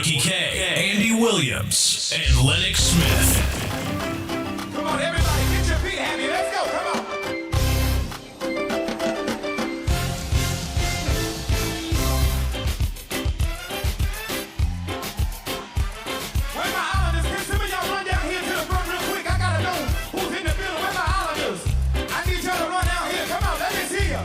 Mikey K, Andy Williams, and Lennox Smith. Come on, everybody, get your feet happy. Let's go. Come on. Where my islanders? Can some of y'all run down here to the front real quick? I gotta know who's in the building. Where my islanders? I need y'all to run down here. Come on, let me see ya.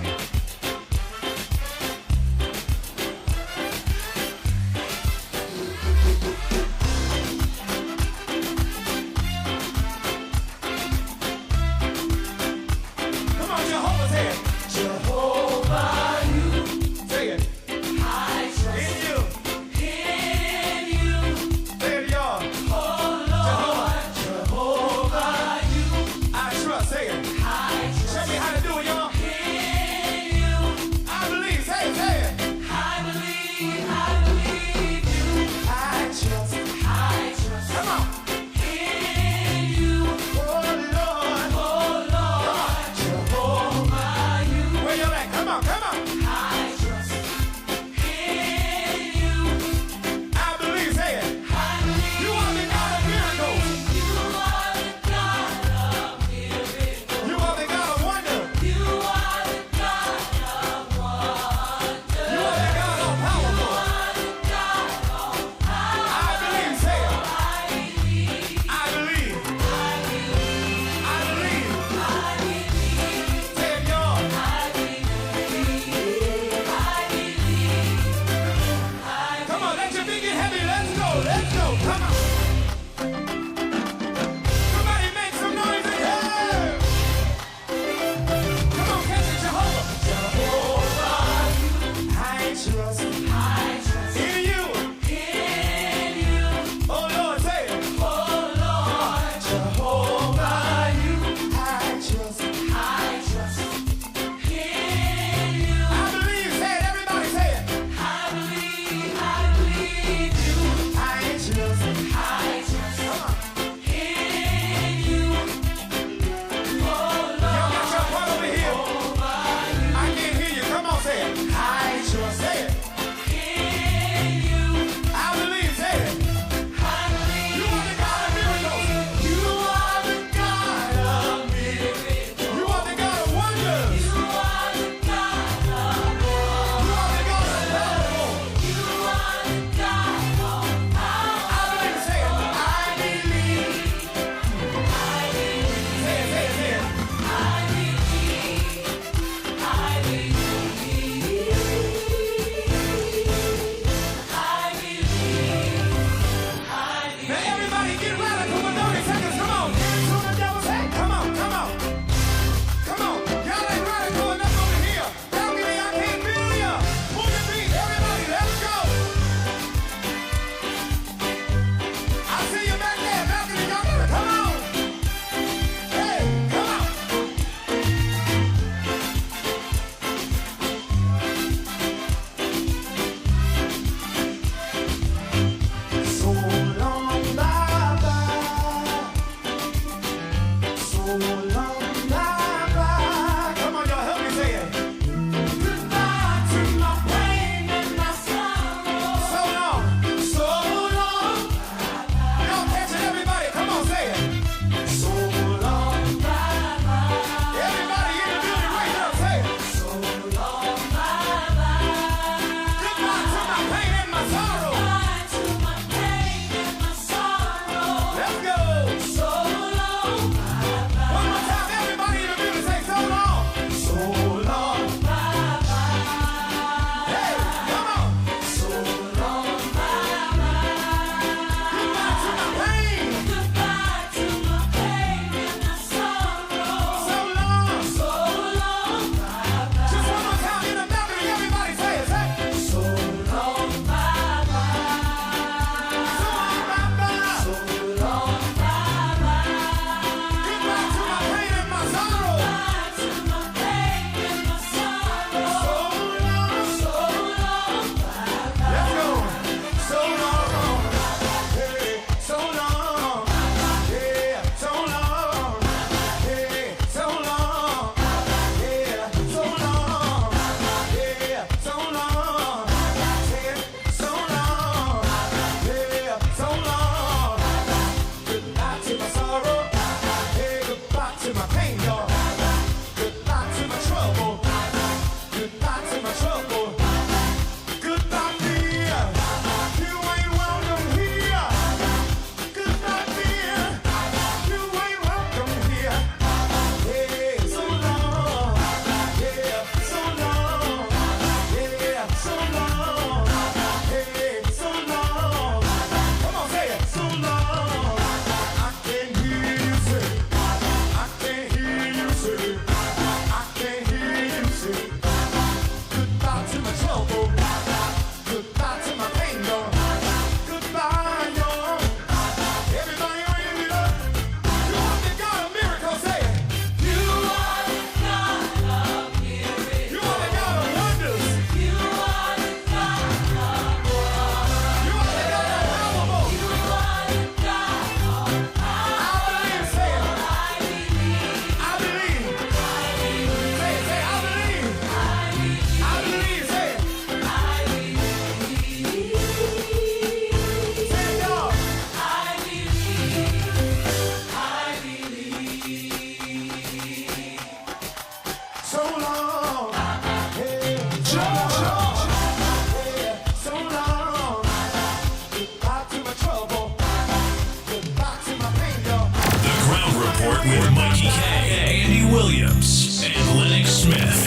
with Mickie K, Andy Williams, and Lennox Smith.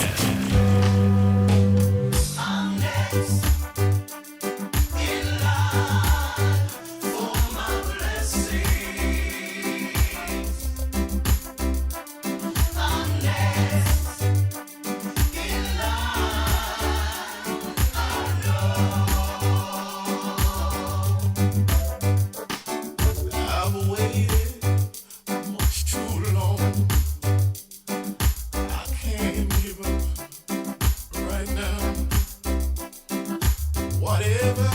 Whatever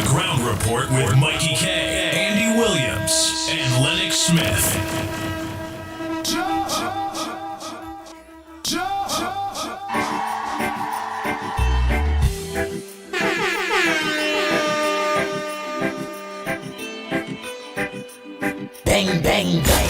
Ground Report with Mickie K, Andy Williams, and Lennox Smith. Bang, bang, bang.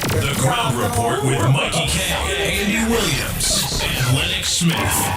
The Ground Report with Mickie K, Andy Williams, and Lennox Smith.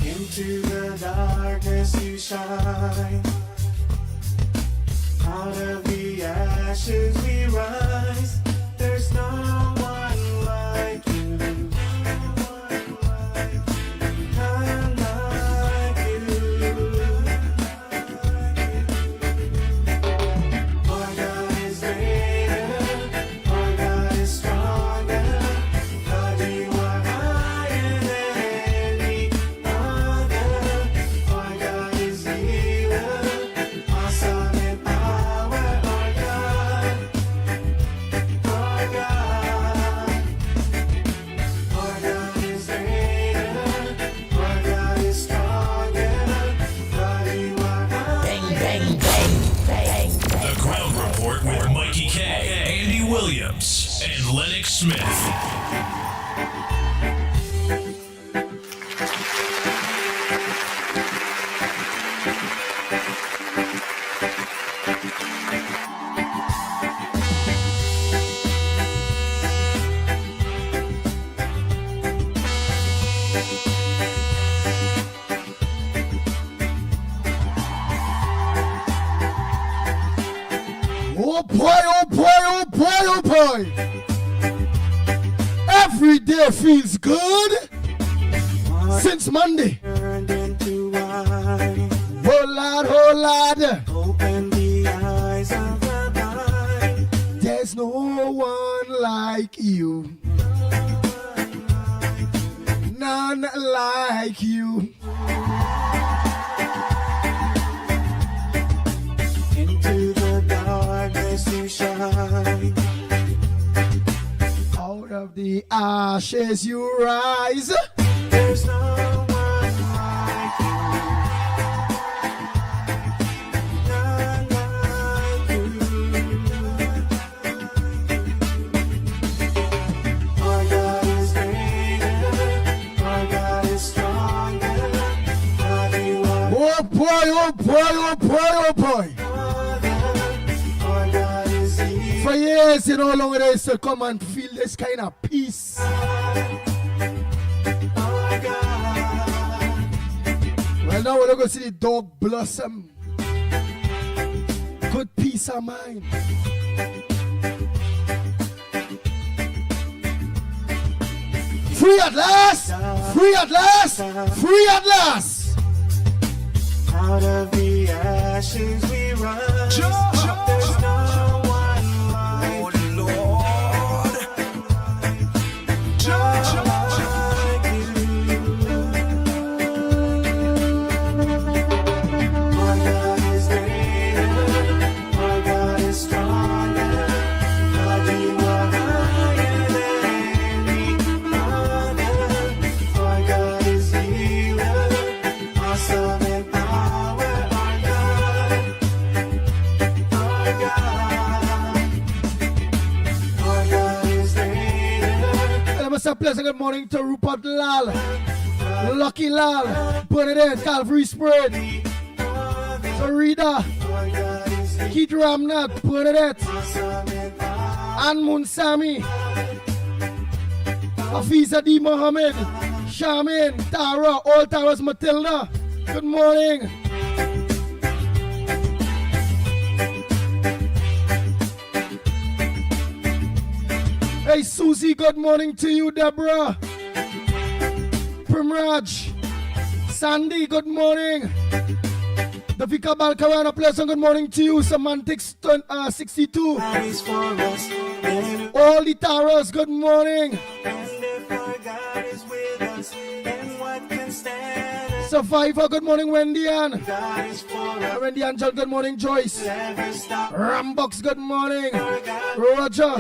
Into the darkness you shine. Out of the ashes we rise. There's no one like you. None like you. Our God is greater. Our God is stronger. God, you are higher than any other. Our God is healer. Awesome in power. Our God. Our God. Our God is greater. Our God is stronger. God, you are higher. Bang, bang, bang, bang. The Ground Report with Mickie K, Andy Williams, and Lennox Smith. Oh boy, oh boy, oh boy, oh boy. Every day feels good since Monday. Turned into wine. Oh lad, Open the eyes of the blind. there's no one like you. None like you. Into the darkness you shine. Out of the ashes you rise. There's no one like you. None like you. Our God is greater. Our God is stronger. God, you are Oh boy, oh boy, oh boy, oh boy. Our God is evil. For years, you know, long it is to come and feel this kind of peace. Our God. Well, now we're going to see the dog blossom. Good peace of mind. Free at last! Free at last! Free at last! Out of the ashes we rise. There's no one like you. Like you. Our God is greater. Our God is stronger. God, you are higher than any other. Our God is healer. Awesome in power. Our God. Our God. Our God is greater. And I must say a pleasant good morning to Rupert Lal, Lucky Lal, Bernadette, Calvary Spread, Sarita, Our God is Keith Ramnath, Bernadette, awesome in power. Ann Munsami, Hafiza D. Mohammed, Shamin, Tara, all Tara's Matilda. Good morning. Hey Susie, good morning to you, Deborah. Primraj, Sandy, good morning. Davika Balkarana, pleasant good morning to you. Semantics 62. Praise for us. And All the Taras, good morning. if our God is with us, then what can stand us? Survivor, good morning, Wendy Ann. God is for us. Wendy Ann, good morning, Joyce. Never stop. Rambox, good morning. Our God Roger,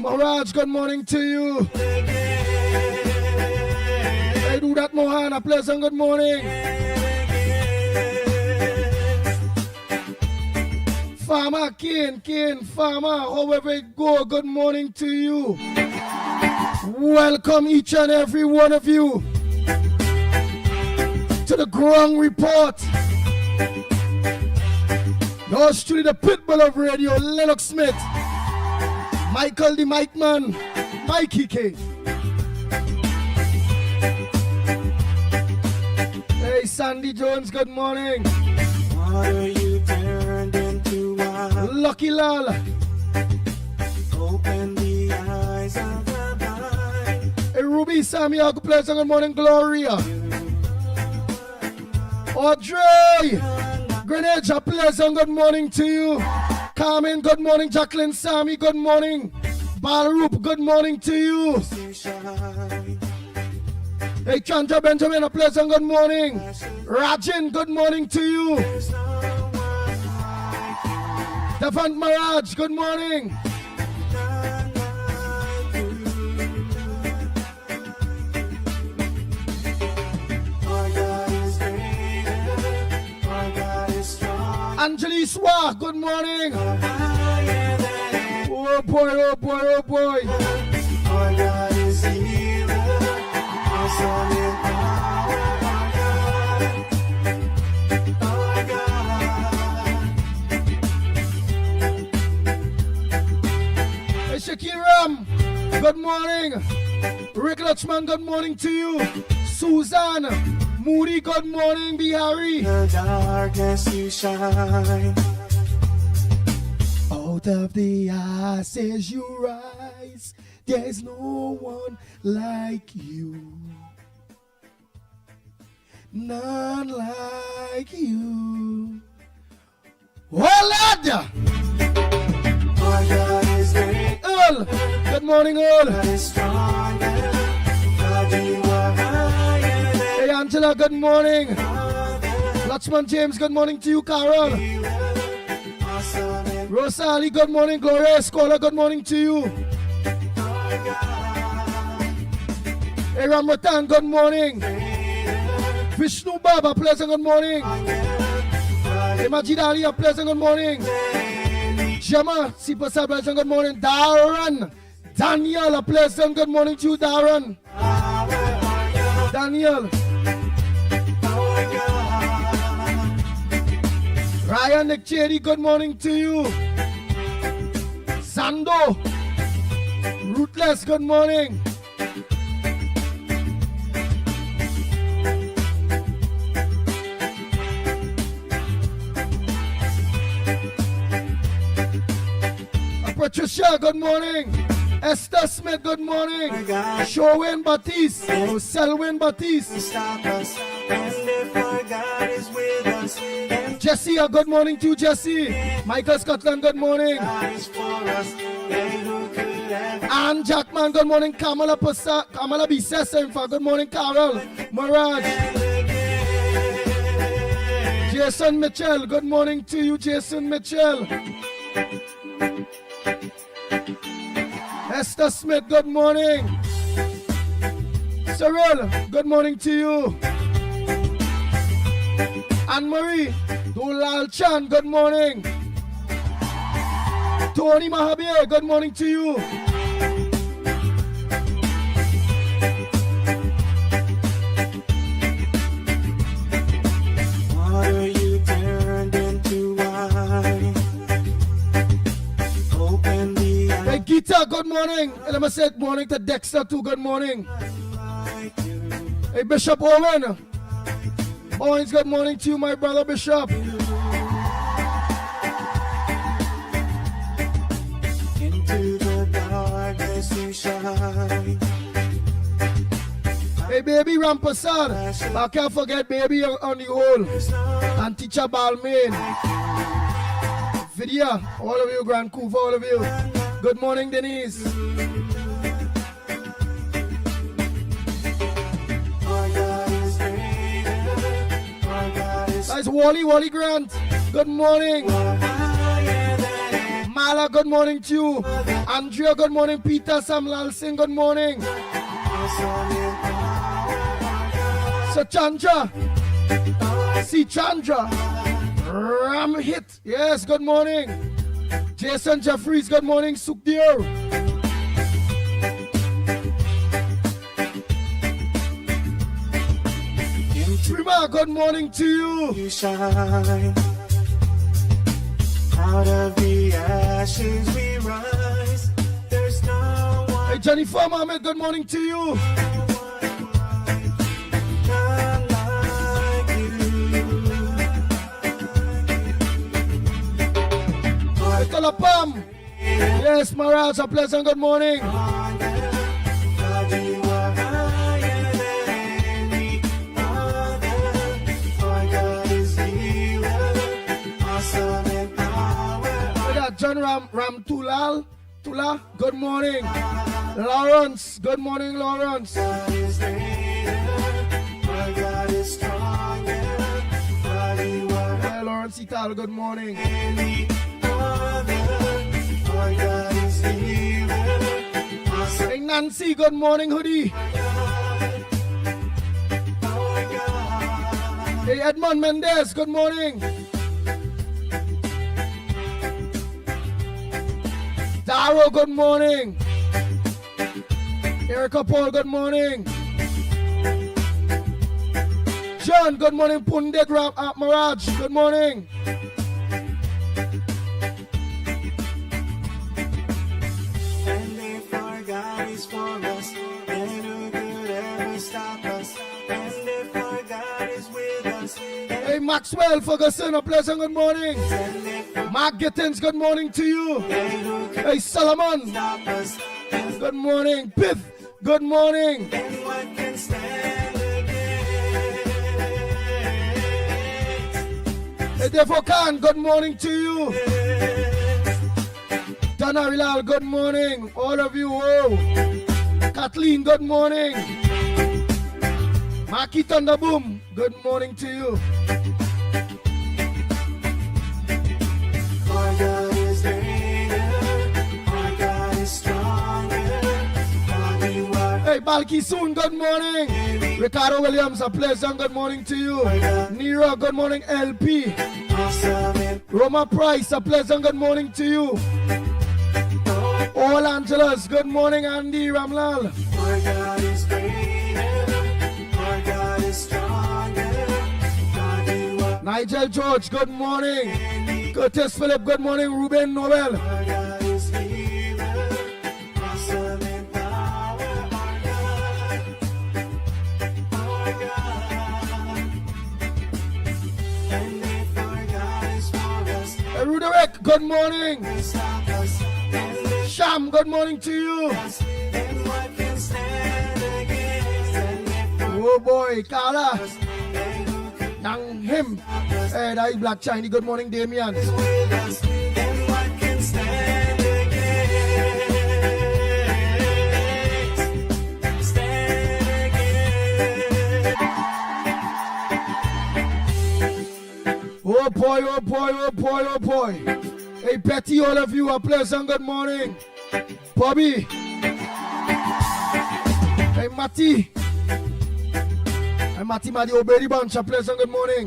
Maharaj, good morning to you. Hey, do that, Mohana, pleasant good morning. Farmer, Kane, Farmer, however it go, good morning to you. Welcome each and every one of you to the Grung Report. Yours truly, the pitbull of radio, Lennox Smith, Michael the Mike Man, Mickie K. Hey, Sandy Jones, good morning. Water you turned into wine. Lucky Lal, Open the eyes of the blind. hey, Ruby Samia, pleasant good morning, Gloria. Audrey, Greenwich, a pleasant good morning to you. Carmen, good morning. Jacqueline, Sammy, good morning. Balroop, good morning to you. You shine. Hey, Chandra Benjamin, a pleasant good morning. Rajin, good morning to you. There's no one like you. Devant Maraj, good morning. None like you. Our God is greater. Our God is strong. Anjali Swa, good morning. Higher than Oh boy, oh boy, oh boy. our God is healer. Awesome in power. Our God. Hey, Shakiram, good morning. Rick Lutchman, good morning to you. Susan, Moody, good morning. Bihari. In the darkness you shine. Out of the ashes you rise. There's no one like you. None like you. Oh, Lord! Our God is great. Earl, good morning, Earl. God is stronger. God, you are higher than Hey, Angela, good morning. other. Lachman James, good morning to you, Carol. Awesome in Rosalie, good morning. Gloria Escola, good morning to you. our God. Hey, Ramratan, good morning. Vishnu Baba, pleasant good morning. Hey, Majid Ali, a pleasant good morning. Gemma, Sipasa, pleasant good morning. Darren, Daniel, a pleasant good morning to you, Darren. Daniel. Ryan Nick Cherry, good morning to you. Sando, Ruthless, good morning. Patricia, good morning. Esther Smith, good morning. Showin Batiste, Selwyn Batiste. Stop us, and if our God is with us, and Jesse, good morning to you, Jesse. Michael Scotland, good morning. God is for us, then who could have Ann Jackman, good morning. Kamala Bissessa, in fact, good morning, Carol. Mirage. Jason Mitchell, good morning to you, Jason Mitchell. Esther Smith, good morning. Cyril, good morning to you. Anne-Marie, Dulal Chan, good morning. Tony Mahabir, good morning to you. water you turned into wine. Open the eyes Hey, Gita, good morning. And let me say good morning to Dexter too, good morning. like you. Hey, Bishop Owen. Owens, good morning to you, my brother Bishop. Into the darkness you shine. Hey, baby Rampasad. I can't forget baby on the hole. And teacher Balmain. Vidya, all of you, Grand Coup for all of you. Good morning, Denise. Our God is greater. Our God is That's Wally Grant. Good morning. higher than Mala, good morning to you. Andrea, good morning. Peter Samlal Singh, good morning. awesome in power. So Chandra. See Chandra. Ram hit. Yes, good morning. Jason Jeffries, good morning. Sukhdev. Prima, good morning to you. You shine. Out of the ashes we rise. There's no one Hey, Jennifer Mohammed, good morning to you. none like you. Hey, Kalapam. Yes, Maraz, a pleasant good morning. God, you are higher than any other. Our God is healer, awesome in power. We got John Ram Tula, good morning. Lawrence, good morning, Lawrence. God is greater, our God is stronger. God, you are Hey, Lawrence Ital, good morning. any other. Our God is healer, awesome. Hey, Nancy, good morning, Hoodie. Our God. Hey, Edmond Mendez, good morning. Daro, good morning. Erica Paul, good morning. John, good morning. Pundit Maraj, good morning. And if our God is for us, then who could ever stop us? And if our God is with us, Hey, Maxwell Ferguson, a pleasant good morning. and if Mark Gittins, good morning to you. then who could Hey, Solomon, stop us? And good morning. Piff, good morning. then what can stand against? Hey, Defokan, good morning to you. Donna Rilal, good morning. All of you, oh. Kathleen, good morning. Maki Thunderboom, good morning to you. Our God is greater, our God is stronger. God, you are Hey, Balki soon, good morning. Ricardo Williams, a pleasant good morning to you. Nero, good morning. LP. Roma Price, a pleasant good morning to you. All Angeles, good morning. Andy Ramlal. Our God is greater, our God is stronger. God, you are Nigel George, good morning. Curtis Philip, good morning. Ruben Noel. our God is healer, awesome in power. Our God. And if our God is for us, Ruderick, good morning. stop us. And if Sham, good morning to you. then what can stand against? And if Oh boy, Carla. then who could Young him. Hey, that is Black Chinese. Good morning, Damien. with us? Then what can stand against? Stand against. Oh boy, oh boy, oh boy, oh boy. Hey, Betty, all of you, a pleasant good morning. Bobby. Hey, Matty. Hey, Matty, Matty, Obedi Bunch, a pleasant good morning.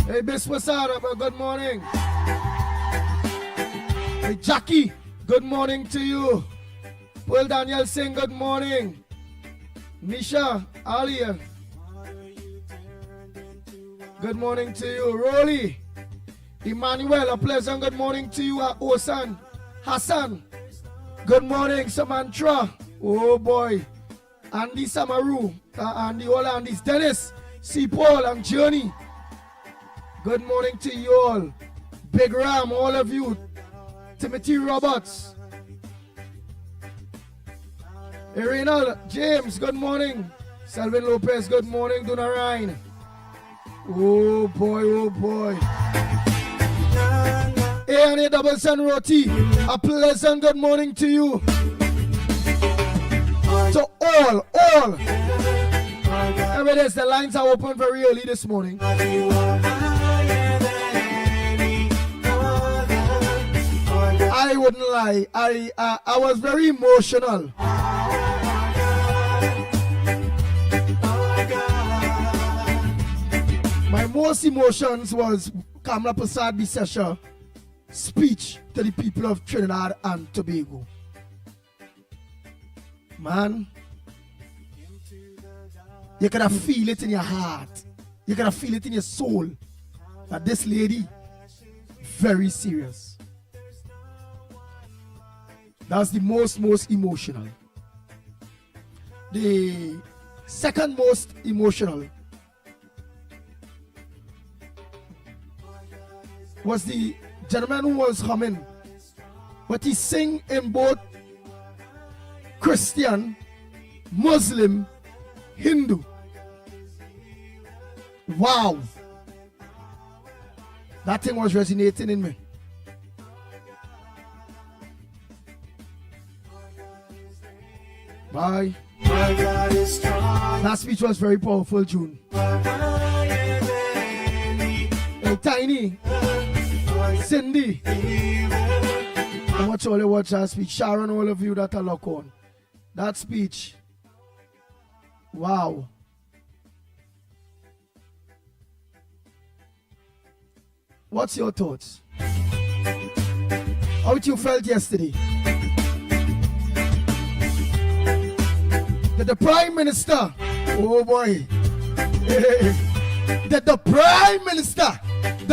Hey, Miss Wasada, good morning. Hey, Jackie, good morning to you. Paul Daniel Singh, good morning. Nisha, Alia, good morning to you. Rolly, Emmanuel, a pleasant good morning to you. Osan, Hassan, good morning. Samantha, oh boy. Andy Samaru, Andy, all Andy's. Dennis, C. Paul, and Journey. Good morning to you all. Big Ram, all of you. Timothy Roberts. Reynald James, good morning. Selvin Lopez, good morning. Duna Ryan. Oh boy, oh boy. A&A Double Sun Roti, a pleasant good morning to you. To all. Evidence, the lines are open very early this morning. You are higher than any other. Our God, I wouldn't lie. I was very emotional. our God. My most emotions was Kamala Prasad Bisesha speech to the people of Trinidad and Tobago. Man, you gotta feel it in your heart. You gotta feel it in your soul that this lady, very serious. That's the most emotional. The second most emotional was the gentleman who was humming, but he sang in both Christian, Muslim, Hindu. Wow. That thing was resonating in me. Bye. Our God is strong. That speech was very powerful, June. Higher than any Hey, Tiny, Cindy, I watch all you watch that speech. Sharon, all of you that are locked on. That speech. Wow. What's your thoughts? How you felt yesterday? That the Prime Minister, oh boy, that the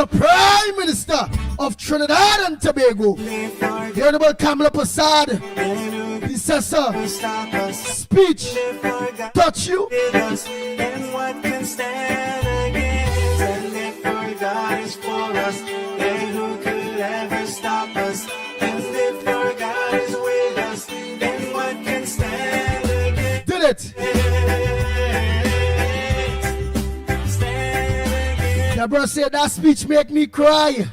Prime Minister of Trinidad and Tobago, the Honorable Kamala Prasad, Bisesha, stop us. speech If our God touch you? with us, then what can stand against? And if our God is for us, then who could ever stop us? And if our God is with us, then what can stand against? Did it? Stand against. Deborah said that speech make me cry.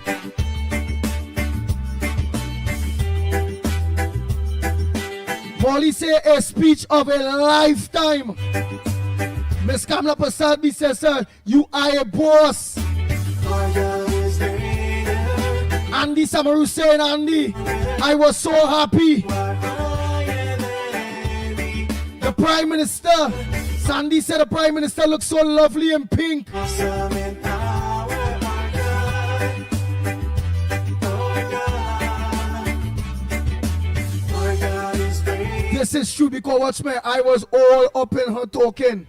Molly say a speech of a lifetime. Miss Kamala Prasad says, sir, you are a boss. Our God is greater. Andy Samaru saying, Andy, I was so happy. The Prime Minister, Sandy said the Prime Minister looks so lovely in pink. This is true because watch me, I was all up in her talking.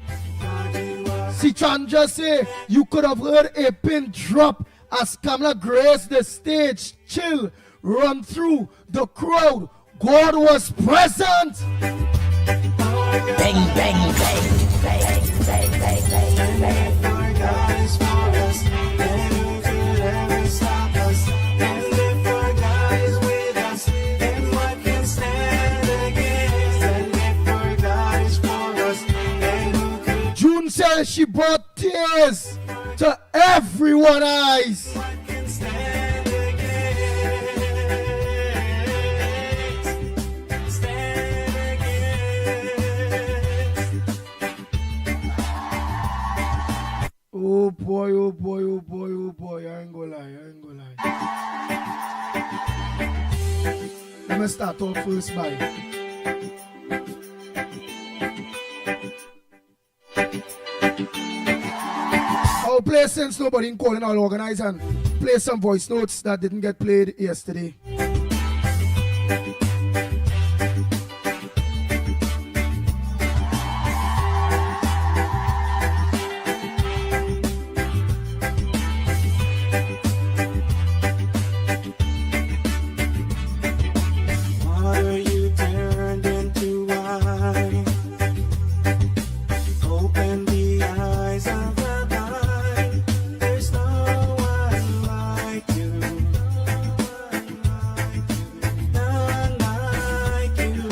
See, Chandra say you could have heard a pin drop as Kamala graced the stage, chill, run through the crowd. God was present. Bang, bang, bang, bang, bang, bang, bang, bang, bang. God is for us, then who could ever stop us? And if our God is with us, then what can stand against? And if our God is for us, then who could June says she brought tears to everyone's eyes. stand against? Stand against. Oh boy, oh boy, oh boy, oh boy. I ain't gonna lie, Let me start off first by. I'll play since nobody in calling all organize and play some voice notes that didn't get played yesterday. Water you turned into wine. Open the eyes of the blind. There's no one like you. None like you.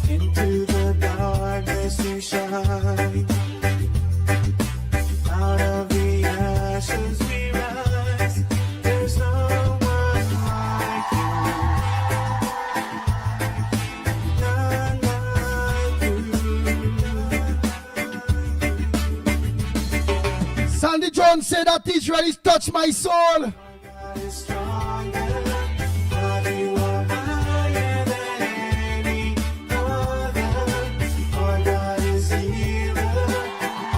Into the darkness you shine. Out of the ashes we rise. There's no one like you. None like you. Sandy Jones said that teacher really touched my soul. God is stronger. God, you are higher than any other. Our God is healer.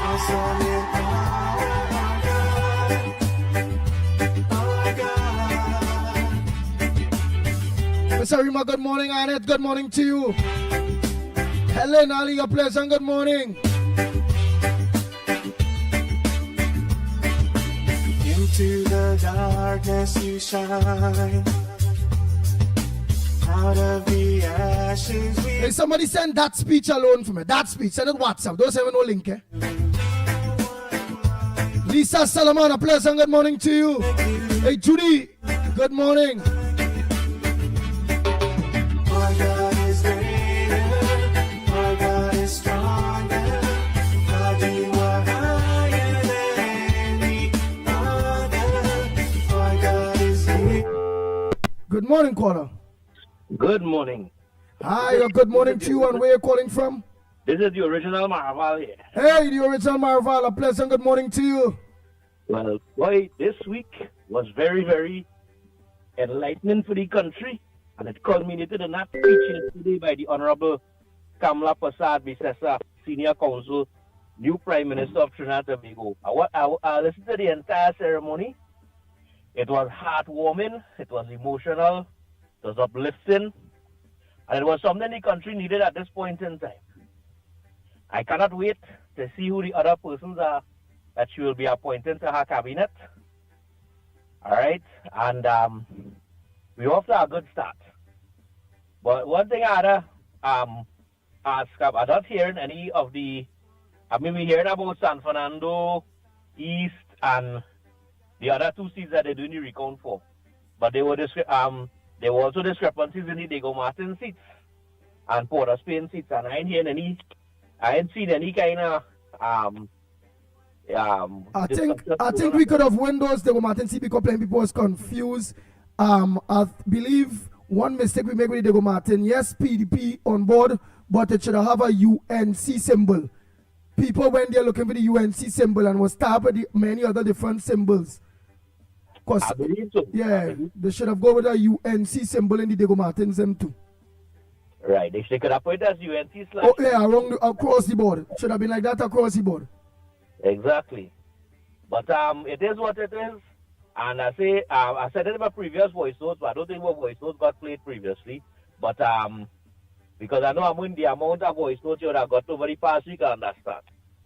Awesome in power. Our God. Mr. Rima, good morning. Annette, good morning to you. Helen, Ali, a pleasant good morning. Into the darkness you shine. Out of the ashes we Hey, somebody send that speech alone for me. That speech, send it WhatsApp. Don't send me no link, eh? Lisa Salomon, a pleasant good morning to you. Hey, Judy, good morning. Our God is greater, our God is stronger. God, you are higher than any other. Our God is greater. Good morning, caller. Good morning. Hi, good morning to you, and where you calling from? This is the original Marvel here. Hey, the original Marval, a pleasant good morning to you. Well, boy, this week was very, very enlightening for the country, and it culminated in that speech yesterday by the Honorable Kamala Prasad Bisesa, Senior Counsel, new Prime Minister of Trinidad and Tobago. I listened to the entire ceremony. It was heartwarming, it was emotional, it was uplifting, and it was something the country needed at this point in time. I cannot wait to see who the other persons are that she will be appointing to her cabinet. All right, and we're off to a good start. But one thing I had to ask, I'm not hearing any of the, we're hearing about San Fernando East and the other two seats that they're doing the recount for. But there were also discrepancies in the Diego Martin seats and Port of Spain seats, and I ain't seen any kind of I think we could have won those. The Martin seat because plenty people was confused. I believe one mistake we make with Diego Martin. Yes, PDP on board, but it should have a UNC symbol. people went there looking for the UNC symbol and was stabbed with many other different symbols. Cause, I believe so. yeah, they should have gone with a UNC symbol in the Diego Martins them too. Right, they could have put it as UNC slash. Oh yeah, across the board. Should have been like that across the board. Exactly. But it is what it is. And I said it in my previous voice notes, but I don't think my voice notes got played previously. But because I know I'm in the amount of voice notes you would have got over the past week, I understand.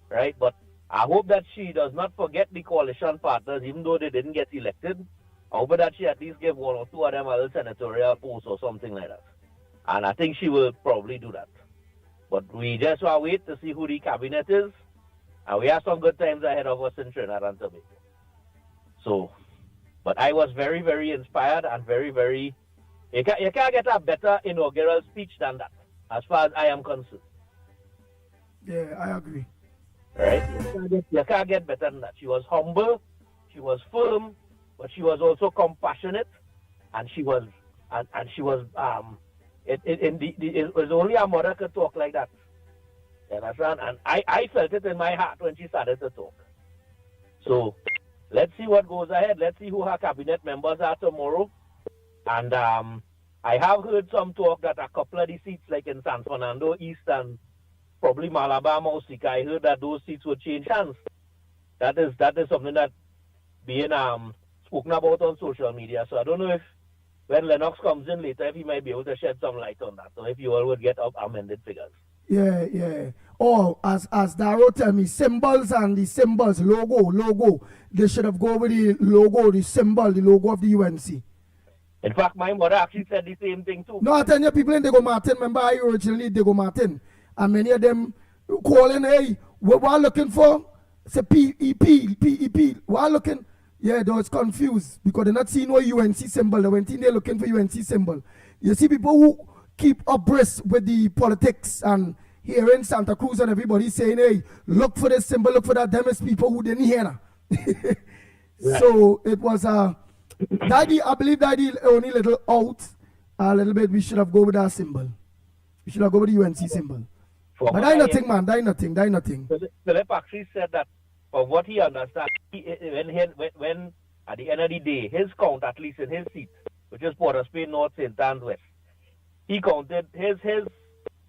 Right? But I hope that she does not forget the coalition partners, even though they didn't get elected. I hope that she at least give one or two of them a little senatorial post or something like that. And I think she will probably do that. But we just want to wait to see who the cabinet is. And we have some good times ahead of us in Trinidad and Tobago. So, but I was very, very inspired and very, very... You can't get a better inaugural speech than that, as far as I am concerned. Yeah, I agree. Right? You can't get better than that. She was humble, she was firm, but she was also compassionate, and she was... It was only a mother could talk like that. You understand? And I felt it in my heart when she started to talk. So, let's see what goes ahead. Let's see who her cabinet members are tomorrow. And I have heard some talk that a couple of the seats, like in San Fernando East and probably Malabar, Mausika, I heard that those seats would change hands. That is something that being spoken about on social media. So I don't know if when Lennox comes in later, if he might be able to shed some light on that, or if you all would get up amended figures. Yeah. Oh, as Darrow tell me, symbols and the symbols, logo, they should have gone with the logo, the symbol, the logo of the UNC. In fact, my mother actually said the same thing too. No, I tell you, people in Diego Martin, remember I originally Diego Martin, and many of them calling, hey, what are looking for? Say PEP. What are looking? Yeah, they was confused because they're not seeing no UNC symbol. They went in there looking for UNC symbol. You see people who keep abreast with the politics and here in Santa Cruz and everybody saying, hey, look for this symbol, look for that. Them is people who didn't hear now. Right. So it was Daddy, I believe Daddy only little out a little bit. We should have go with that symbol. We should have go with the UNC symbol. But die nothing, man. Die nothing. Philip actually said that from what he understands, when at the end of the day, his count, at least in his seat, which is Port of Spain North, St. Anne's West, he counted, his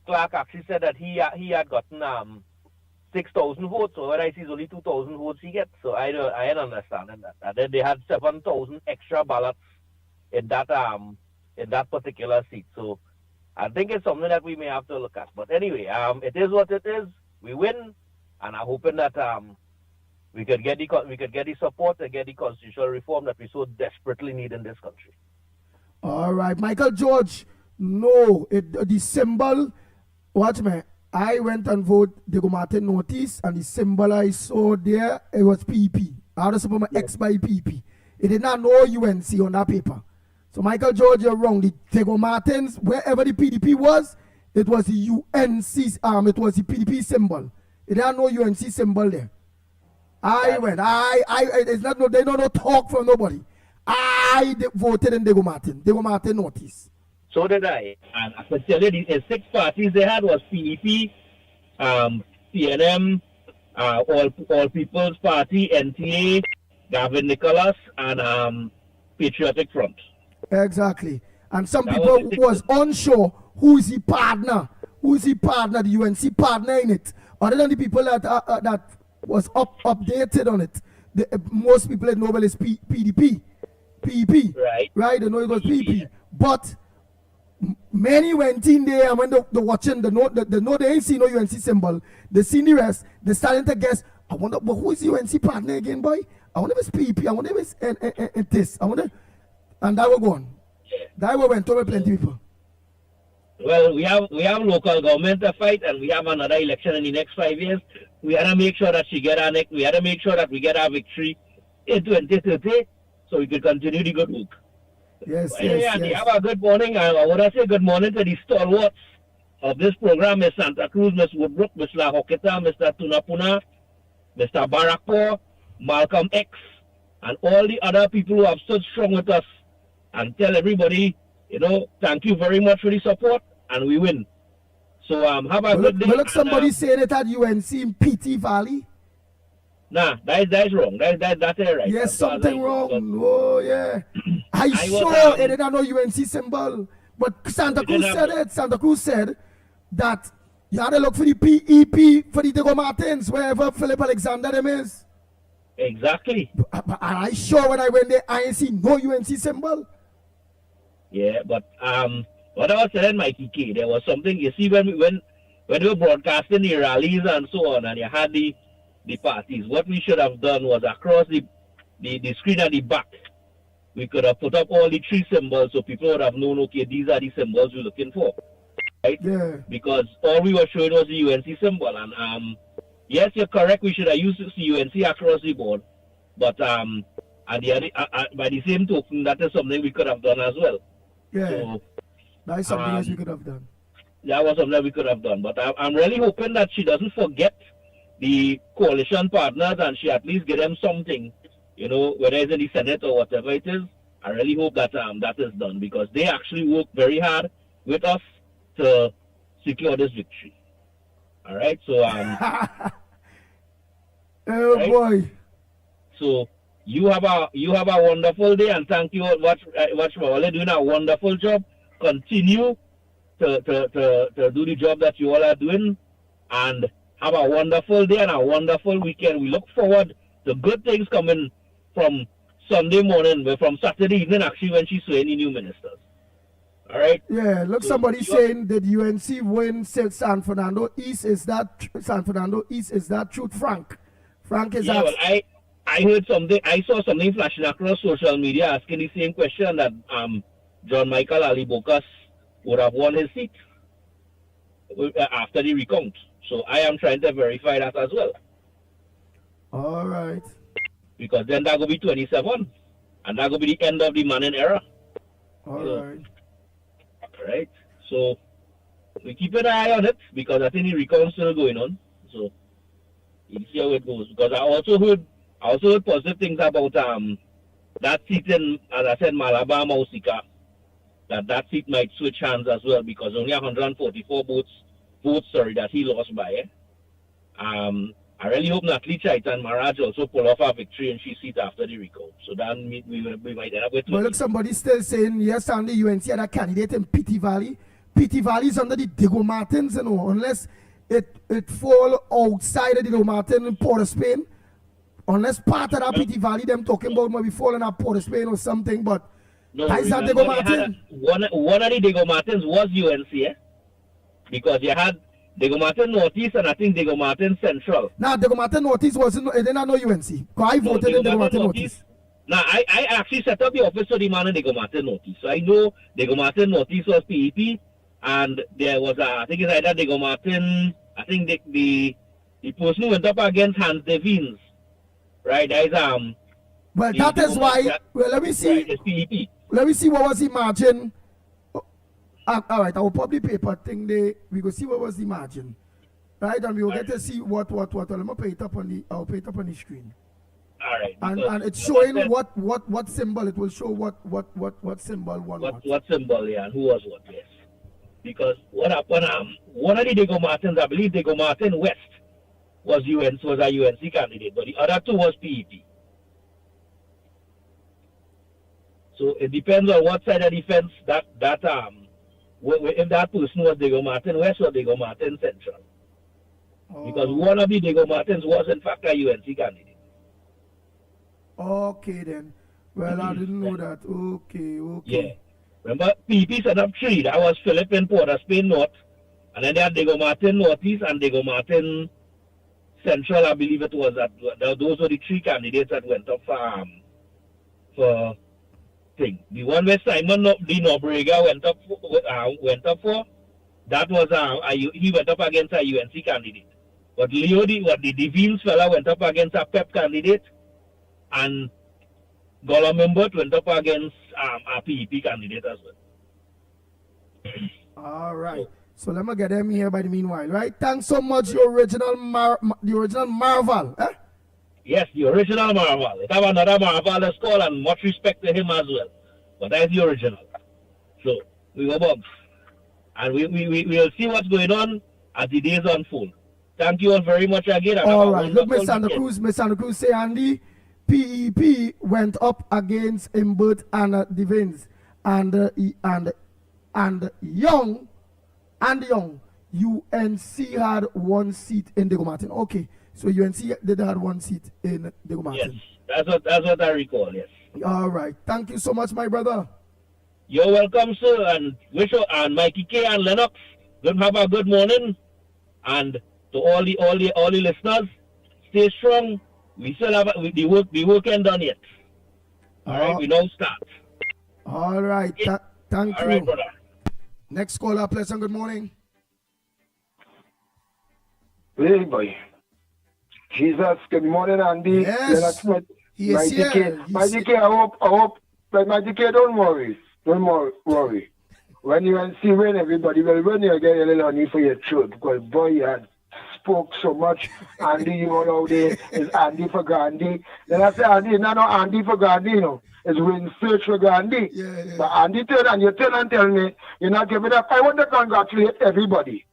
clerk actually said that he had gotten 6,000 votes. So when I see only 2,000 votes he gets, so I don't understand that. And then they had 7,000 extra ballots in that particular seat. So I think it's something that we may have to look at. But anyway, it is what it is. We win, and I'm hoping that we could get the support and get the constitutional reform that we so desperately need in this country. All right, Michael George. No, the symbol. Watch me. I went and voted Diego Martin notice, and the symbol I saw there, it was PP. I had to support my X by PP. It did not know UNC on that paper. So Michael George, you're wrong. The Diego Martins, wherever the PDP was, it was the UNC, it was the PDP symbol. It did not know UNC symbol there. I went, it's not no, they don't talk from nobody. I voted in Diego Martin notice. So did I. And I could tell you the 6 parties they had was PEP, PNM, All People's Party, NTA, Gavin Nicholas, and Patriotic Front. Exactly. And some people was unsure who is the partner. The UNC partner in it. Other than the people that was updated on it. Most people know well is PDP. PEP. Right? They know it was PEP. But many went in there and when they're watching, they know they ain't seen no UNC symbol. They seen the rest. They starting to guess, I wonder, but who is the UNC partner again, boy? I wonder if it's PEP. I wonder if it's this. I wonder. And that will go on. That will went over plenty people. Well, we have local government to fight, and we have another election in the next 5 years. We had to make sure that we had to make sure that we get our victory in 2030, so we can continue the good work. Yes. Have a good morning. I want to say good morning to the stalwarts of this program, Ms. Santa Cruz, Ms. Woodbrook, Ms. La Hoqueta, Mr. Tunapuna, Mr. Barakpo, Malcolm X, and all the other people who have stood strong with us, and tell everybody, thank you very much for the support, and we win. So have a good day. Look, somebody saying it at UNC in PT Valley. Nah, that is wrong. That is right. Yes, something wrong. Oh yeah. I was, sure it didn't know UNC symbol, but Santa Cruz said it. Santa Cruz said that you had to look for the PEP for the Diego Martins wherever Philip Alexander them is. Exactly. But I sure when I went there, I ain't see no UNC symbol. Yeah, but what I was telling Mikey K, there was something. You see, when we were broadcasting the rallies and so on, and you had the parties, what we should have done was across the screen at the back, we could have put up all the 3 symbols so people would have known, okay, these are the symbols we're looking for, right? Yeah. Because all we were showing was the UNC symbol, and yes, you're correct. We should have used the UNC across the board, but by the same token, that is something we could have done as well. Yeah. So, that is something else we could have done. That was something we could have done, but I'm really hoping that she doesn't forget the coalition partners and she at least give them something, whether it's in the Senate or whatever it is. I really hope that that is done because they actually work very hard with us to secure this victory. All right, so oh right? Boy. So you have a wonderful day and thank you watch for all doing a wonderful job. Continue to do the job that you all are doing and have a wonderful day and a wonderful weekend. We look forward to good things coming from Sunday morning, from Saturday evening, actually, when she's swearing the new ministers. All right? Yeah, look, so somebody saying that UNC win San Fernando East. Is that truth, Frank? Frank, is that... Well, I heard something, I saw something flashing across social media asking the same question that John Michael Ali Bocas would have won his seat after the recount. So I am trying to verify that as well. All right. Because then that will be 27. And that will be the end of the Manning era. All right. All right. So we keep an eye on it because I think the recount is still going on. So we'll see how it goes. Because I also heard positive things about that seat in, as I said, Malabar Mausika. That seat might switch hands as well because only 144 votes that he lost by. I really hope Natalie Chaitan Maharaj also pull off a victory in she seat after the recount. So then we might end up with... Well, look, somebody still saying, yes, and the UNC had a candidate in PT Valley. PT Valley is under the Diego Martins, unless it fall outside of the Diego Martin in Port of Spain. Unless part of that PT Valley, them talking about maybe falling at Port of Spain or something, but... No, is that Diego Martin? One of the Diego Martins was UNC, because you had Diego Martin Northeast and I think Diego Martin Central. Nah, Diego Martin Northeast wasn't, it did not know UNC. Because I voted in Diego Martin Northeast. Nah, I actually set up the office for the man in Diego Martin Northeast. So I know Diego Martin Northeast was PEP and there was I think it's either Diego Martin, I think the person who went up against Hans Devines, right? That is well, that is why. Well, let me see. Right, it's PEP. Let me see what was the margin. All right, I will probably paper thing there. We go see what was the margin, right? And we will get to see what. Let me pay it up on the. I'll pay it up on the screen. All right. And it's showing what symbol. It will show what symbol won what symbol, yeah, and who was what, yes. Because what happened? One of the Diego Martins, I believe Diego Martin West was a UNC candidate, but the other two was PEP. So it depends on what side of the fence that if that person was Diego Martin West or Diego Martin Central. Oh. Because one of the Diego Martins was in fact a UNC candidate. Okay then. Well, I didn't know that. Okay. Yeah. Remember, PP set up 3. That was Philip in Port of Spain North. And then they had Diego Martin Northeast and Diego Martin Central, I believe it was. Those were the 3 candidates that went up for thing. The one where Simon D. Nobrega went up for, that was he went up against a UNC candidate. But the Devines fella went up against a PEP candidate, and Gollum Mimbert went up against a PEP candidate as well. All right. So let me get them here by the meanwhile, right? Thanks so much, the original Marvel. Eh? Yes, the original Marvel. It have another Marvel call and much respect to him as well. But that's the original. So, we go bugs. And we'll see what's going on as the days unfold. Thank you all very much again. All right. Look, Miss Santa Cruz say, Andy, PEP went up against Imbert and Devins and Young, UNC had 1 seat in Diego Martin. Okay, so UNC did have 1 seat in Diego Martin. Yes, that's what I recall. Yes. All right. Thank you so much, my brother. You're welcome, sir. And wish you and Mickie K and Lennox have a good morning. And to all the listeners, stay strong. We still have the work ain't done yet. All right, we now start. All right. Thank you. All right, brother. Next caller, pleasant good morning. Hey, boy. Jesus, good morning, Andy. Yes. Yes, Mickie K, I hope, but Mickie K, don't worry. Don't worry. When you see when everybody will run, you get a little honey for your throat because, boy, you had spoke so much. Andy, you know, there is Andy for Gandhi. Then I say, Andy, no, Andy for Gandhi, you know. It's when search for Gandhi. Yeah. But Andy turn and tell me, you're not giving up. I want to congratulate everybody.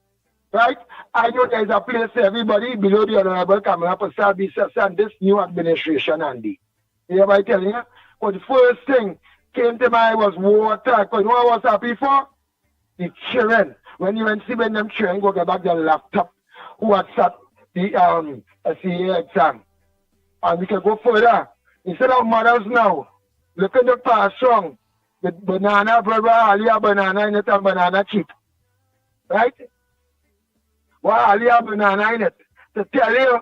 Right? I know there's a place for everybody below the Honorable Kamala Prasad and this new administration, Andy. You hear what I tell you? But the first thing came to mind was water. Because you know what I was happy for? The children. When you went see when them children go get back their laptop, who had sat the SEA exam. And we can go further. Instead of mothers now, look at the past song with banana, brother, Alia banana in it and banana chip. Right? Why Alia banana in it? To tell you,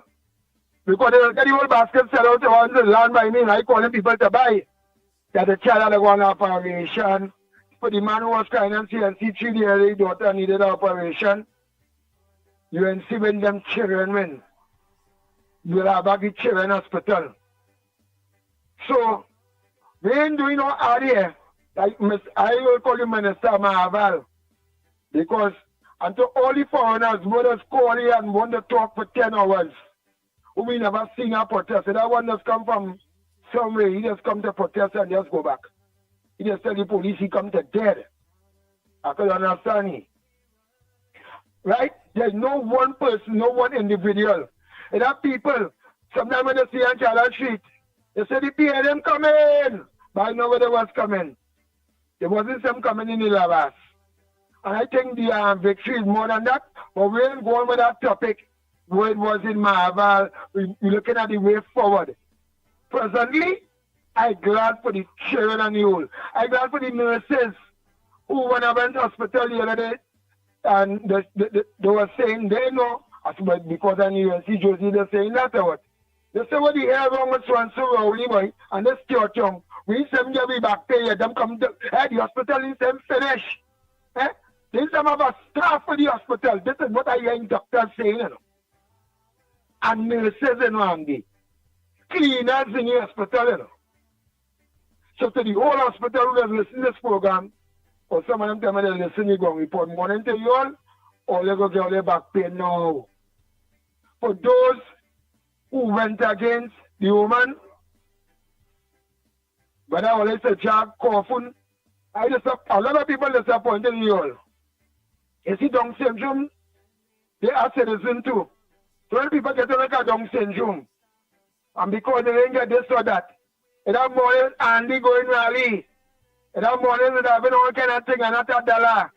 because the whole basket sell out the ones that land by me, and I calling people to buy. That the child had one operation. For the man who was crying and CNC 3 years, the daughter needed an operation. You can see when them children win. You will have back the children hospital. So, we ain't doing no hard here. Like I will call you Minister Marval. Because until all the foreigners, brothers call here and want to talk for 10 hours. Who we never seen a protest. So that one just come from somewhere. He just come to protest and just go back. He just tell the police he come to dead. I can understand he. Right? There's no one person, no one individual. And that people, sometimes when they see on Charlotte Street, they say the PLM coming. But I know where they was coming. There wasn't some coming in the Lavas. And I think the victory is more than that. But we ain't going with that topic where it was in Marval. We're looking at the way forward. Presently, I'm glad for the children and the old. I'm glad for the nurses who, when I went to hospital the other day, and they were saying they know, because I knew UNC Josie, they're saying that or what? They say, what the hell wrong with so-and-so Rowley, boy? And this church young. We send them back there, them come to the hospital and them finish. Then some of us staff for the hospital. This is what I hear doctors saying, you know. And nurses in Randy. Cleaners in the hospital, you know. So to the whole hospital who has listened to this program, or some of them tell me they listen, you go report morning to you all, or they go get all their back pain now. For those who went against the woman, but I always say Jack Coffin, a lot of people disappointed you all. You see Down syndrome, they are citizens too. So when people get like a Down syndrome, and because they didn't get this or that, in that morning, Andy going rally. In that morning, they having all kind of thing, and not $1,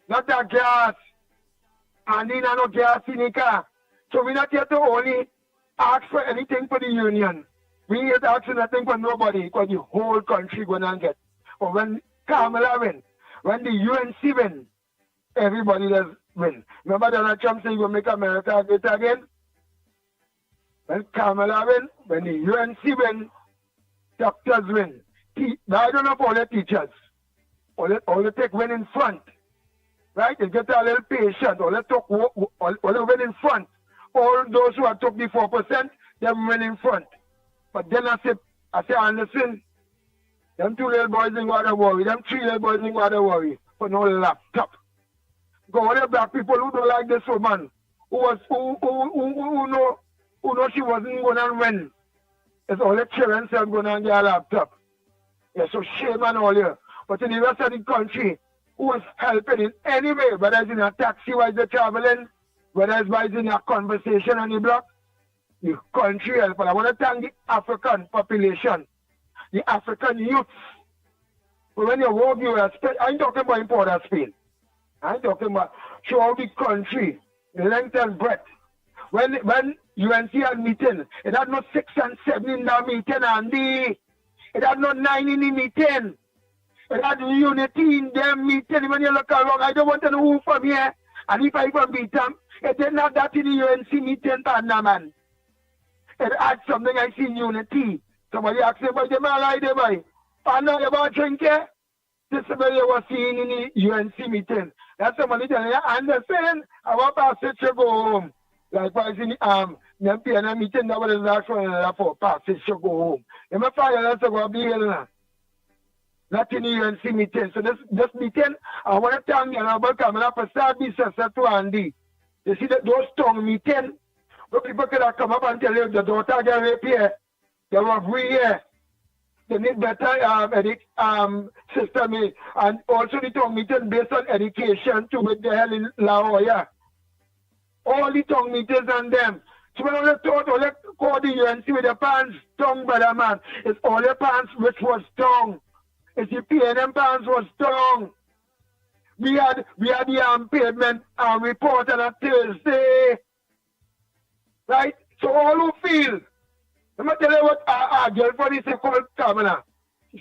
not a gas. Andy not no gas in the car. So we're not here to only ask for anything for the union. We ain't here to ask for nothing for nobody, because the whole country going to get. But when Kamala win, when the UNC win, everybody does win. Remember Donald Trump saying he will make America great again? When Kamala win, when the UNC win, doctors win. I don't know for all the teachers. All they take win in front. Right? They get a little patient. All they talk, all they win in front. All those who have took the 4%, them win in front. But then I say, Anderson, them 2 little boys ain't got to worry. Them 3 little boys ain't got to worry for no laptop. Go all the black people who don't like this woman, who know she wasn't going to win. It's all the children going to get a laptop. Yeah, so shame and all here. But in the rest of the country, who who is helping in any way, whether it's in a taxi while they're traveling, whether it's in a conversation on the block, the country help. And I want to thank the African population, the African youth. But when you walk, I ain't talking about import of Spain. I ain't talking about throughout the country, the length and breadth. When UNC had meeting, it had no 6 and 7 in the meeting, Andy. It had no 9 in the meeting. It had unity in them meeting. When you look around, I don't want to know who from here. And if I even beat them, it didn't have that in the UNC meeting, partner, man. It had something I see unity. Somebody asked me about the man like them, boy. Partner, you want to drink here? This is what you were seeing in the UNC meeting. That's somebody telling you, and they're saying, I want passage to go home. Likewise in the PNM meeting, that was actually for passage to go home. You may find that's about being here. Not in the UNC meeting. So this meeting, I want to thank you about coming up and start this to Andy. You see that those tongue meeting, where people could have come up and tell you the daughter get raped here, they were free here. They need better system, and also the tongue meeting based on education to with the hell in La Jolla. All the tongue meetings on them. So when I thought, let's call the UNC with the pants tongue, brother man. It's all the pants which was tongue. It's the PNM pants was tongue. We had the pavement report on a Thursday. Right? So all who feel. Let me tell you what our girlfriend is called Kamala.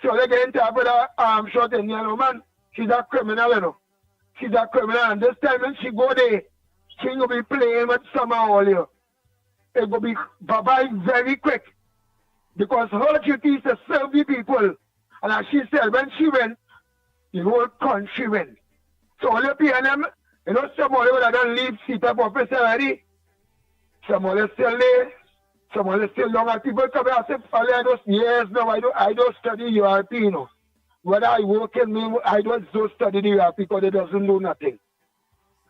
So they get into with a short and yellow man. She's a criminal, you know. She's a criminal. And this time when she go there, she will be playing with some all you. It will be bye-bye very quick. Because her duty is to serve the people. And as she said, when she went, the whole country went. So all the PNM, you know, some of them that don't leave seat up office already. Some of them still there. Some of them still long. And people come and say, I just years now, I don't study URP, you know. Whether I work in me, I don't study the URP because it doesn't do nothing.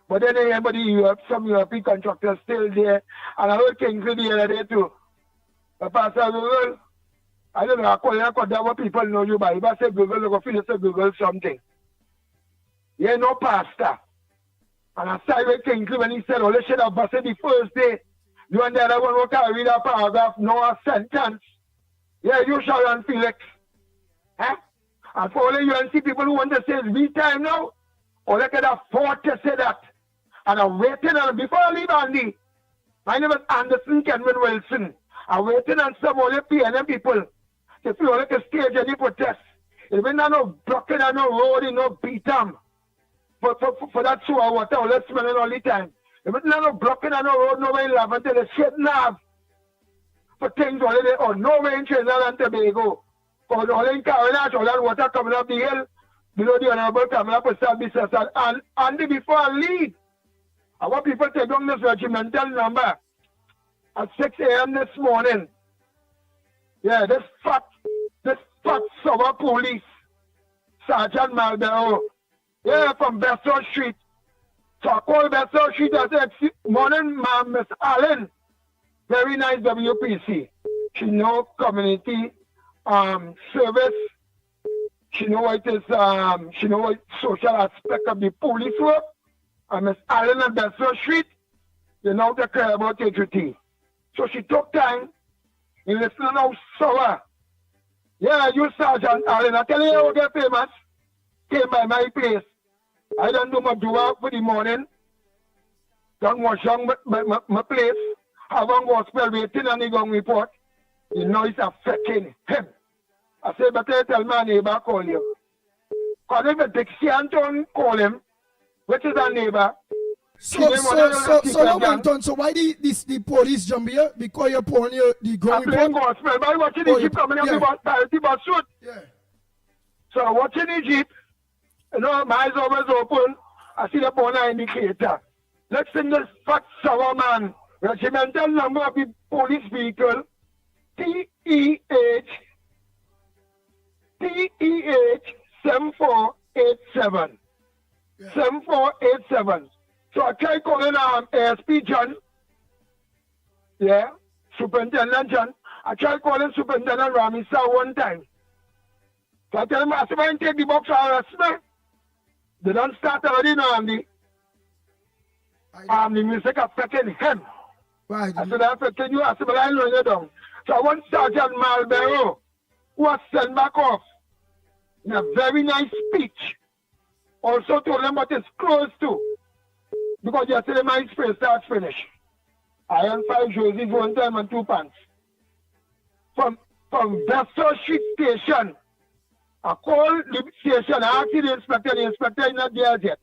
But then everybody, some URP contractors still there. And I heard Kingsley the other day too. The pastor, Google, I don't know, I call that what people know you by. If I say Google, you go feel say Google something. You no pastor. And I started with Kingsley when he said, oh, they should have busted the first day. You and the other one will carry that paragraph, no a sentence. Yeah, you shall run Felix. Eh? And for all the UNC people who want to say it's me time now, or they can afford to say that. And I'm waiting on, before I leave Andy, my name is Anderson Kenwin Wilson. I'm waiting on some of the PNM people to feel like a stage any protest. If we not no blocking on no road, no beat them. For that sewer water, let's smell it all the time. If it's not no blocking on no road, no way in Lavender, they shouldn't have. For things already, or no way in Trinidad and Tobago. Because all in Carolina, all that water coming up the hill, below the honorable coming up with services. And before I leave, I want people to take down this regimental number at 6 a.m. this morning. Yeah, this fat sour police, Sergeant Malbero. Yeah, from Bessel Street. So I call Bessel Street and said, morning, ma'am, Miss Allen. Very nice WPC. She know community service. She know what is she know what social aspect of the police work. And Miss Allen and Bessel Street, they know they care about integrity. So she took time in listening how sour. Yeah, you Sergeant Allen, I tell you how get famous. Came by my place. I don't do my do for the morning. Don't wash on my place. Have one gospel waiting on the gun report. The noise affecting him. I say, better tell my neighbor call you. Because if a Dixie Anton call him, which is our neighbor. So why the police jump here? Because you're pouring the gun report? I'm playing gospel. By watching the Jeep coming up the bus shoot. Yeah. So watching the Jeep, you know, my eyes always open. I see the border indicator. Next thing this fat sour man, regimental number of the police vehicle, TEH 7487. Yeah. 7487. So I try calling ASP John. Yeah, Superintendent John. I try calling Superintendent Ramisa one time. So I tell him, I said, I take the box and arrest me. They don't start already now, Andy. The music affecting him. Right. I said, affecting you. I said, but I know you don't. So I want Sergeant Marlborough, who was sent back off in a very nice speech, also told them what it's close to. Because yesterday my experience starts finish. I am 5 jerseys, 1 time and 2 pants. From Vessel Street Station, I called the station, I asked the inspector is not there yet.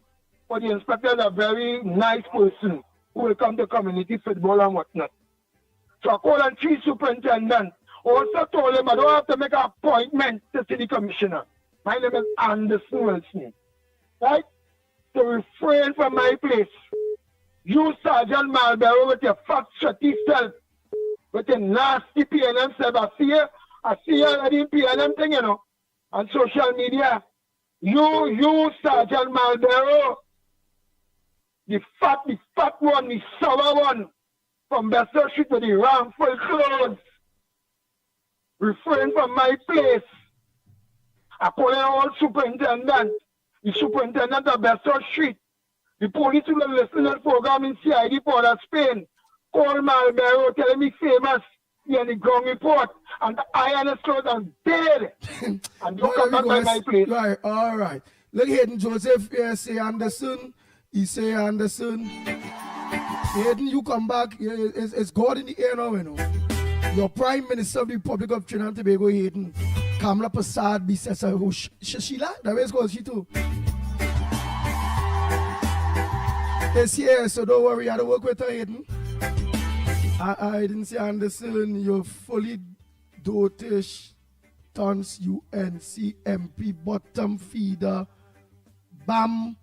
But the inspector is a very nice person who will come to community football and whatnot. So I called on 3 superintendents. Also told him I don't have to make an appointment to see the commissioner. My name is Anderson Wilson. Right? To refrain from my place. You, Sergeant Marlborough, with your fat, shitty self, with your nasty PNM self, I see you already in PNM thing, you know, on social media. You, Sergeant Marlborough, the fat one, the sour one, from Bessel Street to the ramful clothes. Refrain from my place. I call an old superintendent, the superintendent of Bessel Street, the police who are listening to the program in CID Port of Spain, call Marlborough, telling me famous in the ground report, and the iron is closed and dead. And don't come back by my place. Right, all right. Look Hayden Joseph here say Anderson. He say Anderson. Hayden, you come back. It's God in the air now, you know. Your Prime Minister of the Republic of Trinidad and Tobago, Hayden. Kamala Prasad Bisesa, who Sheila, that way it's called she too. It's here, so don't worry, I don't work with her, Hayden. I didn't say Anderson, you're fully dotish, tons UNCMP, bottom feeder, bam.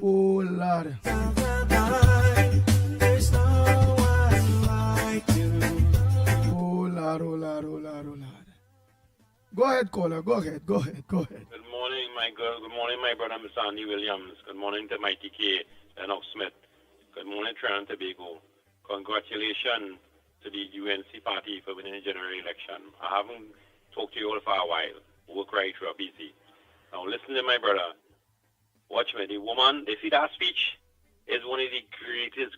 Oh, Lord. There's no one like you. Oh, Lord. Go ahead, caller. Go ahead. Good morning, my girl. Good morning, my brother, Mr. Andy Williams. Good morning to Mickie K. Lennox Smith. Good morning, Trinidad and Tobago. Congratulations to the UNC party for winning the general election. I haven't talked to you all for a while. Work right through, busy. Now listen to my brother. Watch me. The woman, they see that speech is one of the greatest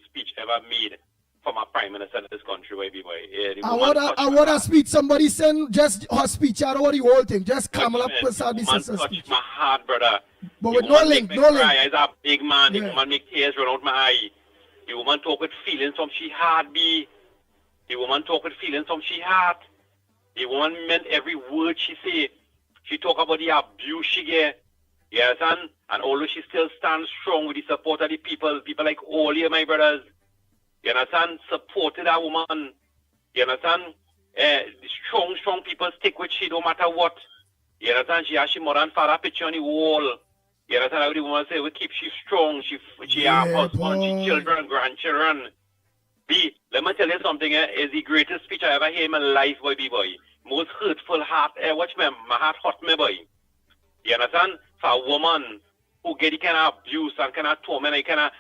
speech ever made from a prime minister of this country, baby boy. Yeah, I want a speech. Somebody send just her speech. I don't want the whole thing. Just Kamala Prasad Bisesa touch my heart, brother. But with no link, He's a big man. The woman make tears run out my eye. The woman talk with feelings from she heart, be. The woman talk with feelings from she heart. The woman meant every word she say. She talk about the abuse she get. You understand? And although she still stands strong with the support of the people like all you, my brothers. You understand? Supported that woman. You understand? Strong people stick with she no matter what. You understand? She has she mother and father picture on the wall. You understand how the woman say we keep she strong, she have husband, she children, grandchildren. Let me tell you something, is the greatest speech I ever hear in my life, boy. Most hurtful heart, watch me, my heart hurt me, boy. You understand? For a woman who get the kind of abuse and kind of torment and kind of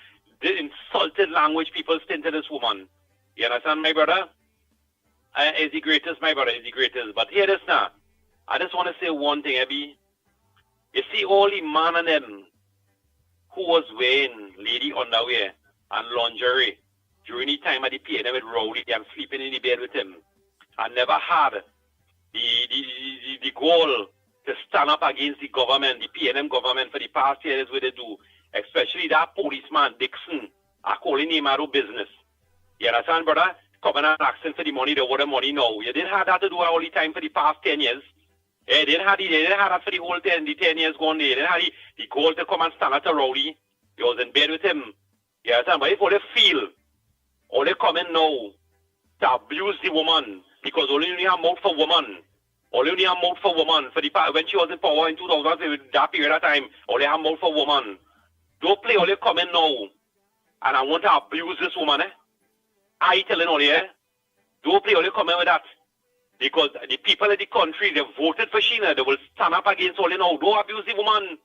the insulted language people send to this woman. You understand, my brother? Is the greatest, my brother, is the greatest. But hear this now. I just want to say one thing, Abby. You see all the man and them who was wearing lady underwear and lingerie during the time of the PNM with Rowley and sleeping in the bed with him. I never had the goal to stand up against the government, the PNM government for the past years what they do. Especially that policeman, Dixon, I call him out of business. You understand, brother? Coming and asking for the money, they want the money now. You didn't have that to do all the time for the past 10 years. They didn't have that for the whole 10 years gone there. They didn't have the goal to come and stand at a rowdy. You was in bed with him. You understand? But if all they feel, all they come in now to abuse the woman, because only you have mouth for woman. Only you have mouth for woman. For the when she was in power in 2000, that period of time, only have mouth for woman. Don't play all they come in now. And I want to abuse this woman, I telling all you, don't play all they come in with that. Because the people of the country, they voted for Sheena. They will stand up against all you now. Don't abuse the woman.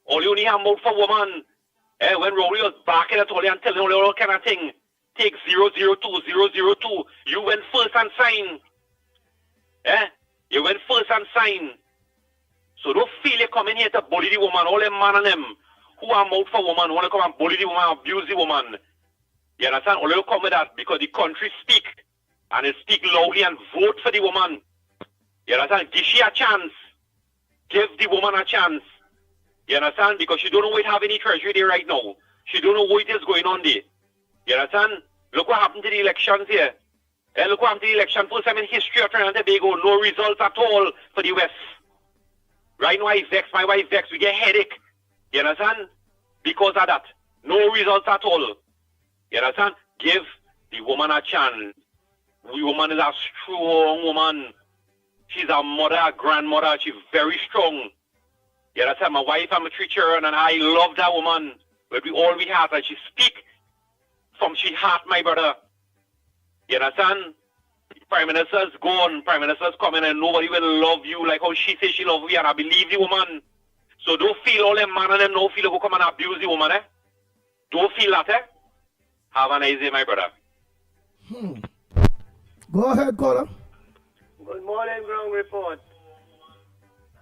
All you only have mouth for woman. When Rowley was backing at all and telling all kind of thing, take 002. You went first and sign. You went first and sign. So don't feel you coming here to bully the woman. All them man and them who are out for woman, want to come and bully the woman, abuse the woman. You understand? All you come with that because the country speak. And it speak loudly and vote for the woman. You understand? Give she a chance. Give the woman a chance. You understand? Because she don't know what have any treasury there right now. She don't know what is going on there. You understand? Look what happened to the elections here. Look what happened to the election. First time in history of Trinidad and Tobago, no results at all for the West. Right now I vex, my wife vex, we get headache. You understand? Because of that. No results at all. You understand? Give the woman a chance. The woman is a strong woman. She's a mother, a grandmother. She's very strong. You understand? My wife, I'm a teacher, and I love that woman. But all we have, and she speak from she heart, my brother. You understand? Prime Minister's gone. Prime Minister's coming, and nobody will love you like how she says she love you, and I believe the woman. So don't feel all them man and them no feel go come and abuse the woman, eh? Don't feel that, eh? Have a nice day, my brother. Go ahead, caller. Good morning, ground report.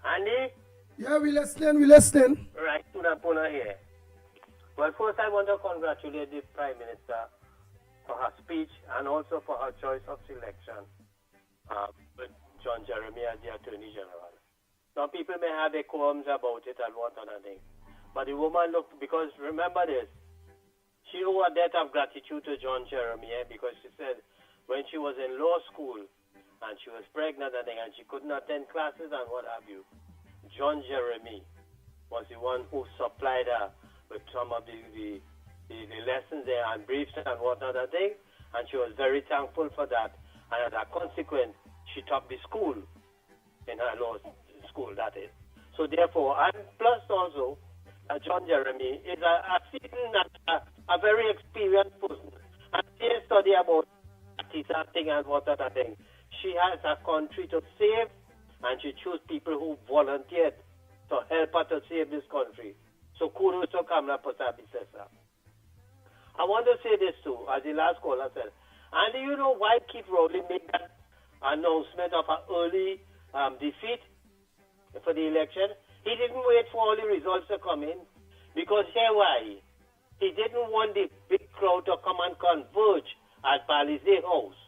Andy? Yeah, we listening. Right, to the Puna here. Well, first I want to congratulate the Prime Minister for her speech and also for her choice of selection with John Jeremy as the Attorney General. Now, people may have their qualms about it and what other thing. But the woman looked, because remember this, she owed a debt of gratitude to John Jeremy because she said when she was in law school and she was pregnant and she couldn't attend classes and what have you, John Jeremy was the one who supplied her with some of the lessons there and briefs and what other thing, and she was very thankful for that. And as a consequence, she topped the school, in her law school, that is. So therefore, and plus also, John Jeremy is a very experienced person. And she study about acting and what other thing. She has a country to save, and she chose people who volunteered to help her to save this country. So kudos to Kamala Persad-Bissessar. I want to say this too, as the last caller said. And do you know why Keith Rowley made that announcement of an early defeat for the election? He didn't wait for all the results to come in, because here why? He didn't want the big crowd to come and converge at Palisade House.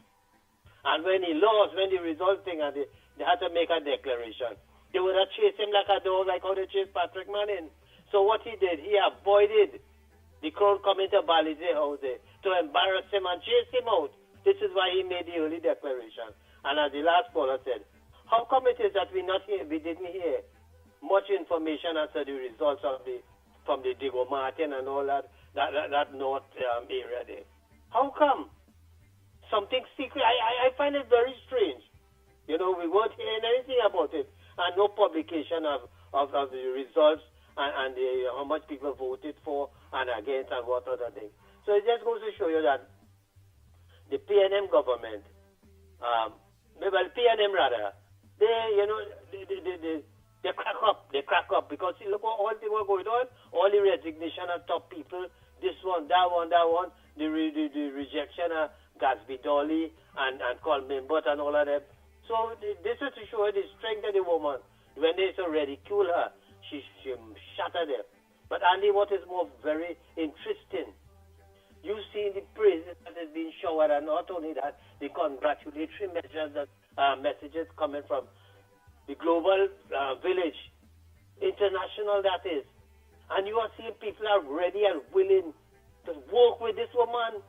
And when he lost, when the result thing, and they had to make a declaration, they would have chased him like a dog, like how they chased Patrick Manning. So what he did, he avoided the crowd coming to Palisade House there to embarrass him and chase him out. This is why he made the early declaration. And as the last caller said, how come it is that we didn't hear much information as to the results of from the Diego Martin and all that north area there? How come? Something secret. I find it very strange. You know, we weren't hearing anything about it, and no publication of the results and how much people voted for and against and what other thing. So it just goes to show you that the PNM government, PNM rather, they crack up because see, look what all things were going on, all the resignation of top people, this one, that one, the rejection of Gatsby Dolly and Coleman Butt and all of them. So this is to show the strength of the woman. When they so ridicule her, she shattered them. But Andy, what is more very interesting, you see the praises that has been showered, and not only that, the congratulatory messages coming from the global village, international that is. And you are seeing people are ready and willing to work with this woman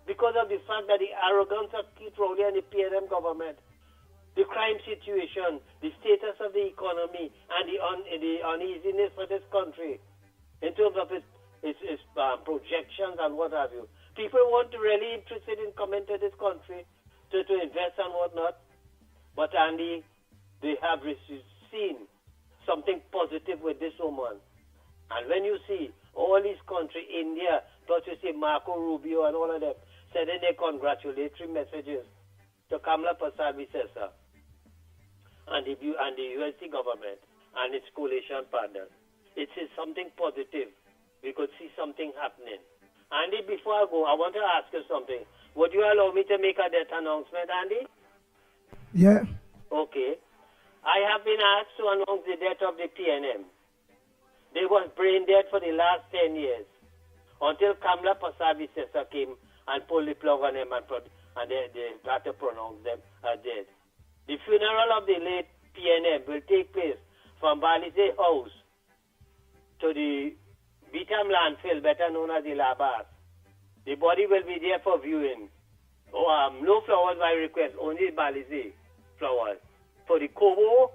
because of the fact that the arrogance of Keith Rowley and the PNM government, the crime situation, the status of the economy, and the uneasiness for this country in terms of its projections and what have you. People want to really interested in coming to this country to invest and whatnot. But Andy, they have seen something positive with this woman. And when you see all these countries, India, plus you see Marco Rubio and all of them, sending their congratulatory messages to Kamala Persad-Bissessar and the USC government and its coalition partners. It is something positive. We could see something happening. Andy, before I go, I want to ask you something. Would you allow me to make a death announcement, Andy? Yeah. Okay. I have been asked to announce the death of the PNM. They was brain dead for the last 10 years until Kamla Pasabi Sessa came and pulled the plug on them and they had to pronounce them as dead. The funeral of the late PNM will take place from Balize House to the Vitam landfill, better known as the Labas. The body will be there for viewing. No flowers by request, only Balize flowers. For the Kobo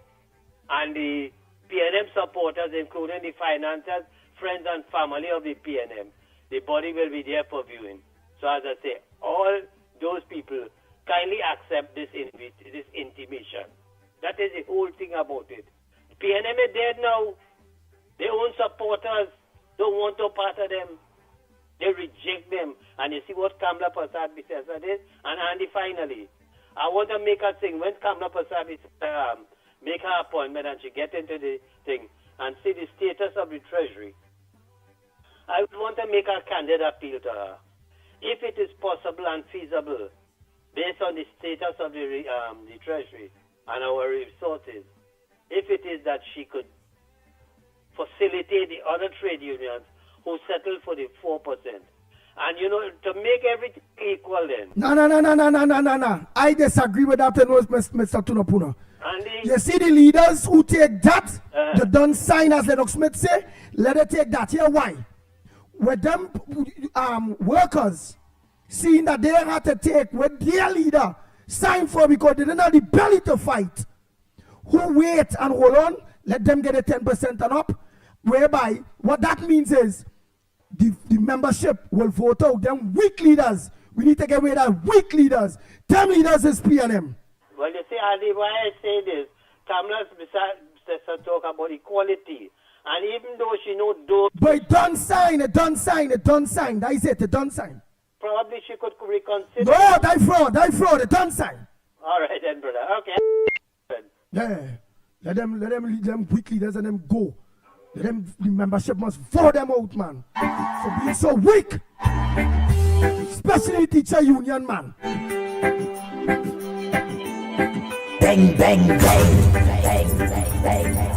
and the PNM supporters, including the financiers, friends and family of the PNM, the body will be there for viewing. So as I say, all those people kindly accept this intimation. That is the whole thing about it. PNM is dead now. Their own supporters don't want to part of them. They reject them. And you see what Kamla Prasad Bisesa did? And Andy, finally, I want to make her sing. When Kamla Prasad make her appointment and she get into the thing and see the status of the Treasury, I would want to make a candid appeal to her. If it is possible and feasible, based on the status of the Treasury and our resources, if it is that she could facilitate the other trade unions who settle for the 4%. And, to make everything equal then. No. I disagree with that, Mr. Tunapuna. You see the leaders who take that, they don't sign as Lennox Smith say, let them take that. Here, why? With them workers, seeing that they had to take what their leader signed for because they didn't have the belly to fight, who wait and hold on, let them get a 10% and up, whereby what that means is the membership will vote out them weak leaders. We need to get rid of weak leaders. 10 leaders is PNM. Well, you see, Adi, why I say this, Kamla's besides talk about equality. And even though she knows those... But it don't sign. That is it, it don't sign. Probably she could reconsider. No, die fraud, it don't sign. All right then, brother. Okay. Yeah. Let them lead them weak leaders and them go. The membership must vote them out, man. For being so weak. Especially teacher union, man. Bang, bang, bang, bang, bang, bang, bang.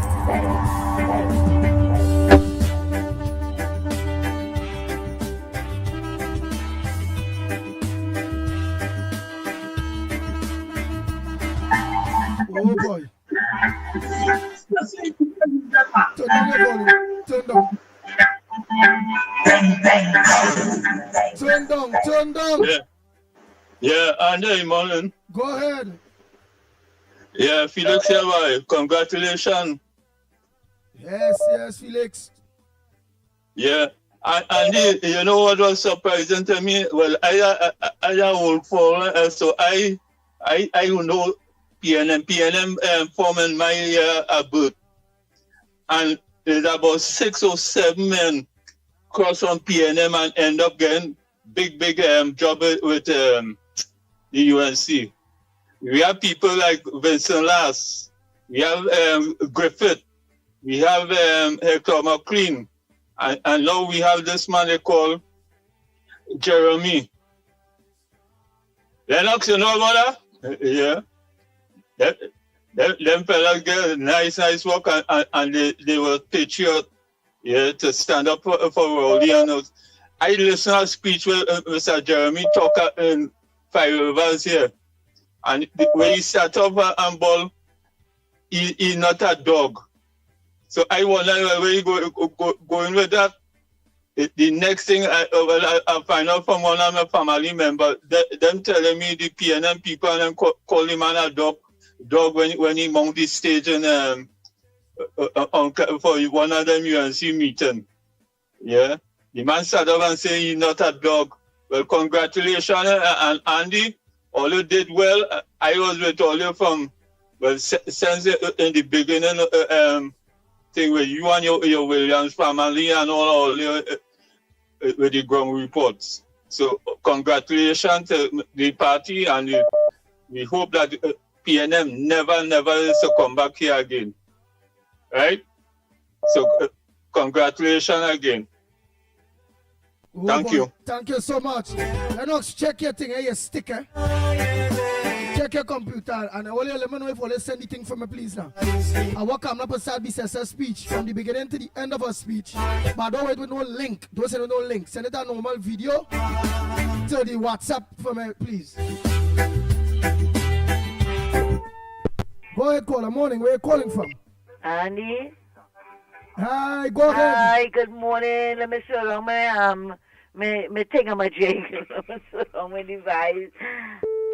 Oh boy. Turn down your volume. Turn down. Turn down. Yeah, Andy, morning. Go ahead. Yeah, Felix Elway, congratulations. Yes, Felix. Yeah, Andy, you know what was surprising to me? Well, I old for so I know PNM forming my boat, and there's about 6 or 7 men cross on PNM and end up getting big job with the UNC. We have people like Vincent Lass, we have Griffith, we have Hector McLean, and now we have this man they call Jeremy. Lennox, you know about that? Yeah. Them fellas get nice work and they were patriot, to stand up for Rowley and us. I listened to a speech with Mr. Jeremy Tucker in Five Rivers here. And when he sat up and ball, he's not a dog. So I wonder where you going with that. The next thing I find out from one of my family members, them telling me the PNM people and them call him a dog when he mount the stage and for one of them UNC meeting. Yeah. The man sat up and said he's not a dog. Well, congratulations, and Andy. All you did well. I was with all you from, well, since in the beginning thing with you and your Williams family and all your, with the ground reports. So congratulations to the party, and we hope that PNM never is to come back here again. Right? So congratulations again. Thank you. Thank you so much. Lennox, check your thing, your sticker. check your computer and all you let me know if you send the thing for me, please now. I work on Prasad Bissa's speech from the beginning to the end of her speech. But don't wait with no link. Don't send no link. Send it a normal video to the WhatsApp for me, please. Go ahead, caller. Morning. Where are you calling from? Andy? Hi, go ahead. Hi, good morning. Let me show you my thing on my jig. Let me show you my device.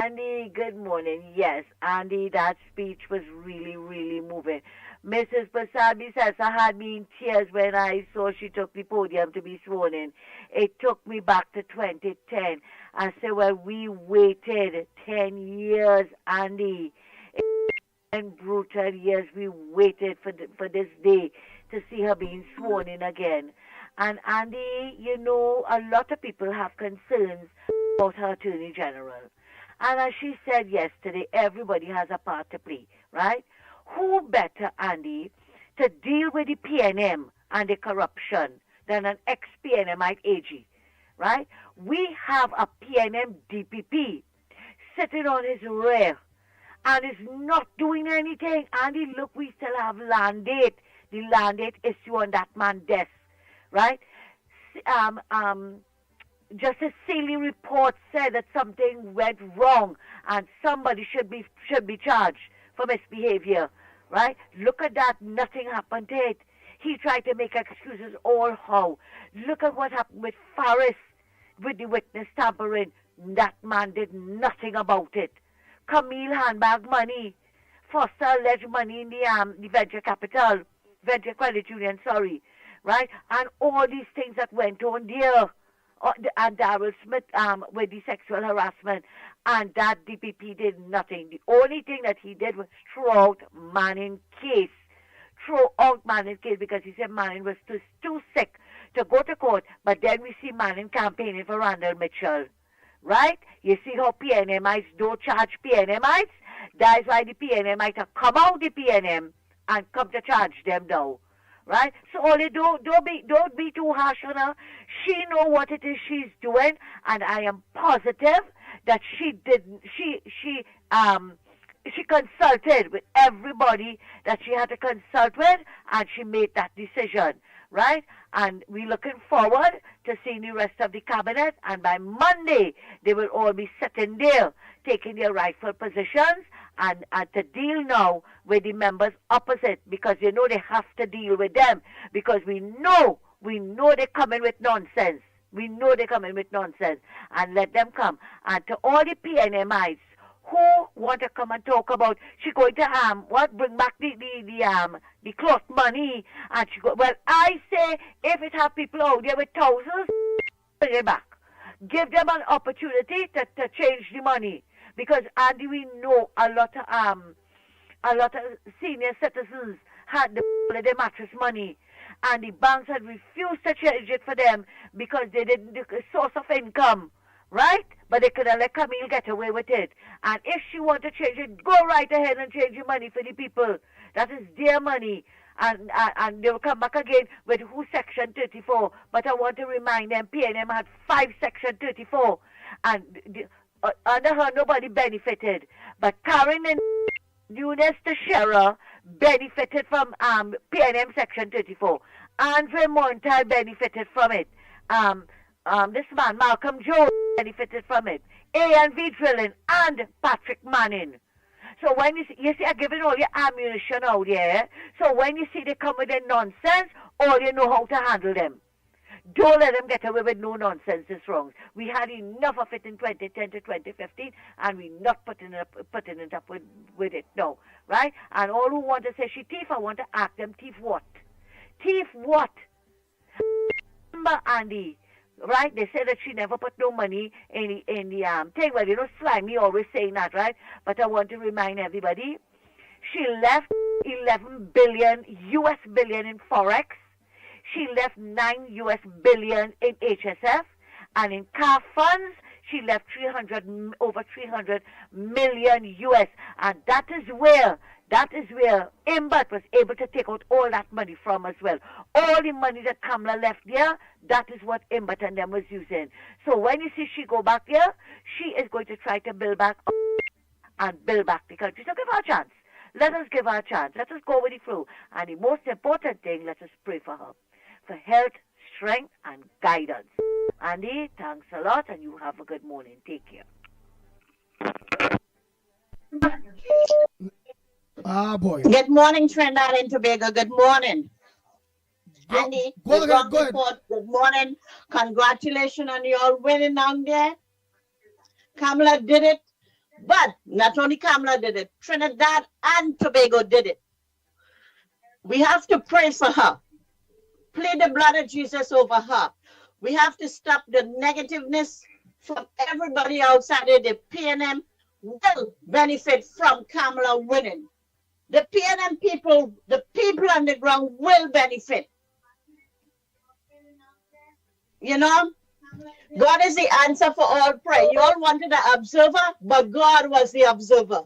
Andy, good morning. Yes, Andy, that speech was really, really moving. Mrs. Pasabi says I had me in tears when I saw she took the podium to be sworn in. It took me back to 2010. I said, well, we waited 10 years, Andy. And brutal years we waited for this day to see her being sworn in again. And Andy, you know, a lot of people have concerns about her Attorney General. And as she said yesterday, everybody has a part to play, right? Who better, Andy, to deal with the PNM and the corruption than an ex-PNMite AG, right? We have a PNM DPP sitting on his rear and is not doing anything. Andy, look, we still have land date. The land date issue on that man's desk, right? Justice Seeley report said that something went wrong and somebody should be charged for misbehavior, right? Look at that, nothing happened to it. He tried to make excuses all how. Look at what happened with Faris, with the witness tampering. That man did nothing about it. Camille handbag money, Foster alleged money in the venture credit union, right? And all these things that went on there. And Darrell Smith with the sexual harassment, and that DPP did nothing. The only thing that he did was throw out Manning's case. Because he said Manning was too sick to go to court, but then we see Manning campaigning for Randall Mitchell. Right? You see how PNMites don't charge PNMites? That's why the PNMites have come out the PNM and come to charge them now. Right? So Ollie, don't be too harsh on her. She know what it is she's doing, and I am positive that she consulted with everybody that she had to consult with, and she made that decision, right? And we're looking forward to seeing the rest of the cabinet, and by Monday they will all be sitting there taking their rightful positions and to deal now with the members opposite, because you know they have to deal with them, because we know they're coming with nonsense. We know they're coming with nonsense, and let them come. And to all the PNMites who want to come and talk about, she going to bring back the cloth money, and she go, well, I say if it have people out there with thousands, bring it back. Give them an opportunity to change the money. Because Andy, we know a lot of senior citizens had the mattress money, and the banks had refused to change it for them because they didn't the source of income, right? But they could have let Camille get away with it. And if she want to change it, go right ahead and change the money for the people. That is their money. And they will come back again with who Section 34. But I want to remind them, PNM had 5 Section 34, and under her, nobody benefited. But Karen and Eunice Teixeira benefited from PNM Section 34. Andre Montal benefited from it. This man, Malcolm Jones, benefited from it. A&V Drilling and Patrick Manning. So when you see, I'm giving all your ammunition out there. So when you see they come with their nonsense, all you know how to handle them. Don't let them get away with no nonsense, it's wrong. We had enough of it in 2010 to 2015, and we're not putting it up with it now, right? And all who want to say she thief, I want to ask them, thief what? Thief what? Remember, Andy, right? They said that she never put no money in the thing. Well, you know, Slimy always saying that, right? But I want to remind everybody, she left 11 billion, US billion in Forex. She left 9 US billion in HSF, and in car funds, she left over 300 million US, and that is where Imbert was able to take out all that money from as well. All the money that Kamala left there, that is what Imbert and them was using. So when you see she go back there, she is going to try to build back and build back the country. So give her a chance. Let us give her a chance. Let us go with the flow. And the most important thing, let us pray for her. For health, strength, and guidance. Andy, thanks a lot, and you have a good morning. Take care. Ah, boy. Good morning, Trinidad and Tobago. Good morning. Andy, Go the ahead, ground go ahead. report. Good morning. Congratulations on your winning down there. Kamala did it. But not only Kamala did it, Trinidad and Tobago did it. We have to pray for her. Plead the blood of Jesus over her. We have to stop the negativeness from everybody outside of the PNM will benefit from Kamala winning. The PNM people, the people on the ground will benefit. You know, God is the answer for all prayer. You all wanted an observer, but God was the observer.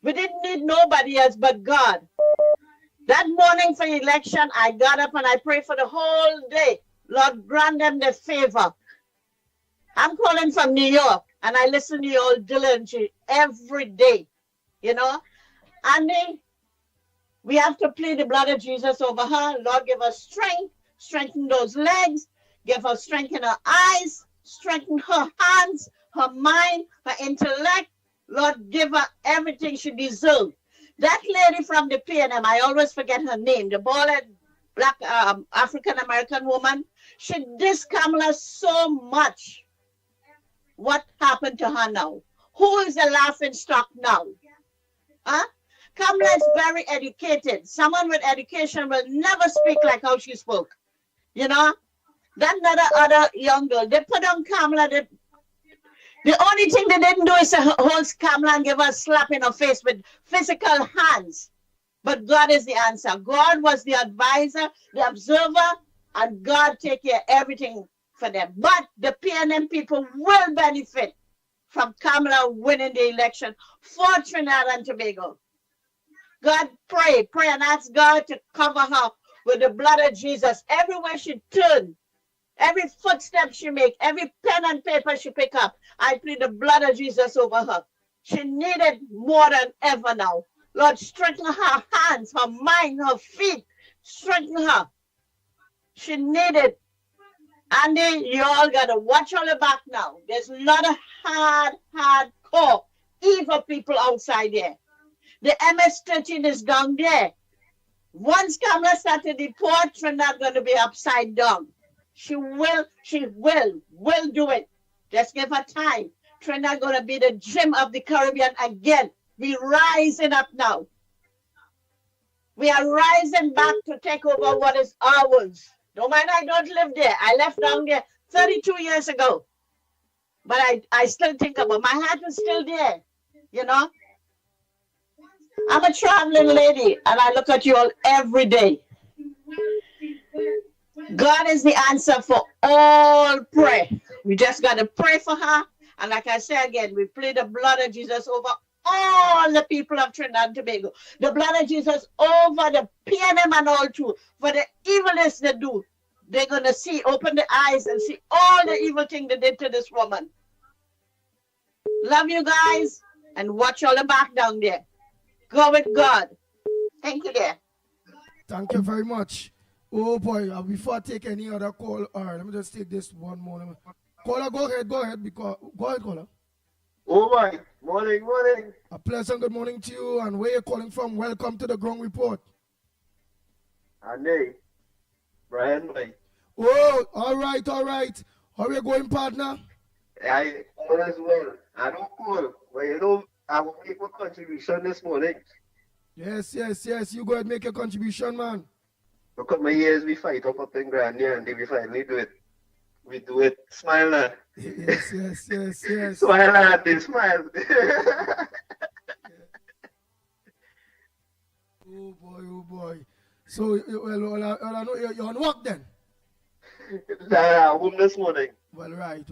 We didn't need nobody else but God. That morning for election, I got up and I prayed for the whole day. Lord, grant them the favor. I'm calling from New York, and I listen to you all diligently every day, you know. And we have to plead the blood of Jesus over her. Lord, give her strength, strengthen those legs, give her strength in her eyes, strengthen her hands, her mind, her intellect. Lord, give her everything she deserves. That lady from the PNM, I always forget her name, the bald black African-American woman, she dissed Kamala so much. What happened to her now? Who is the laughing stock now? Huh? Kamala is very educated. Someone with education will never speak like how she spoke. You know? That other young girl, they put on Kamala. The only thing they didn't do is to hold Kamala and give her a slap in her face with physical hands. But God is the answer. God was the advisor, the observer, and God take care of everything for them. But the PNM people will benefit from Kamala winning the election for Trinidad and Tobago. God, pray and ask God to cover her with the blood of Jesus. Everywhere she turns, every footstep she makes, every pen and paper she pick up, I plead the blood of Jesus over her. She needed more than ever now. Lord, strengthen her hands, her mind, her feet. Strengthen her. She needed. Andy, you all got to watch on the back now. There's a lot of hardcore, evil people outside there. The MS-13 is down there. Once Kamala started the deport, Trinidad going to be upside down. She will do it. Just give her time. Trinidad going to be the gem of the Caribbean again. We're rising up now. We are rising back to take over what is ours. Don't mind I don't live there. I left down there 32 years ago. But I still think about it. My heart is still there. You know? I'm a traveling lady and I look at you all every day. God is the answer for all prayer. We just got to pray for her. And like I say again, we plead the blood of Jesus over all the people of Trinidad and Tobago. The blood of Jesus over the PNM and all too. For the evilness they do. They're going to see, open the eyes and see all the evil thing they did to this woman. Love you guys and watch all the back down there. Go with God. Thank you there. Thank you very much. Oh boy, before I take any other call, all right, let me just take this one more. Caller, go ahead, because go ahead, caller. Oh my, morning. A pleasant good morning to you, and where you calling from? Welcome to the Ground Report. Andy, Brian, Mike. Oh, all right. How are you going, partner? I all as well. I don't call, but you know, I will make a contribution this morning. Yes. You go ahead and make a contribution, man. Look at my years we fight up in Grandia and then we finally do it. We do it. Smile now. Yes. Smile at this, smile. Oh boy. So, well, I know you're on work then? Home this morning. Well, right.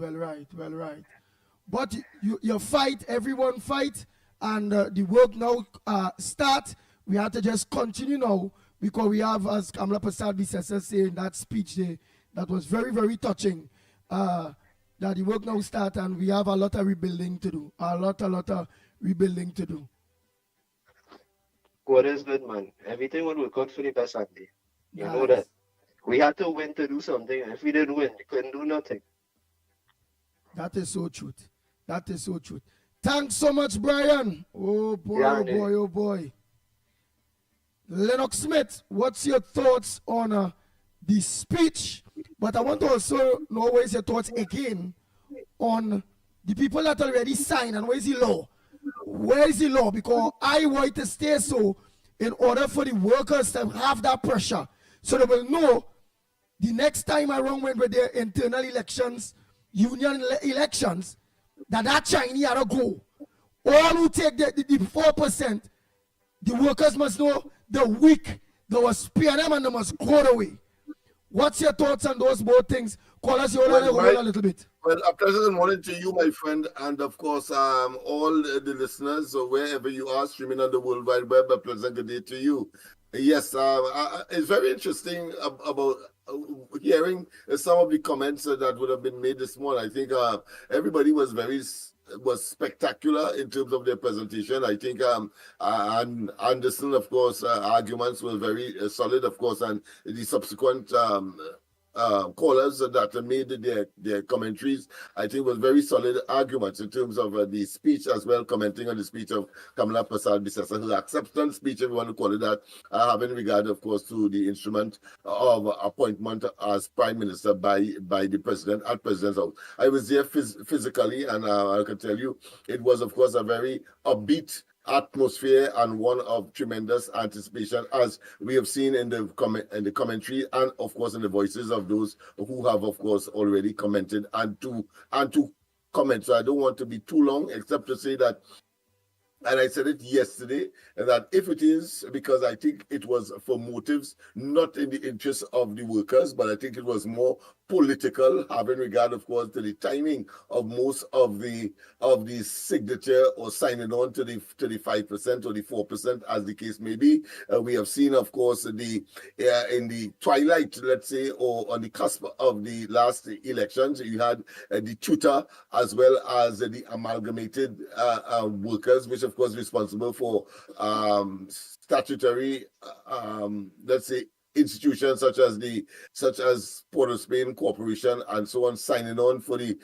But you fight, everyone fight, and the work now start. We have to just continue now, because we have, as Kamala Prasad Bisesa said in that speech there, that was very, very touching, that the work now start, and we have a lot of rebuilding to do, a lot of rebuilding to do. God is good, man. Everything would work out for the best, Andy. You know Nice. that. We had to win to do something. And if we didn't win, we couldn't do nothing. That is so truth. That is so truth. Thanks so much, Brian. Oh boy, Yeah, oh boy, oh boy. Lennox Smith, what's your thoughts on the speech? But I want to also know what is your thoughts again on the people that already signed and where is the law? Where is the law? Because I want to stay so in order for the workers to have that pressure so they will know the next time around when we're there internal elections, union elections, that Chinese are to go. All who take the 4%, the workers must know the weak, they will spare them and they must go away. What's your thoughts on those both things? Call us your a little bit. Well, a pleasant morning to you, my friend, and of course, all the listeners, or wherever you are streaming on the World Wide Web, a pleasant good day to you. Yes, it's very interesting about hearing some of the comments that would have been made this morning. I think everybody was spectacular in terms of their presentation. I think and Anderson, of course, arguments were very solid, of course, and the subsequent callers that made their commentaries, I think, was very solid arguments in terms of the speech as well, commenting on the speech of Kamala Persad-Bissessar, her acceptance speech, if you want to call it that, having regard, of course, to the instrument of appointment as Prime Minister by the President at President's House. I was there physically, and I can tell you, it was, of course, a very upbeat atmosphere and one of tremendous anticipation, as we have seen in the commentary and of course in the voices of those who have of course already commented and to comment. So I don't want to be too long, except to say that, and I said it yesterday, that if it is, because I think it was for motives not in the interest of the workers, but I think it was more political, having regard, of course, to the timing of most of the signature or signing on to the 5% or the 4%, as the case may be. We have seen, of course, in the twilight, let's say, or on the cusp of the last elections, you had the tutor as well as the amalgamated workers, which of course responsible for statutory, let's say, institutions such as Port of Spain Corporation and so on, signing on for the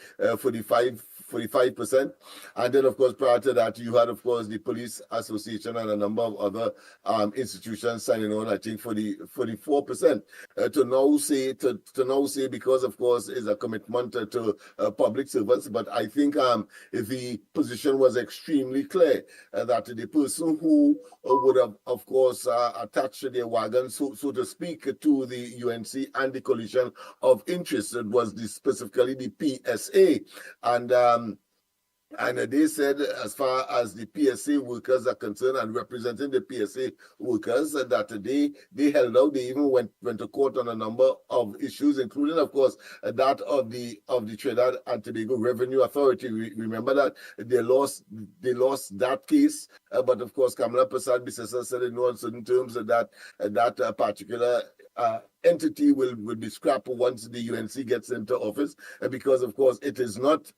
5%. And then, of course, prior to that, you had, of course, the Police Association and a number of other institutions signing on, I think, for the 4%. To now say, because, of course, is a commitment to public servants, but I think the position was extremely clear that the person who would have, of course, attached their wagon, so to speak, to the UNC and the coalition of interest, it was specifically the PSA. And they said, as far as the PSA workers are concerned and representing the PSA workers, that they held out. They even went to court on a number of issues, including, of course, that of the Trinidad and Tobago Revenue Authority. Remember that they lost that case, but of course, Kamala Persad-Bissessar said in no uncertain terms that particular entity will be scrapped once the UNC gets into office, because of course it is not.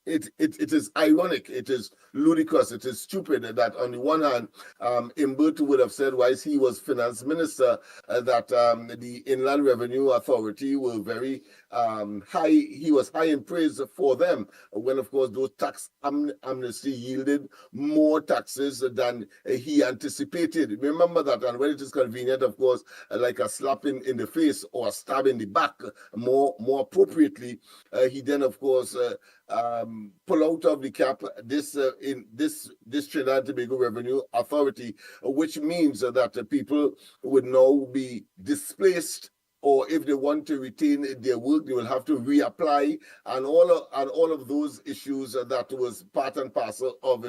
It is ironic, it is ludicrous, it is stupid that on the one hand, Imberto would have said, whilst he was finance minister, that the Inland Revenue Authority were very high, he was high in praise for them, when of course those tax amnesty yielded more taxes than he anticipated. Remember that, and when it is convenient, of course, like a slap in the face or a stab in the back, more appropriately, he then of course pull out of the cap this Trinidad and Tobago Revenue Authority, which means that people would now be displaced, or if they want to retain their work, they will have to reapply, and all of those issues that was part and parcel of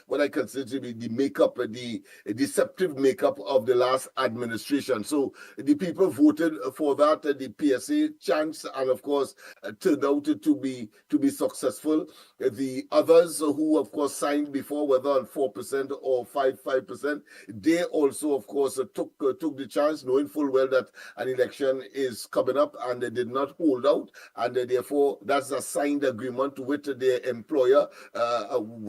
what I consider to be the makeup, the deceptive makeup of the last administration. So the people voted for that, the PSA chance, and of course turned out to be successful. The others who of course signed before, whether on 4% or 5%, they also of course took the chance, knowing full well that an election is coming up and they did not hold out, and therefore that's a signed agreement with their employer,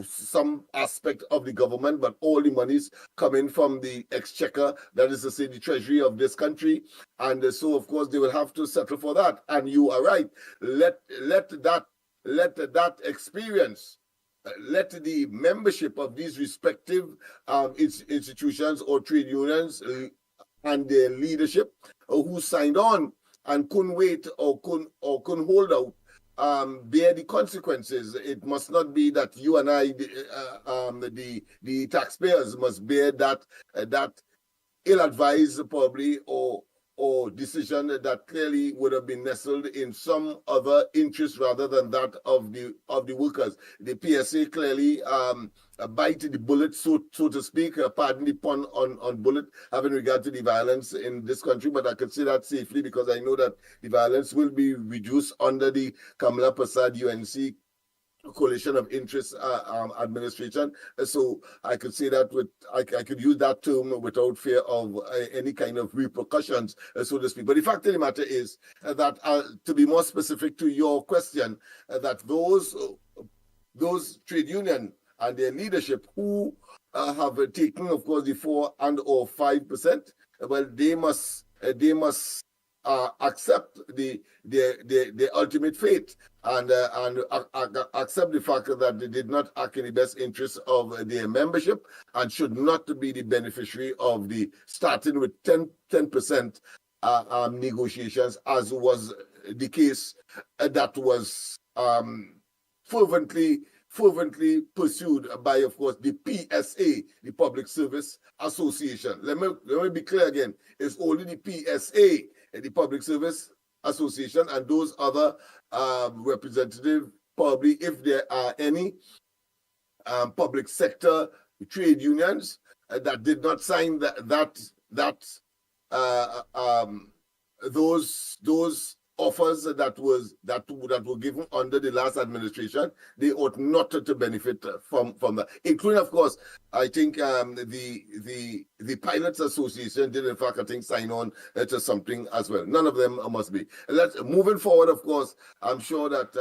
some aspect of the government, but all the monies coming from the exchequer, that is to say the treasury of this country, and so of course they will have to settle for that. And you are right, let that experience, let the membership of these respective institutions or trade unions and their leadership who signed on and couldn't wait or couldn't hold out bear the consequences. It must not be that you and I, the taxpayers, must bear that ill-advised probably or decision that clearly would have been nestled in some other interest rather than that of the workers. The PSA clearly bite the bullet, so to speak, pardon the pun on bullet, having regard to the violence in this country, but I can say that safely because I know that the violence will be reduced under the Kamala Prasad UNC coalition of interest administration. So I could say that I could use that term without fear of any kind of repercussions, so to speak. But the fact of the matter is that, to be more specific to your question, that those trade union and their leadership who have taken, of course, the 4 and/or 5%, well, they must accept the ultimate fate and accept the fact that they did not act in the best interest of their membership and should not be the beneficiary of the starting with 10% negotiations, as was the case that was fervently pursued by, of course, the PSA, the Public Service Association. Let me be clear again. It's only the PSA, the Public Service Association, and those other representatives, probably if there are any public sector trade unions that did not sign those offers that were given under the last administration, they ought not to benefit from that. Including, of course, I think the Pilots Association did in fact, I think, sign on to something as well. None of them must be. Moving forward, of course, I'm sure that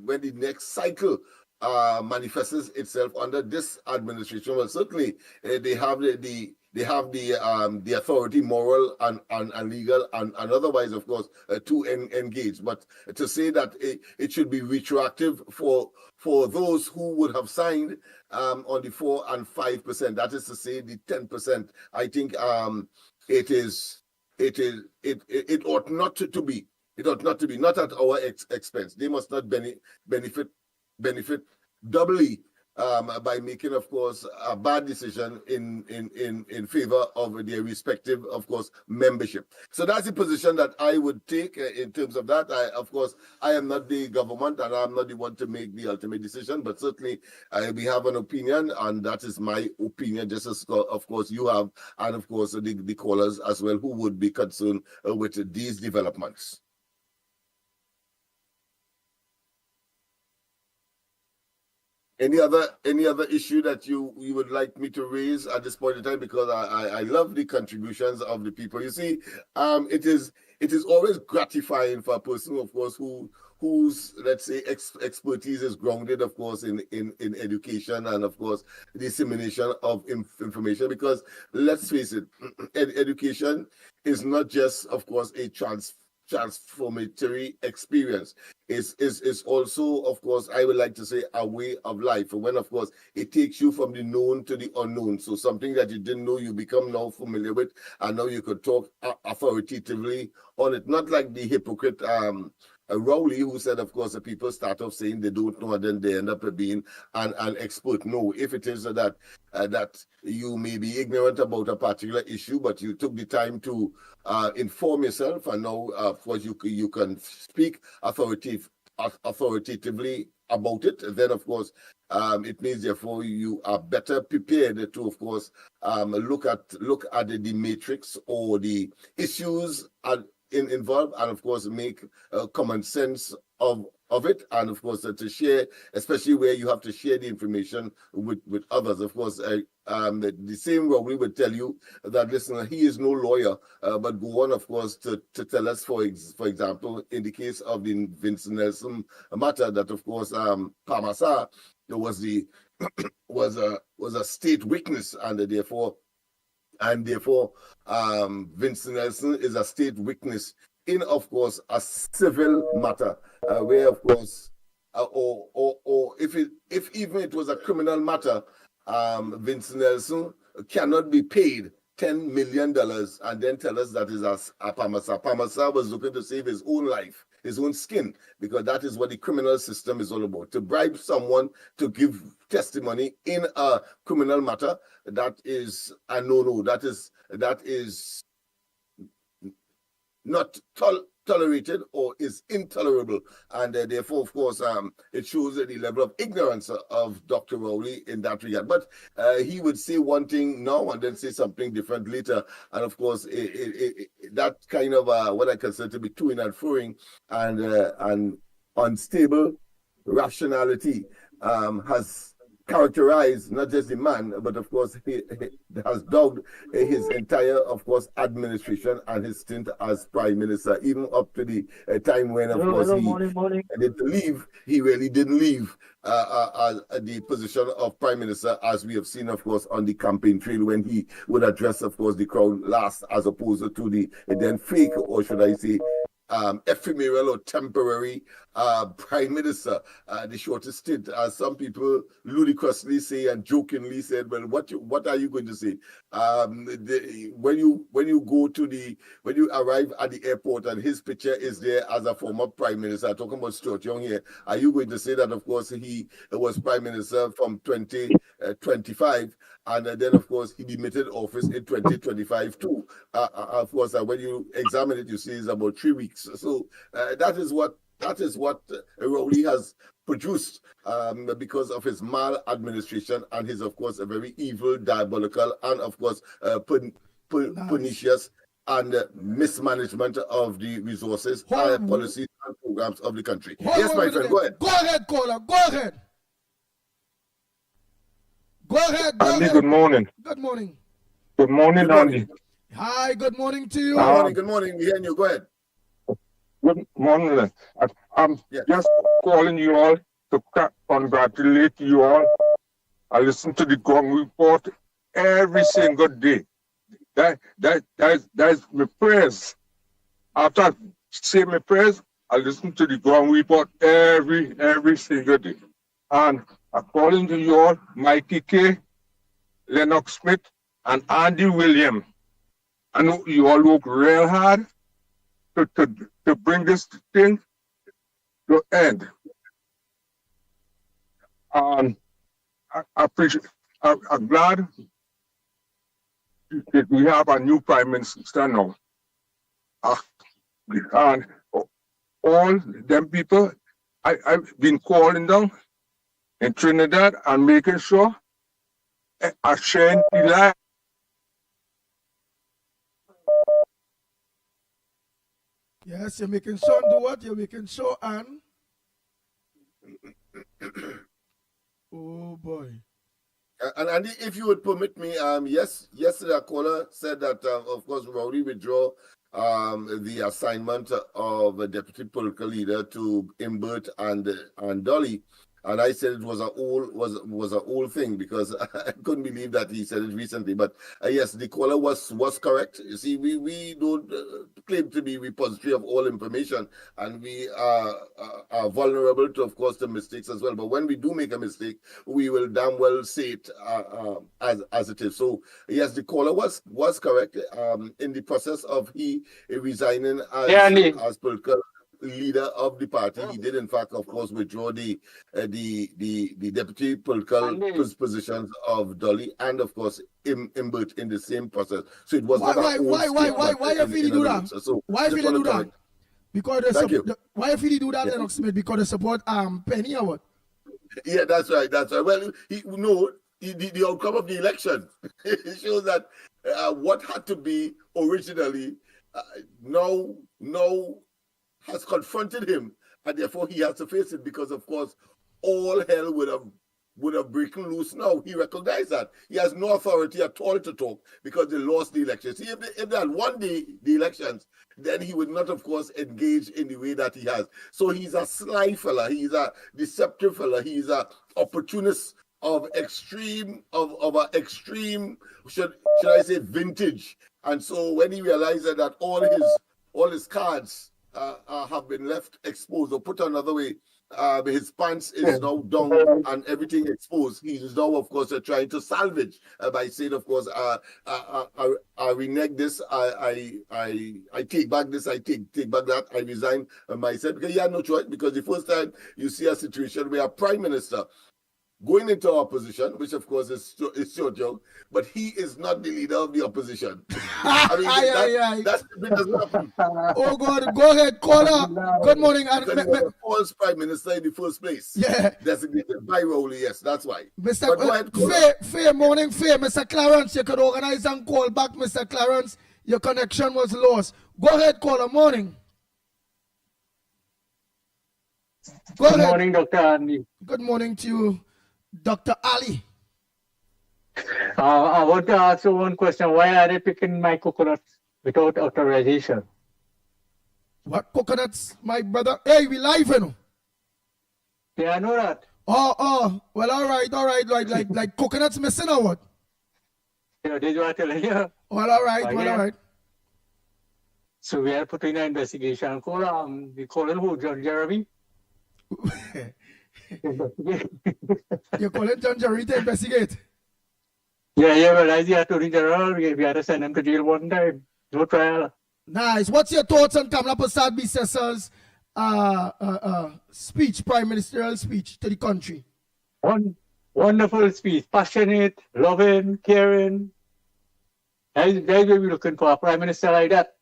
when the next cycle manifests itself under this administration, well, certainly they have the authority, moral and legal and otherwise, of course, to engage. But to say that it should be retroactive for those who would have signed on the 4 and 5%, that is to say the 10%, I think it ought not to be. It ought not to be, not at our expense. They must not benefit doubly by making, of course, a bad decision in favor of their respective, of course, membership. So that's the position that I would take in terms of that. Of course, I am not the government and I'm not the one to make the ultimate decision, but certainly we have an opinion, and that is my opinion, just as, of course, you have, and of course, the callers as well who would be concerned with these developments. Any other issue that you would like me to raise at this point in time? Because I love the contributions of the people. You see, it is always gratifying for a person, of course, whose, let's say, expertise is grounded, of course, in education and, of course, dissemination of information. Because let's face it, education is not just, of course, a transformatory experience. Is also, of course, I would like to say, a way of life, when, of course, it takes you from the known to the unknown. So something that you didn't know, you become now familiar with, and now you could talk authoritatively on it. Not like the hypocrite Rowley, who said, of course, the people start off saying they don't know and then they end up being an expert. No, if it is that you may be ignorant about a particular issue, but you took the time to inform yourself, and now, of course, you can speak authoritatively about it, then, of course, it means, therefore, you are better prepared to, of course, look at the matrix or the issues involved, and of course make common sense of it, and of course to share, especially where you have to share the information with others. Of course, the same Rowley would tell you that, listen, he is no lawyer, but go on, of course, to tell us, for example, in the case of the Vincent Nelson matter, that of course Pamasa was a state witness, and therefore Vincent Nelson is a state witness in, of course, a civil matter, where, of course, or if even it was a criminal matter, Vincent Nelson cannot be paid $10 million and then tell us that is a Pamasa. Pamasa was looking to save his own life, his own skin, because that is what the criminal system is all about. To bribe someone to give testimony in a criminal matter, that is a no-no. That is not tolerated, or is intolerable, and therefore, of course, it shows the level of ignorance of Dr. Rowley in that regard. But he would say one thing now and then say something different later, and of course, that kind of what I consider to be to-ing and fro-ing and unstable rationality has characterized not just the man, but of course he has dogged his entire, of course, administration and his stint as prime minister, even up to the time when, of course, he did leave. He really didn't leave the position of prime minister, as we have seen, of course, on the campaign trail, when he would address, of course, the crowd last, as opposed to the then fake, or should I say, ephemeral or temporary prime minister, the shortest stint, as some people ludicrously say and jokingly said. Well, what are you going to say when you arrive at the airport and his picture is there as a former prime minister? Talking about Stuart Young here, are you going to say that, of course, he was prime minister from 2025, and then, of course, he demitted office in 2025 too? Of course, when you examine it, you see it's about 3 weeks. So that is what Rowley has produced, because of his maladministration and his, of course, a very evil, diabolical, and of course pernicious and mismanagement of the resources, policies, and programs of the country. Yes, my friend, go ahead. Go ahead, caller. Go ahead. Go ahead. Andy, good morning. Good morning. Good morning, Andy. Hi, good morning to you. Good morning. We're hearing you. Go ahead. Good morning. I'm just calling you all to congratulate you all. I listen to the Gong Report every single day. That's my prayers. After I say my prayers, I listen to the Gong Report every single day. And according to you all, Mickie K, Lennox Smith, and Andy Williams, I know you all work real hard to bring this thing to end. I appreciate. I'm glad that we have a new prime minister now. And all them people, I've been calling them in Trinidad and making sure I share the life. Yes, you're making sure do what? You're making sure and oh boy. And Andy, if you would permit me, yesterday a caller said that, of course, Rowley withdraw the assignment of a deputy political leader to Imbert and Dolly. And I said it was a old thing, because I couldn't believe that he said it recently. But yes, the caller was correct. You see, we don't claim to be repository of all information, and we are vulnerable to, of course, to mistakes as well. But when we do make a mistake, we will damn well say it as it is. So yes, the caller was correct. In the process of he resigning as political leader of the party, he did in fact, of course, withdraw the deputy political positions of Dolly and, of course, Imbert in the same process. So it was why you feel do that? So why you feel do that? Because why you feel do that, Lennox Smith? Because they support Penny or what? Yeah, that's right. Well, the outcome of the election it shows that what had to be originally now has confronted him, and therefore he has to face it because, of course, all hell would have broken loose now. He recognized that. He has no authority at all to talk because they lost the elections. See, if they had won the elections, then he would not, of course, engage in the way that he has. So he's a sly fella. He's a deceptive fella. He's a opportunist of extreme, should I say, vintage. And so when he realized that all his cards have been left exposed, or put another way, his pants is now down and everything exposed. He is now, of course, trying to salvage by saying, of course, I renege this, I take back this, I take back that, I resign myself, because he had no choice. Because the first time you see a situation where a prime minister going into opposition, which of course is your job, but he is not the leader of the opposition. I mean, that's the biggest. Oh God, go ahead, caller. Good morning. And he was a false prime minister in the first place. Yeah. Designated by Rowley, yes, that's why. Mr. Go ahead, fair morning, fair. Mr. Clarence, you could organize and call back, Mr. Clarence. Your connection was lost. Go ahead, caller. Morning. Good morning, Dr. Andy. Good morning to you, Dr. Ali. I want to ask you one question. Why are they picking my coconuts without authorization? What coconuts, my brother? Hey, we live, you know. Yeah, I know that. Oh, well, all right, like coconuts missing or what? Yeah, did you tell you? Well, all right. So we are putting an investigation. We calling who, John Jeremy? You're calling John Jeremy to investigate? Yeah, well, as the Attorney General, we had to send him to jail one time. No trial. Nice. What's your thoughts on Kamala Prasad-Bissasa's speech, prime ministerial speech to the country? Wonderful speech. Passionate, loving, caring. That's what we're looking for, a prime minister like that.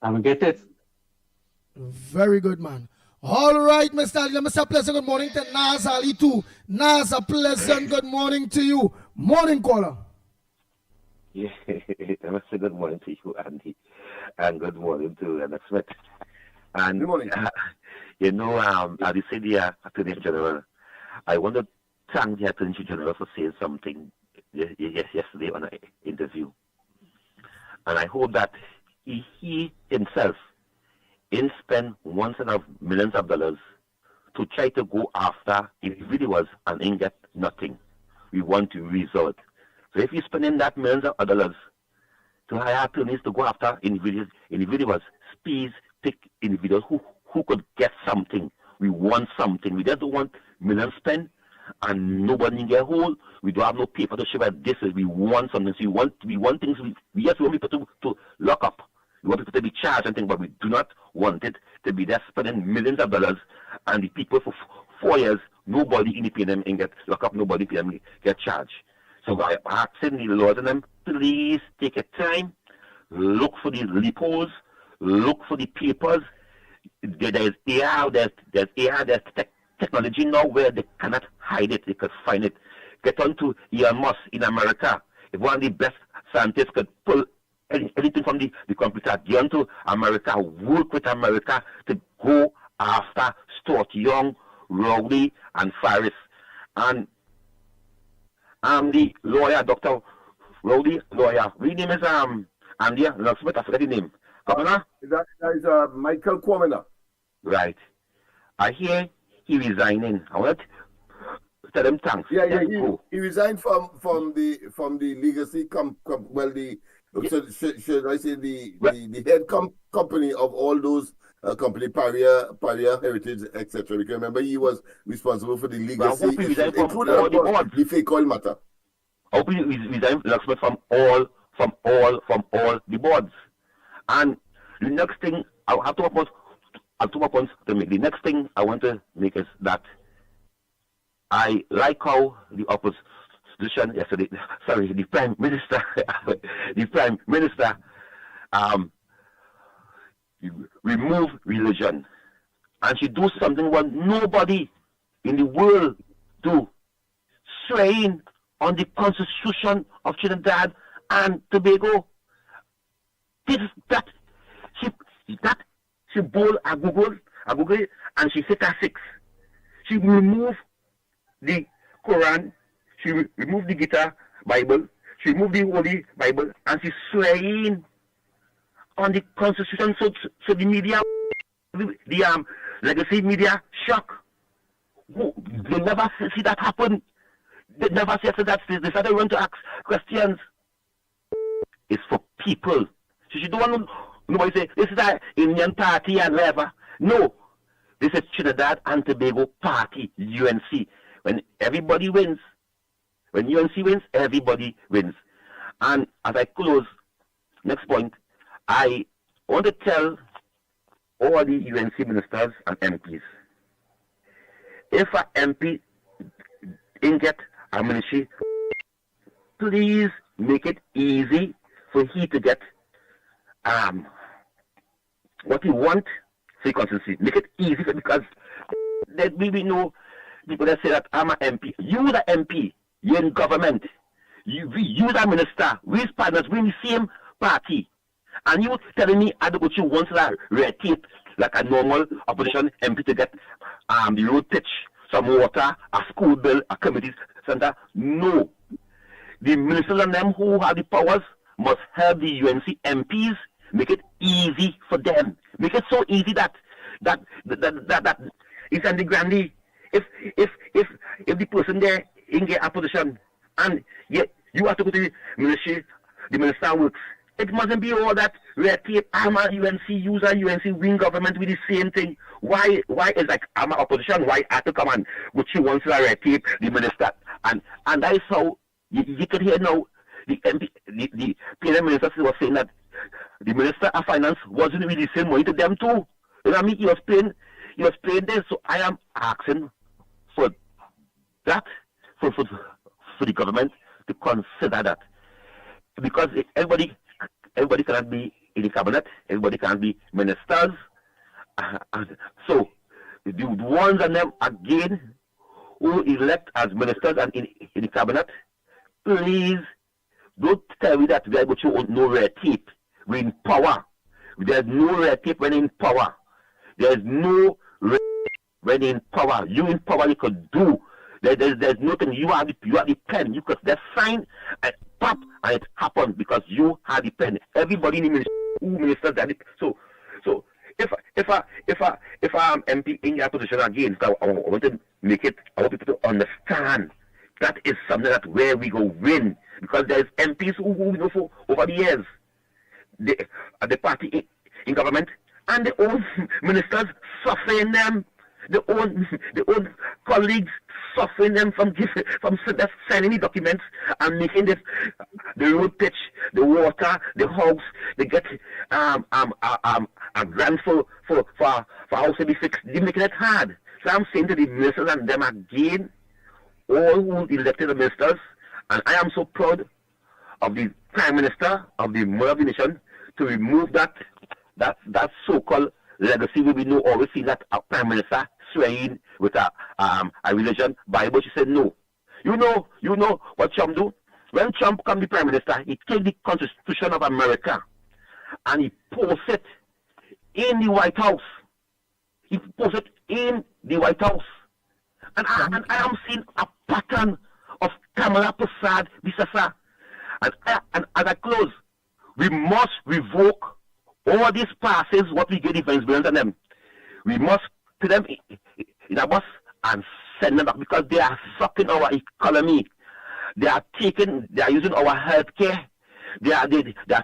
And we get it. Very good, man. All right, Mr. Ali. Mr. Pleasant, good morning to Naz Ali too. Naz, a pleasant good morning to you. Morning, caller. Yeah, I must say good morning to you, Andy. And good morning to Lennox Smith. And good morning. You know, as you said, the Attorney General, I want to thank the Attorney General for saying something yesterday on an interview. And I hope that he himself didn't spend millions of dollars to try to go after individuals and ain't get nothing. We want to result. So if you're spending that millions of dollars to hire attorneys to go after individuals, please pick individuals who could get something. We want something. We just don't want millions spent and nobody get hold. We don't have no paper to show that this is. We want something. So we want things. We just want people to lock up. We want people to be charged and things, but we do not want it to be there spending millions of dollars and the people for 4 years, nobody in the PNM and get locked up, nobody in the PNM get charged. So I asking the Lord and them, please take your time, look for the loopholes, look for the papers. There's AI, there's technology now where they cannot hide it, they could find it. Get on to Elon Musk in America. If one of the best scientists could pull anything from the computer, get on to America, work with America to go after Stuart Young, Rowley, and Faris. And I'm the lawyer, Dr. Rowley, lawyer. His name is Andy Lennox Smith, I forget his name. Governor? That is Michael Kwamina. Right. I hear he resigning. I want to tell him thanks. Yeah, he resigned from the legacy should I say the head company of all those company Paria Heritage, etc. Because remember he was responsible for the legacy, including the fake oil matter. I hope he resigned from all the boards. And the next thing I have to make. The next thing I want to make is that I like how the opposition yesterday, the Prime Minister, remove religion, and she do something what nobody in the world do, swearing on the Constitution of Trinidad and Tobago. that she bowl a Google, and she hit a 6. She removed the Quran, she removed the Gita Bible, she removed the Holy Bible, and she swearing on the Constitution. So the media, the legacy media, shock. They never see that happen. They never see that. They started run to ask questions. It's for people. So you don't want nobody say this is an Indian party and whatever. No, this is Trinidad and Tobago party, UNC. When everybody wins, when UNC wins, everybody wins. And as I close, next point, I want to tell all the UNC ministers and MPs, if an MP didn't get a ministry, please make it easy for he to get what he want for the constituency. Make it easy because there will be no people that say that I'm an MP. You the MP, you're in government. You the minister, we partners, we in the same party. And you telling me I don't go to once that red tape like a normal opposition MP to get the road pitch, some water, a school bill, a committee center. No. The ministers and them who have the powers must help the UNC MPs make it easy for them. Make it so easy that it's on the grandee. If the person there in get a position and yet you have to go to the ministry, the minister works. It mustn't be all that red tape. I'm a UNC user, UNC wing government with the same thing. Why is like I'm an opposition? Why I have to come and go to once a red tape the minister? And that is how you can hear now the MP, the PNM minister was saying that the minister of finance wasn't releasing money to them too. You know what I mean? He was playing this. So I am asking for that for the government to consider that, because everybody cannot be in the cabinet, everybody cannot be ministers. So the ones and them again who elect as ministers and in the cabinet, please don't tell me that we are going to no red tape. We're in power. There's no red tape when in power. There's no red tape when in power. You in power, you could do. There's nothing. You are the pen. You could just sign and pop and it happened because you had the pen. Everybody in the ministry, who ministers that. So if I'm MP in your position again, I want to make it. I want people to understand that is something that where we go win, because there's MPs who we know for over the years, the party in government and the own ministers suffering them, the own colleagues suffering them from signing the documents and making the road pitch, the water, the house, they get a grant for house to be fixed. They're making it hard. So I'm saying to the ministers and them again, all who elected the ministers, and I am so proud of the Prime Minister of the Mother of the Nation to remove that so-called legacy. We know always see that a Prime Minister swearing with a religion Bible. She said no. You know what Trump do? When Trump become the Prime Minister, he take the Constitution of America and he post it in the White House. He post it in the White House. And I am seeing a pattern of Kamala Prasad Bisasa. And as I close, we must revoke all these passes, what we get the Venezuelans and them. We must put them in a bus and send them back because they are sucking our economy. They are using our health care. They are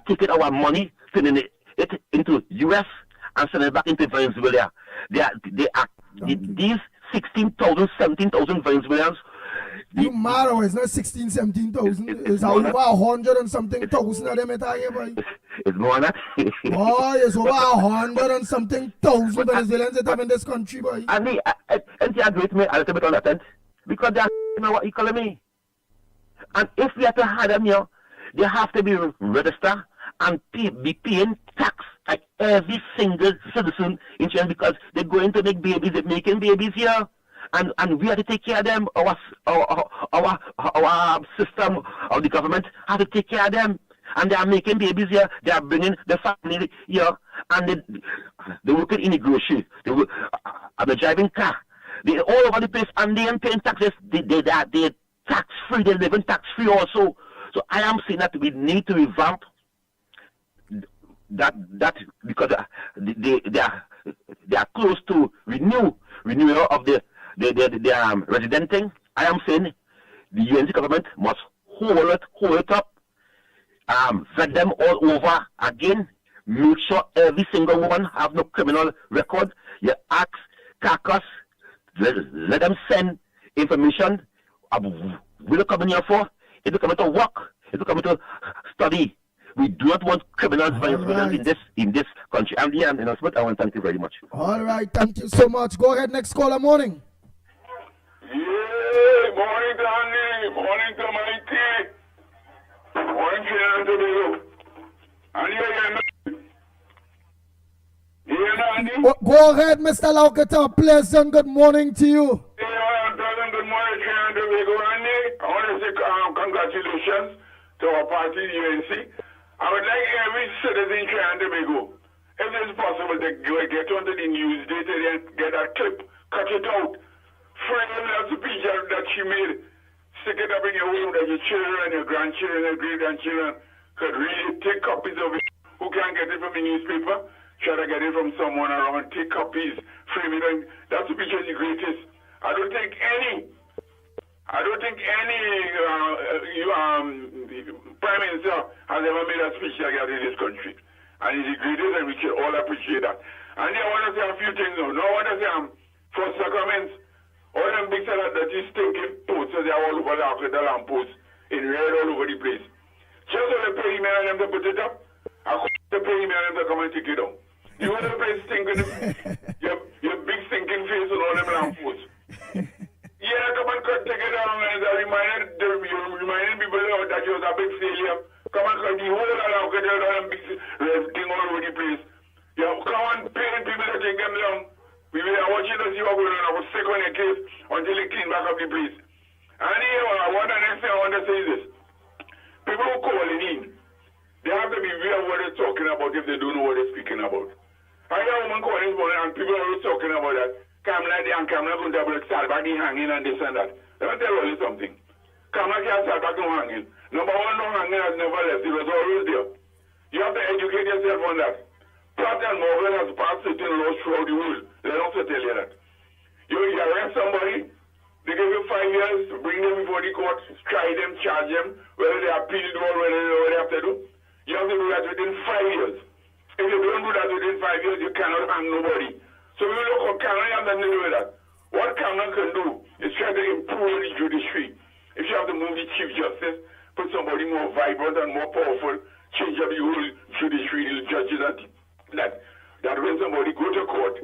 taking our money, sending it into US and sending it back into Venezuela. These 16,000, 17,000 Venezuelans. You mad or it's not 16, 17,000. It's over 100 and something thousand of them at here, boy. It's more than that. Boy, it's over 100 and something thousand Venezuelans that have in this country, boy. And they agree with me a little bit on that end because they are in our economy. And if we have to have them here, they have to be registered and be paying tax like every single citizen in China because they're going to make babies, they're making babies here. And we have to take care of them. Our system of the government has to take care of them. and they are making babies here. They are bringing the family here, and they working in immigration. They work, they're driving car. They all over the place, and they ain't paying taxes. They tax free. They live in tax free also. So I am saying that we need to revamp that because they are close to renewal of the residenting. I am saying the UNC government must hold it up, vet them all over again, make sure every single one have no criminal record. You ask Caucus, let them send information. We're coming here for, if you're coming to work, if you're coming to study. We do not want criminals in this country. I'm the announcement. I want to thank you very much. All right, thank you so much. Go ahead, next caller. Morning. Yeah, morning, Danny. Morning to Mickie. Morning, Trinidad and Tobago. And Go ahead, Mr. Laukata. Pleasant good morning to you. Pleasant good morning, Trinidad and Tobago, Andy. I want to say congratulations to our party, the UNC. I would like every citizen in Trinidad and Tobago, if it is possible, to get onto the news data and get a clip, cut it out, frame that speech that she made, stick it up in your home that your children, your grandchildren, your great-grandchildren could read it, take copies of it. Who can get it from the newspaper? Try to get it from someone around, take copies, frame it, and that speech is the greatest. I don't think any Prime Minister has ever made a speech like that in this country. And it's the greatest, and we should all appreciate that. And I want to say a few things now. Now I want to say, for sacraments, all them big salad that is stinking posters, they are all over the lamp posts, in red all over the place. Just so they pay email and them to put it up, I could pay email and them to come and take it down. You want to place stinking, your big stinking face on all them lamp posts. Yeah, come and take it down and reminding people that you was a big failure. Come and cut the whole around, get it down and big thing all over the place. Yeah, come and pay people to take them down. We were watching to see what going on. I was sick on the case until they clean back up the place. And here, the next thing I want to say is this. People who calling in, they have to be aware of what they're talking about if they don't know what they're speaking about. I hear a woman calling this morning and people are always talking about that. Kamala and Kamala going to have start back in hanging and this and that. Let me tell you something. Kamala can't start back in hanging. Number one, no hanging has never left. It was always there. You have to educate yourself on that. Pratt and Morgan has passed certain laws throughout the world. They don't tell you that. You arrest somebody, they give you 5 years, bring them before the court, try them, charge them, whether they appeal or whether they know what they have to do. You have to do that within 5 years. If you don't do that within 5 years, you cannot hang nobody. So we look at Cameron and then do that. What Cameron can do is try to improve the judiciary. If you have to move the Chief Justice, put somebody more vibrant and more powerful, change up the whole judiciary, the judges, that when somebody go to court,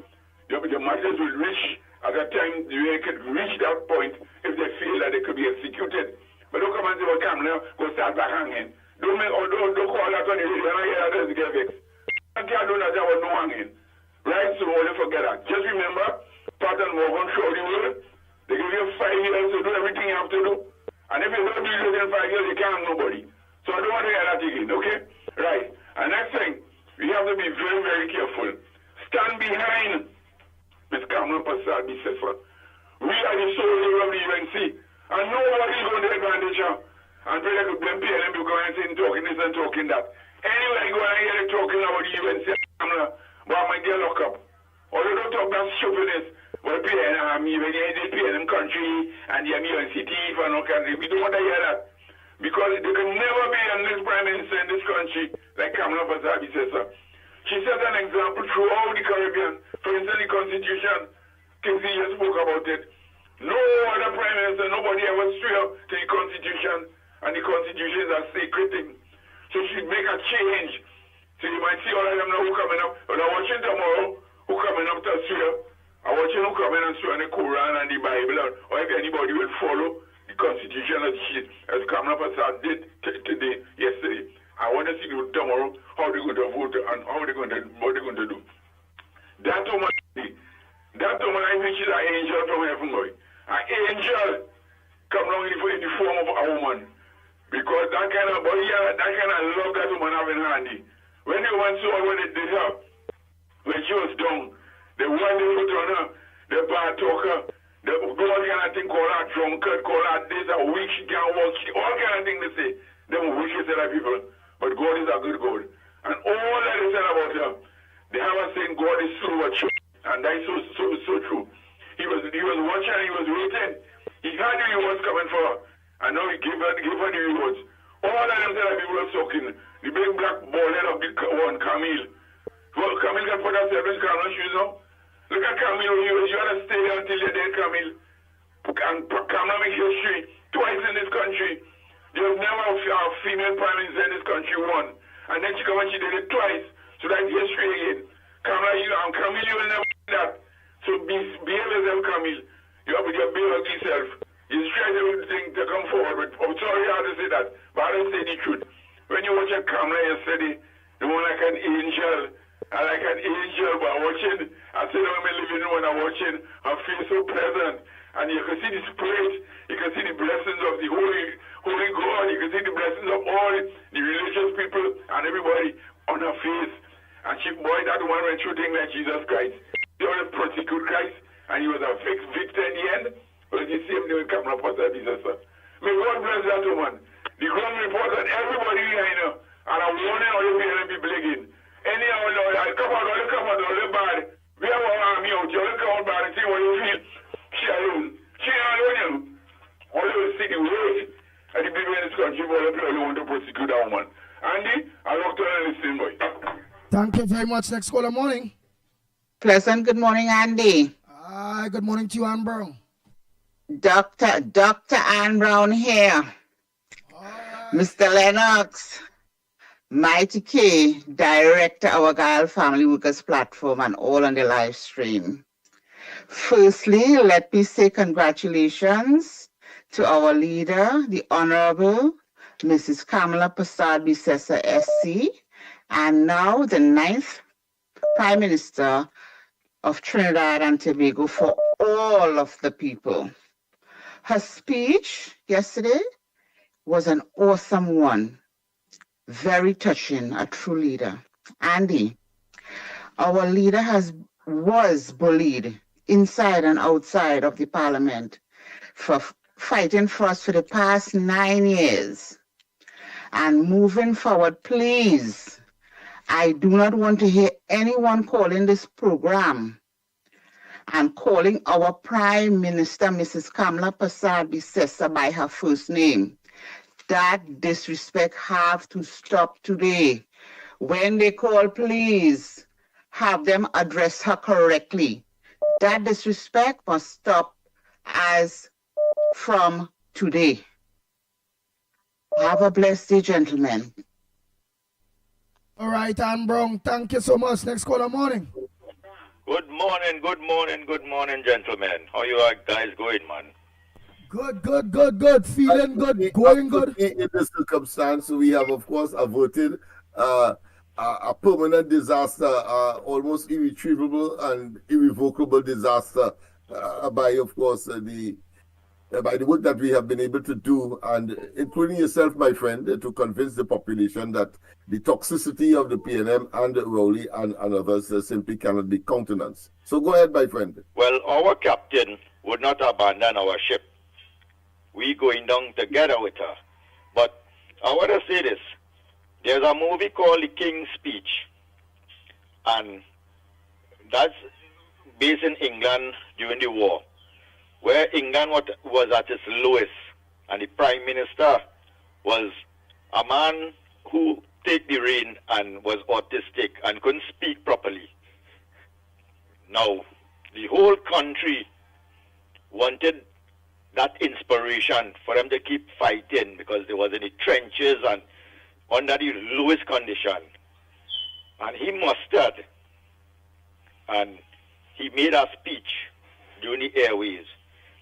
the matters will reach, at that time, they could reach that point if they feel that they could be executed. But don't come and say, well, Cameron, go start back hanging. Don't call that on the radio, and I hear that doesn't get vexed. I can't do that, there was no hanging. Right, so only forget that. Just remember, Pratt and Morgan show the world. They give you 5 years to do everything you have to do. And if you don't do it within 5 years, you can't have nobody. So I don't want to hear that again, okay? Right. And next thing, we have to be very, very careful. Stand behind Ms. Kamala Prasad Biseswa. We are the soldiers of the UNC. And nobody is going to advantage her. And pray that them PLM will go and say talking this and talking that. Anyway, go and hear them talking about the UNC Kamala. But I might get locked up. Or you don't talk that stupidness. Well, even the PLM country and the UNC thief and all country. We don't want to hear that. Because there can never be a next prime minister in this country like Kamala Prasad Biseswa. She set an example throughout the Caribbean. For instance, the Constitution, Kingsley just spoke about it. No other prime minister, nobody ever swear to the Constitution, and the Constitution is a sacred thing. So she'd make a change. So you might see all of them now who coming up. But I'm watching tomorrow who coming up to swear. I'm watching who coming and swear in the Quran and the Bible, or if anybody will follow the Constitution as Kamala Prasad did yesterday. I want to see tomorrow how they're going to vote and what they're going to do. That woman, I think she's an angel from heaven, boy. An angel come along in the form of a woman. Because that kind of love that woman have in handy. When the woman saw what they did her, when she was down, the one they put on her, the bar talker, the all kind of thing, call her drunkard, call her this, a weak, she can't walk, all kind of thing they say. Them wicked set of people. But God is a good God. And all that they said about her, they have a saying God is true but true. And that is so true. He was watching and he was waiting. He had the rewards coming for her. And now he gave her the rewards. All of them said that people were sucking. The big black ball head of the one, Camille. Well, Camille can put herself in Camille's shoes now. Look at Camille. You had to stay there until you're dead, Camille. And Camille make history twice in this country. There's never a female prime minister in this country, one. And then she come and she did it twice. So that's history again. Camille, you will never do that. So behave yourself, Camille. You have to behave yourself. You try everything to come forward. But I'm sorry I have to say that. But I say the truth. When you watch a Kamala yesterday, the one like an angel, but watching, I said I'm in the living room and I'm watching, her face so pleasant. And you can see the spirit, you can see the blessings of the Holy God, you can see the blessings of all the religious people and everybody on her face. And that one went through things like Jesus Christ. They always prosecute Christ, and he was a victor in the end. But the same thing with Kamala Harris. May God bless that woman. The ground report that everybody behind her, and I'm warning all the PNM people again. Anyhow, Lord, come on, bad. We have our army out. You look out bad and see what you feel. She alone, you. All you see the weight and the people in this country, all the people want to prosecute that woman. Andy, I love to listen, boy. Thank you very much. Next caller, morning. Pleasant good morning, Andy. Hi, good morning to you, Ann Brown. Dr. Ann Brown here. Mr. Lennox, Mickie K, Director of our Gile Family Workers Platform and all on the live stream. Firstly, let me say congratulations to our leader, the Honorable Mrs. Kamala Persad-Bissessar SC, and now the 9th Prime Minister of Trinidad and Tobago for all of the people. Her speech yesterday was an awesome one, very touching, a true leader. Andy, our leader was bullied inside and outside of the parliament for fighting for us for the past 9 years. And moving forward, please, I do not want to hear anyone calling this program and calling our Prime Minister, Mrs. Kamala Persad-Bissessar, by her first name. That disrespect have to stop today. When they call, please have them address her correctly. That disrespect must stop as from today. Have a blessed day, gentlemen. All right, Ann Brown, thank you so much. Next caller, morning. Good morning, gentlemen. How you guys going, man? Good. Feeling good, going good. In this circumstance, we have, of course, averted a permanent disaster, almost irretrievable and irrevocable disaster by, of course, by the work that we have been able to do, and including yourself, my friend, to convince the population that the toxicity of the PNM and Rowley and others simply cannot be countenanced. So go ahead, my friend. Well, our captain would not abandon our ship. We going down together with her. But I want to say this. There's a movie called The King's Speech, and that's based in England during the war, where England was at its lowest, and the Prime Minister was a man who take the reign and was autistic and couldn't speak properly. Now, the whole country wanted that inspiration for them to keep fighting because they was in the trenches and under the lowest condition. And he mustered, and he made a speech during the airways,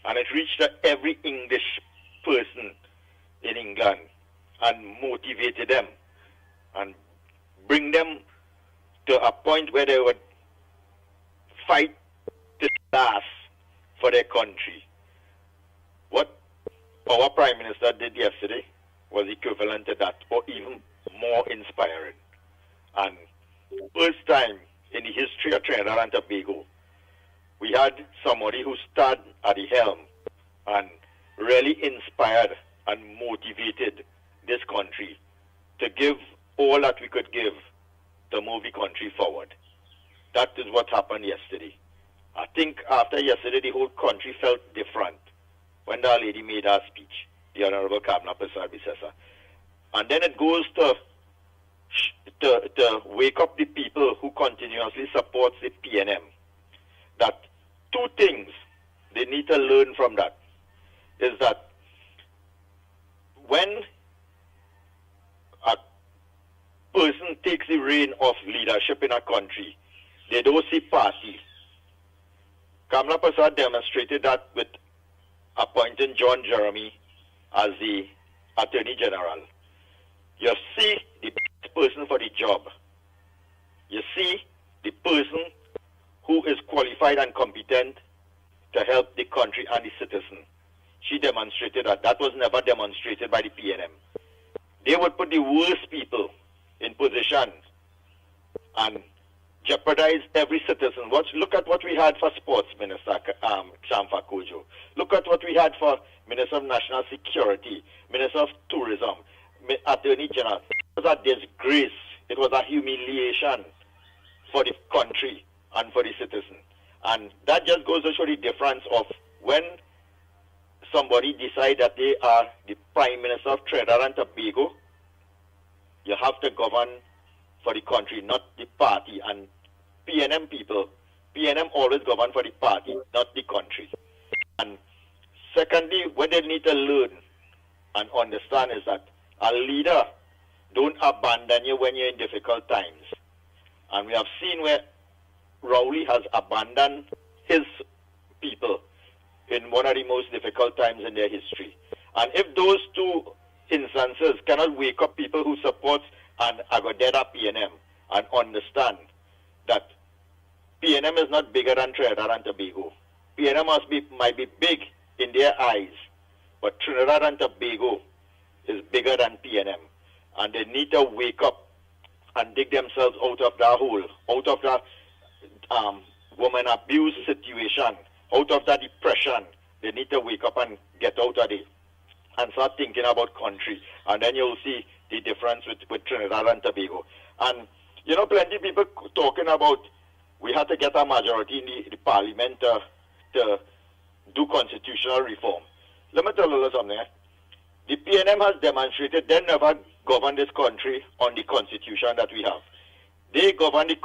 and it reached every English person in England and motivated them and bring them to a point where they would fight to the last for their country. What our Prime Minister did yesterday was equivalent to that, or even more inspiring. And first time in the history of Trinidad and Tobago, we had somebody who stood at the helm and really inspired and motivated this country to give all that we could give to move the country forward. That is what happened yesterday. I think after yesterday, the whole country felt different when that lady made her speech, the Honorable Kamala Persad-Bissessar. And then it goes to wake up the people who continuously supports the PNM. That two things they need to learn from that is that when a person takes the reign of leadership in a country, they don't see party. Kamala Persad demonstrated that with appointing John Jeremy as the Attorney General. You see the best person for the job. You see the person who is qualified and competent to help the country and the citizen. She demonstrated that. That was never demonstrated by the PNM. They would put the worst people in position and jeopardize every citizen. Look at what we had for Sports Minister Chamfa Kojo. Look at what we had for Minister of National Security, Minister of Tourism, Attorney General. It was a disgrace. It was a humiliation for the country and for the citizen. And that just goes to show the difference of when somebody decides that they are the Prime Minister of Trinidad and Tobago, you have to govern for the country, not the party. And PNM people, PNM always govern for the party, not the country. And secondly, what they need to learn and understand is that a leader don't abandon you when you're in difficult times. And we have seen where Rowley has abandoned his people in one of the most difficult times in their history. And if those two instances cannot wake up people who support and Agodeda PNM and understand that PNM is not bigger than Trinidad and Tobago. PNM might be big in their eyes, but Trinidad and Tobago is bigger than PNM. And they need to wake up and dig themselves out of that hole, out of that woman abuse situation, out of that depression. They need to wake up and get out of it and start thinking about country. And then you'll see the difference with Trinidad and Tobago. And, you know, plenty of people talking about we had to get a majority in the parliament to do constitutional reform. Let me tell you something. The PNM has demonstrated they never govern this country on the constitution that we have. They govern the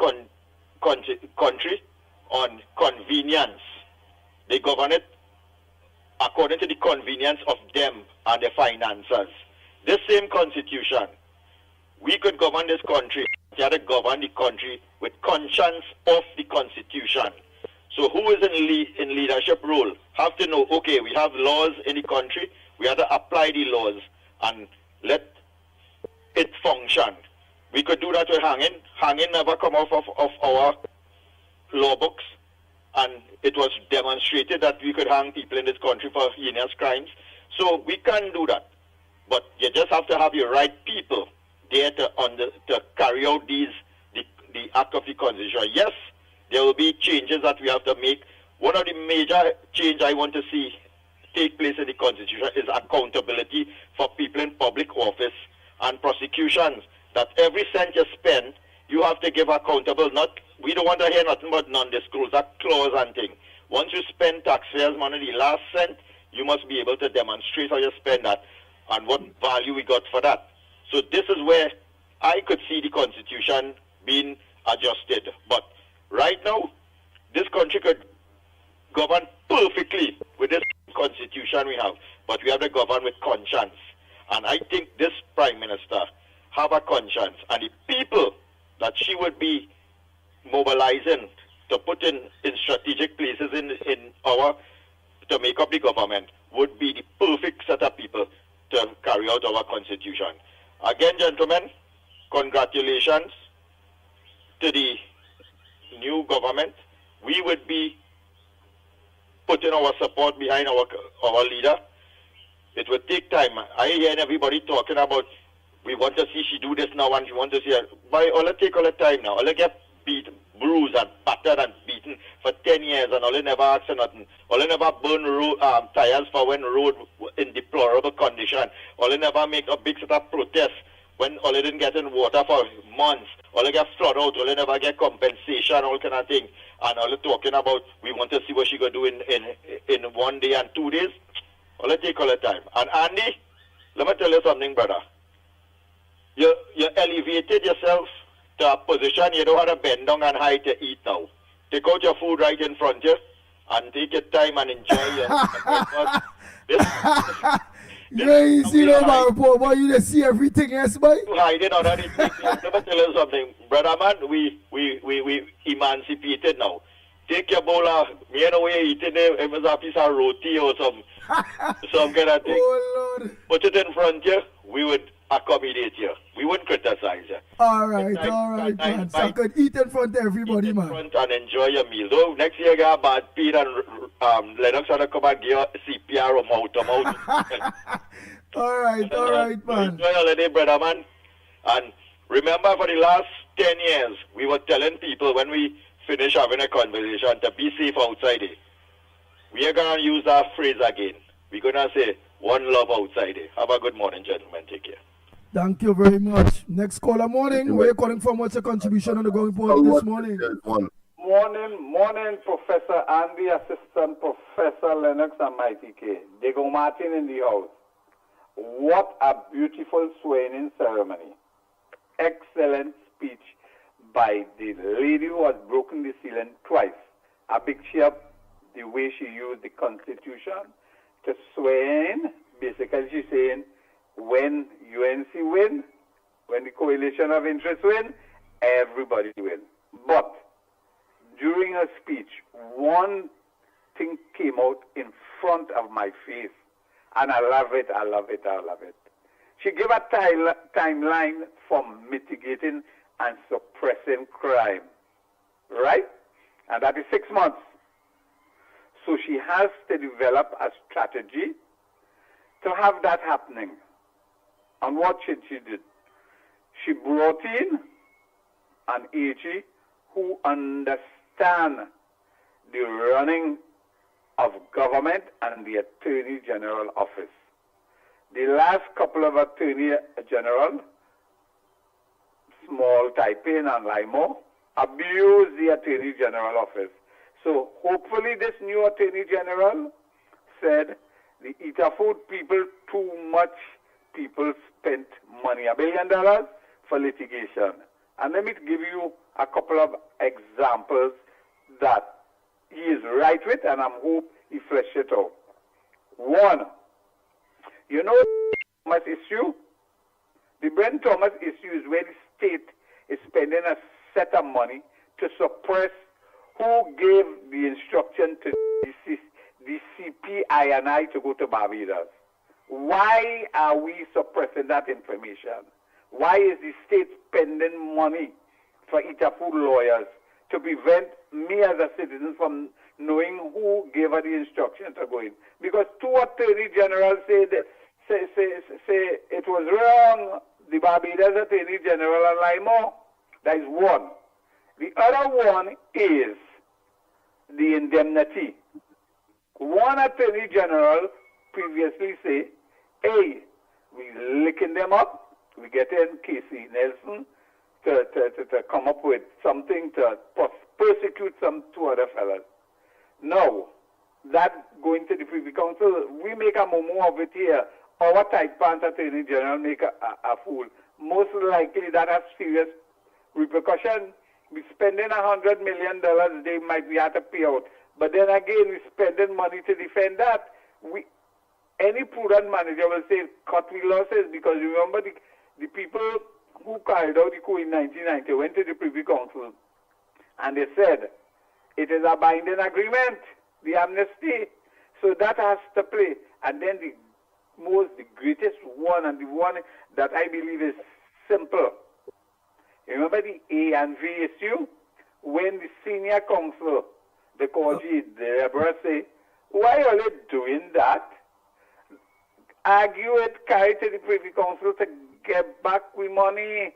country on convenience. They govern it according to the convenience of them and their finances. This same constitution, we could govern this country, we had to govern the country with conscience of the constitution. So who is in leadership role have to know, okay, we have laws in the country, we have to apply the laws and let it function. We could do that with hanging. Hanging never come off of our law books. And it was demonstrated that we could hang people in this country for heinous crimes. So we can do that. But you just have to have your right people there to carry out the act of the constitution. Yes, there will be changes that we have to make. One of the major changes I want to see take place in the constitution is accountability for people in public office and prosecutions. That every cent you spend, you have to give accountable. We don't want to hear nothing about non-disclosure clause and thing. Once you spend taxpayers' money, the last cent, you must be able to demonstrate how you spend that and what value we got for that. So this is where I could see the constitution being adjusted. But right now, this country could govern perfectly with this constitution we have. But we have to govern with conscience. And I think this Prime Minister have a conscience. And the people that she would be mobilizing to put in strategic places to make up the government would be the perfect set of people to carry out our constitution. Again, gentlemen, congratulations to the new government. We would be putting our support behind our leader. It would take time. I hear everybody talking about, we want to see she do this now and she want to see her. But all it take all the time now. All it get beat, bruised and battered and beaten for 10 years and all it never ask for nothing. All it never burn road, tires for when road in deplorable condition. All it never make a big set of protest when all it didn't get in water for months. All it get flooded out. All it never get compensation, all kind of thing. And all it talking about, we want to see what she gonna do in 1 day and 2 days. All it take all the time. And Andy, let me tell you something, brother. You elevated yourself to a position you don't have to bend down and hide to eat now. Take out your food right in front of you and take your time and enjoy your You're easy, no, man, boy. You just see everything else, boy. Hiding under the thing. Let me tell you something, brother man. We emancipated now. Take your bowl of, you know, we're eating it was a piece of roti or some kind of thing. Oh, Lord. Put it in front of you, we would accommodate you. We wouldn't criticize you. All right, man. So I could eat in front of everybody, man. Front and enjoy your meal. So next year, you got bad Pete and Lennox are to come and give you CPR or mouth to mouth. All right, man. Enjoy your day, brother, man. And remember, for the last 10 years, we were telling people when we finish having a conversation to be safe outside it. We are going to use that phrase again. We're going to say, one love outside it. Have a good morning, gentlemen. Take care. Thank you very much. Next caller morning. Where are you calling from? What's your contribution on the going report this morning? Morning, Professor Andy, Assistant Professor Lennox and Mickie K. Diego Martin in the house. What a beautiful swearing ceremony. Excellent speech by the lady who has broken the ceiling twice. A big cheer the way she used the Constitution to swear in. Basically, she's saying when UNC win, when the coalition of interest win, everybody win. But during her speech, one thing came out in front of my face, and I love it. She gave a timeline for mitigating and suppressing crime, right? And that is 6 months. So she has to develop a strategy to have that happening. And what should she do? She brought in an AG who understand the running of government and the Attorney General office. The last couple of Attorney General, Small, Taipei and Limo, abused the Attorney General office. So hopefully this new Attorney General said the Eater Food people, too much people spent money, $1 billion for litigation. And let me give you a couple of examples that he is right with, and I hope he fleshed it out. One, you know the Thomas issue? The Brent Thomas issue is where the state is spending a set of money to suppress who gave the instruction to the CPI to go to Barbados. Why are we suppressing that information? Why is the state spending money for Eater Food lawyers to prevent me as a citizen from knowing who gave her the instruction to go in? Because two Attorney Generals say it was wrong. The Barbados Attorney General and Limo. That is one. The other one is the indemnity. One Attorney General previously say, hey, we licking them up, we get in Casey Nelson to come up with something to persecute some two other fellas. Now, that going to the Privy Council, we make a mumu of it here. Our tight pants Attorney General make a fool. Most likely that has serious repercussion. We're spending $100 million, they might be at a payout. But then again, we're spending money to defend that. Any prudent manager will say, cut the losses, because remember the people who carried out the coup in 1990 went to the Privy Council and they said, it is a binding agreement, the amnesty. So that has to play. And then the greatest one, and the one that I believe is simple. Remember the A and V issue? When the senior counsel, the Koji, the Deborah say, why are they doing that? argue it, carry it to the Privy Council to get back with money.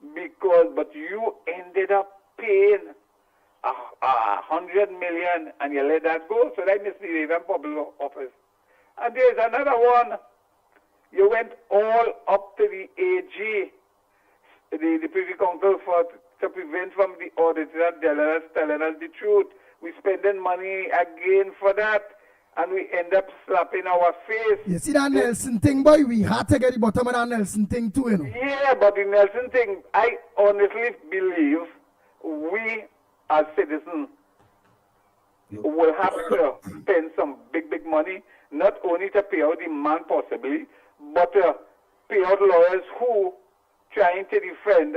But you ended up paying 100 million and you let that go. So that misleading even public office. And there's another one. You went all up to the AG, the Privy Council, to prevent from the auditor telling us the truth. We spending money again for that, and we end up slapping our face. You see that Nelson thing, boy? We had to get the bottom of that Nelson thing too, you know. Yeah, but the Nelson thing, I honestly believe we as citizens will have to spend some big money, not only to pay out the man possibly, but to pay out lawyers who trying to defend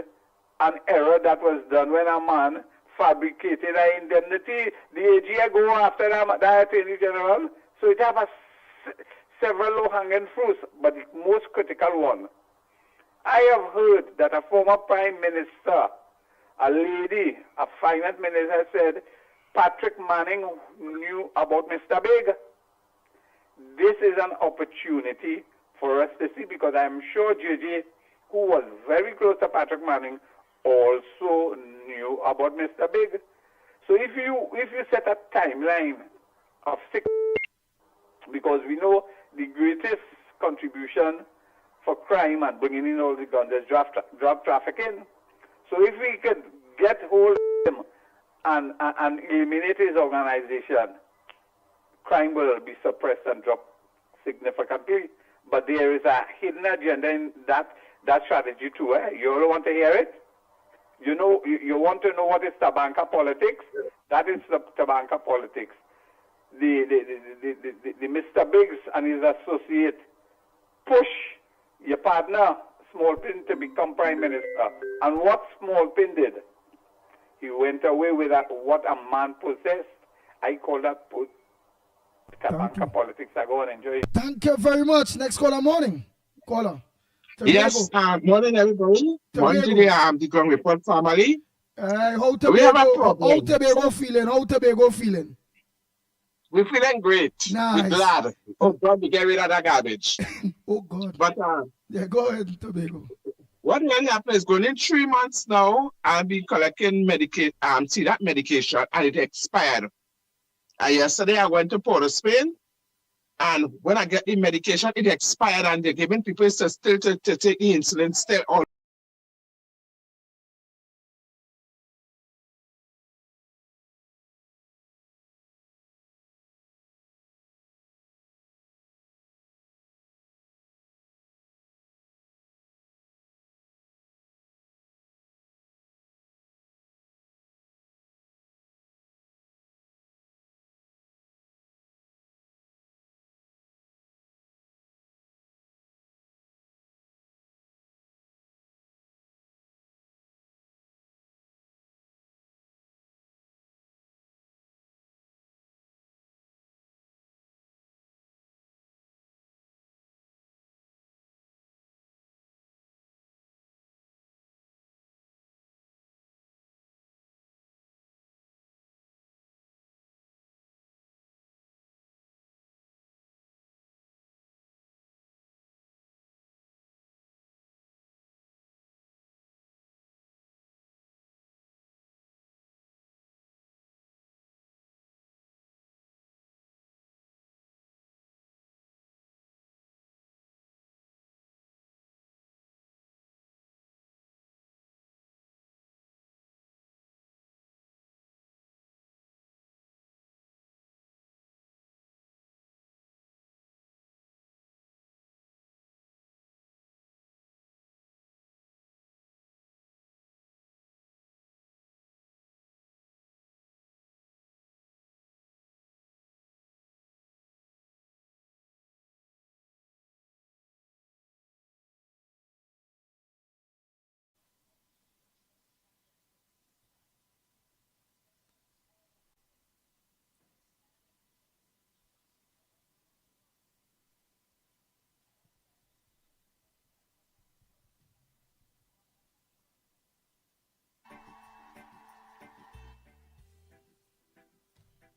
an error that was done when a man fabricated an indemnity. The AG go after the Attorney General, so it have several low-hanging fruits, but the most critical one. I have heard that a former Prime Minister, a lady, a finance minister, said Patrick Manning knew about Mr. Big. This is an opportunity for us to see, because I'm sure JJ, who was very close to Patrick Manning, also knew about Mr. Big. So if you set a timeline of 6, because we know the greatest contribution for crime and bringing in all the guns is drug trafficking. So if we could get hold of him and eliminate his organization, crime will be suppressed and drop significantly. But there is a hidden agenda in that strategy too. You all want to hear it? You know, you want to know what is Tabanka politics? That is the Tabanka politics. The Mr. Biggs and his associate push your partner, Smallpin, to become Prime Minister. And what Smallpin did, he went away with what a man possessed. I call that Tabanka politics. I go and enjoy it. Thank you very much. Next caller, morning. Caller. Yes, morning everybody. Morning to the Ground Report family. How we have a problem. How Tobago feeling? How Tobago feeling? We're feeling great. Nice. We're glad. Oh God, we get rid of that garbage. Oh God. But yeah, go ahead, Tobago. What really happened is going in 3 months now, I've been collecting that medication, and it expired. Yesterday I went to Port of Spain. And when I get the medication, it expired, and they're giving people still to take the insulin still on.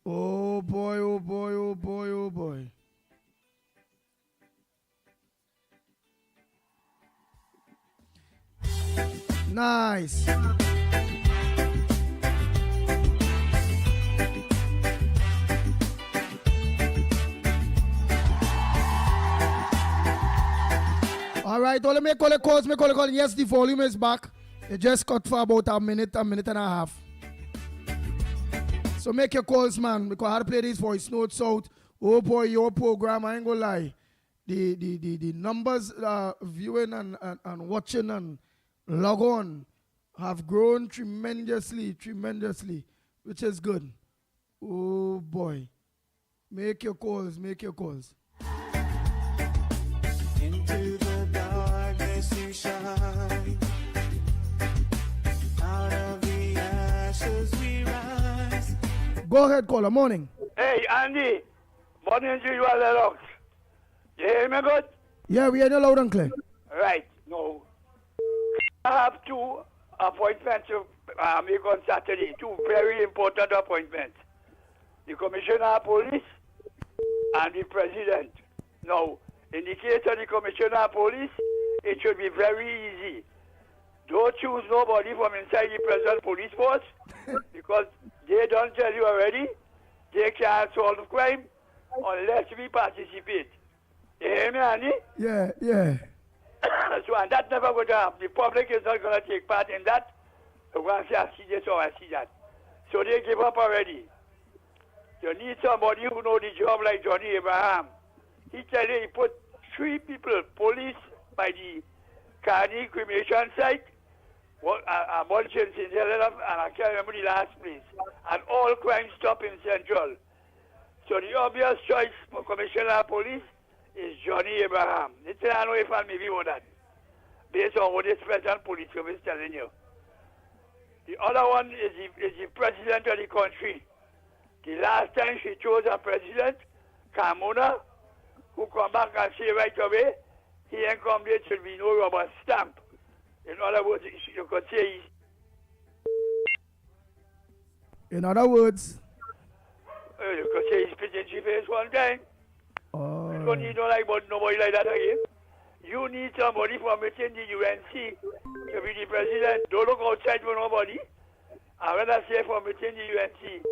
Oh boy, oh boy, oh boy, oh boy. Nice. All right, let me call a calls, Yes, the volume is back. It just cut for about a minute and a half. So make your calls, man, because I had to play this voice notes out. Oh boy, your program, I ain't gonna lie. The numbers viewing and watching and log on have grown tremendously, which is good. Oh boy. Make your calls. Into the darkness you shine. Out of the ashes we rise. Go ahead, caller. Morning. Hey, Andy. Morning to you, Lennox. You hear me good? Yeah, we hear you loud and clear. Right. No. I have two appointments to make on Saturday. Two very important appointments. The Commissioner of Police and the President. Now, in the case of the Commissioner of Police, it should be very easy. Don't choose nobody from inside the present police force because they don't tell you already they can't solve crime unless we participate. You hear me, Andy? Yeah. So, and that's never going to happen. The public is not going to take part in that. They're going to say, I see this or I see that. So they give up already. You need somebody who knows the job like Johnny Abraham. He tell you he put 3 people, police by the Carney cremation site, a bunch in St. Helena, and I can't remember the last place. And all crime stop in Central. So the obvious choice for Commissioner of Police is Johnny Abraham. It's I know if I maybe want that. Based on what this present police is telling you. The other one is the president of the country. The last time she chose a president, Carmona, who come back and say right away, he ain't come there should be no rubber stamp. In other words, you could say In other words, you could say he's spit in your face one time. You don't need nobody like that again. You need somebody from within the UNC to be the president. Don't look outside for nobody. And when I say from within the UNC,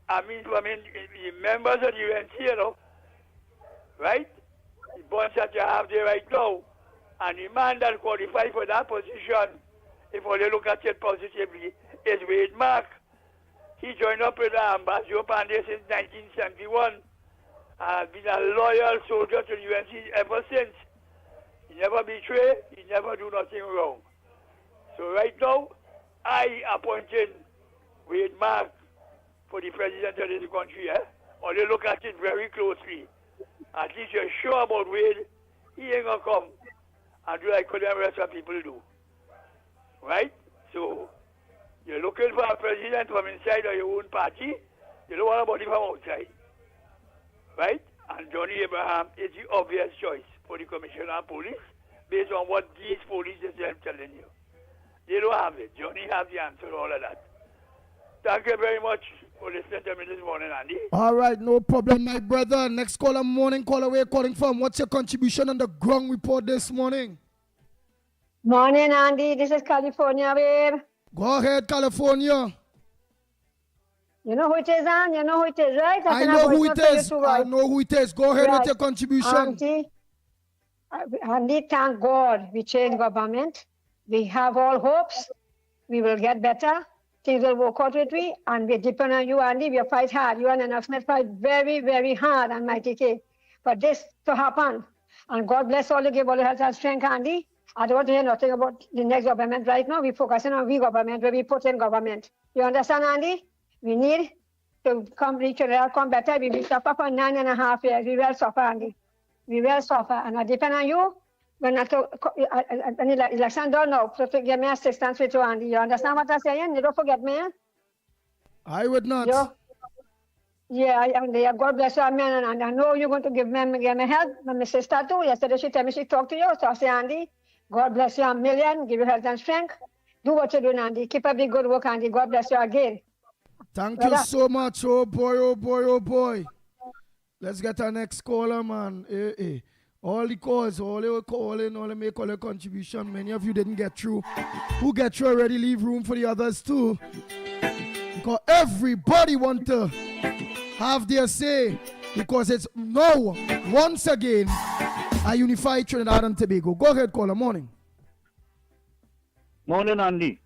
I mean the members of the UNC, you know, right? The bunch that you have there right now, and the man that qualified for that position, if only look at it positively, is Wade Mark. He joined up with Ambassador Pandey since 1971 and been a loyal soldier to the UNC ever since. He never betray, he never do nothing wrong. So right now, I appointed Wade Mark for the president of this country. Only look at it very closely. At least you're sure about Wade, he ain't gonna come and do like the rest of people do. Right? So, you're looking for a president from inside of your own party, you don't want anybody from outside. Right? And Johnny Abraham is the obvious choice for the Commissioner of Police based on what these police are telling you. They don't have it. Johnny has the answer to all of that. Thank you very much for listening to me this morning, Andy. All right, no problem, my brother. Next caller, morning caller, where you calling from? What's your contribution on the ground report this morning? Morning, Andy. This is California, babe. Go ahead, California. You know who it is, Ann? You know who it is, right? I know who it is. I know who it is. Go ahead with your contribution. Andy, thank God we changed government. We have all hopes. We will get better. Things will work out with me. And we depend on you, Andy. We fight hard. You and Lennox fight very, very hard on Mickie K. For this to happen. And God bless all you, give all the health and strength, Andy. I don't want to hear nothing about the next government right now. We're focusing on we government, where we put in government. You understand, Andy? We need to reach a come better. We will suffer for 9.5 years. We will suffer, Andy. We will suffer. And I depend on you. When an election done now, so to give me assistance with you, Andy. You understand what I'm saying? You don't forget me. I would not. God bless you, amen. And I know you're going to give me help. My sister too. Yesterday she told me she talked to you. So I say, Andy, God bless you a million. Give you health and strength. Do what you do, Andy. Keep up the good work, Andy. God bless you again. Thank you so much. Oh boy, oh boy, oh boy. Let's get our next caller, man. All the calls, all they were calling, all they make all their contribution. Many of you didn't get through. Who get through already, leave room for the others too. Because everybody want to have their say. Because it's now, once again, a unified Trinidad and Tobago. Go ahead, caller. Morning. Morning, Andy.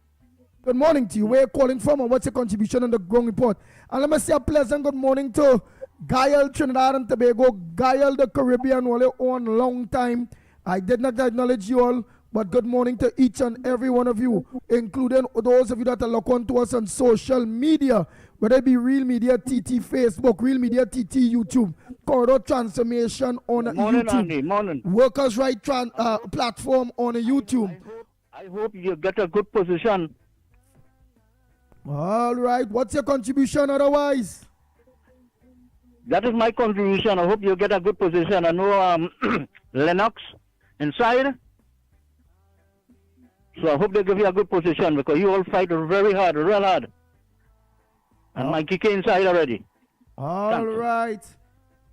Good morning to you. Where are you calling from and what's your contribution on the ground report? And let me say a pleasant good morning to Gael, Trinidad and Tobago, Gael, the Caribbean, all on long time. I did not acknowledge you all, but good morning to each and every one of you, including those of you that are locked on to us on social media, whether it be Real Media TT Facebook, Real Media TT YouTube, Corridor Transformation on morning, YouTube, Andy. Morning. Workers' Right platform on YouTube. I hope you get a good position. All right. What's your contribution otherwise? That is my contribution. I hope you get a good position. I know Lennox inside. So I hope they give you a good position because you all fight very hard, real hard. And Mickie inside already. All right.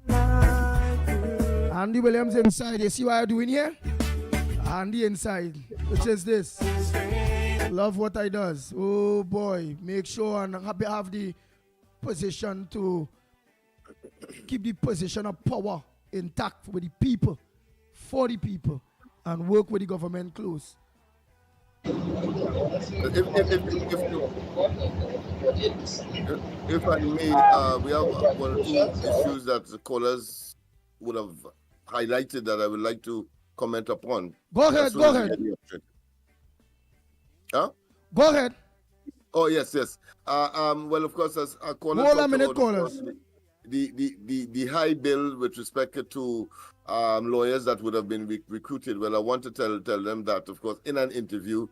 Andy Williams inside. You see what I'm doing here? Andy inside, which is this. Love what I does. Oh boy. Make sure and have the position to keep the position of power intact with the people, for the people, and work with the government close. If I may, we have one or two issues that the callers would have highlighted that I would like to comment upon. Go ahead, go ahead. Huh? Go ahead. Oh, yes. Well, of course, as our callers... Hold a minute, callers. The high bill with respect to lawyers that would have been recruited. Well, I want to tell them that, of course, in an interview,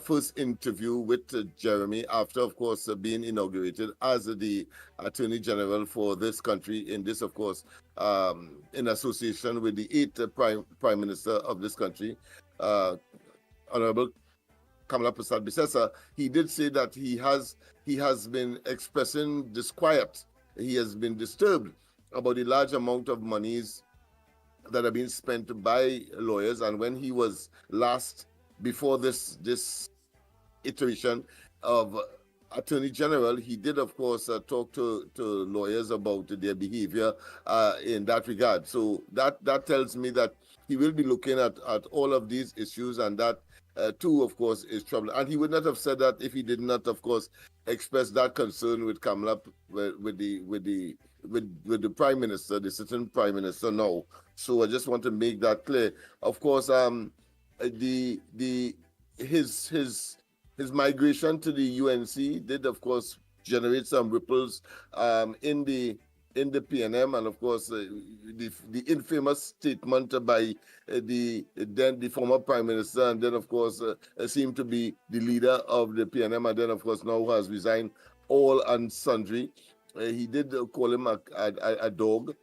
first interview with Jeremy, after, of course, being inaugurated as the Attorney General for this country, in this, of course, in association with the 8th Prime Minister of this country, Honorable Kamala Prasad Bisesa, he did say that he has been expressing disquiet. He has been disturbed about the large amount of monies that are being spent by lawyers. And when he was last, before this iteration of Attorney General, he did, of course, talk to lawyers about their behavior in that regard. So that tells me that he will be looking at all of these issues, and that too, of course, is trouble. And he would not have said that if he did not, of course, express that concern with Kamala, with the Prime Minister, the sitting Prime Minister now. So I just want to make that clear. Of course, his migration to the UNC did, of course, generate some ripples in the PNM, and of course the infamous statement by the former Prime Minister, and then of course seemed to be the leader of the PNM, and then of course now has resigned all and sundry. He did call him a dog,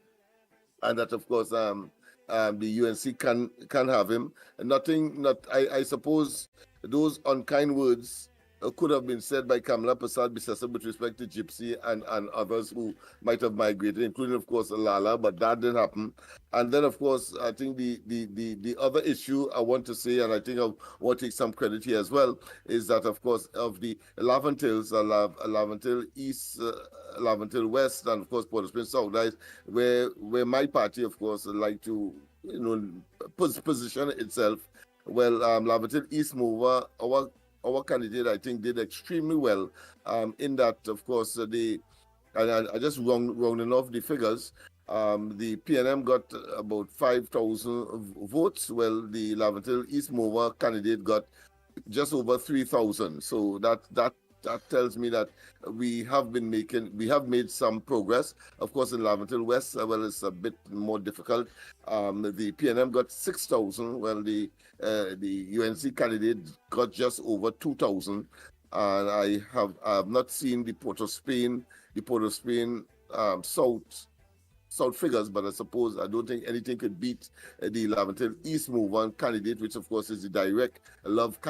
and that of course the UNC can have him. I suppose those unkind words could have been said by Kamala Prasad Bisesa with respect to Gypsy and others who might have migrated, including, of course, Lala, but that didn't happen. And then, of course, I think the other issue I want to say, and I think I want to take some credit here as well, is that, of course, of the Laventils, Laventil East, Laventil West, and, of course, Port-au-Prince South, where my party, of course, like to, position itself. Well, Laventil East Mover, our candidate, I think, did extremely well in that, of course, I just rounding off the figures. The PNM got about 5,000 votes. Well, the Laventil East Mover candidate got just over 3,000. So that tells me that we have made some progress. Of course, in Laventil West, well, it's a bit more difficult. The PNM got 6,000. Well, the UNC candidate got just over 2,000. And I have not seen the Port of Spain South South figures, but I don't think anything could beat the Laventille East Movement candidate, which of course is the direct love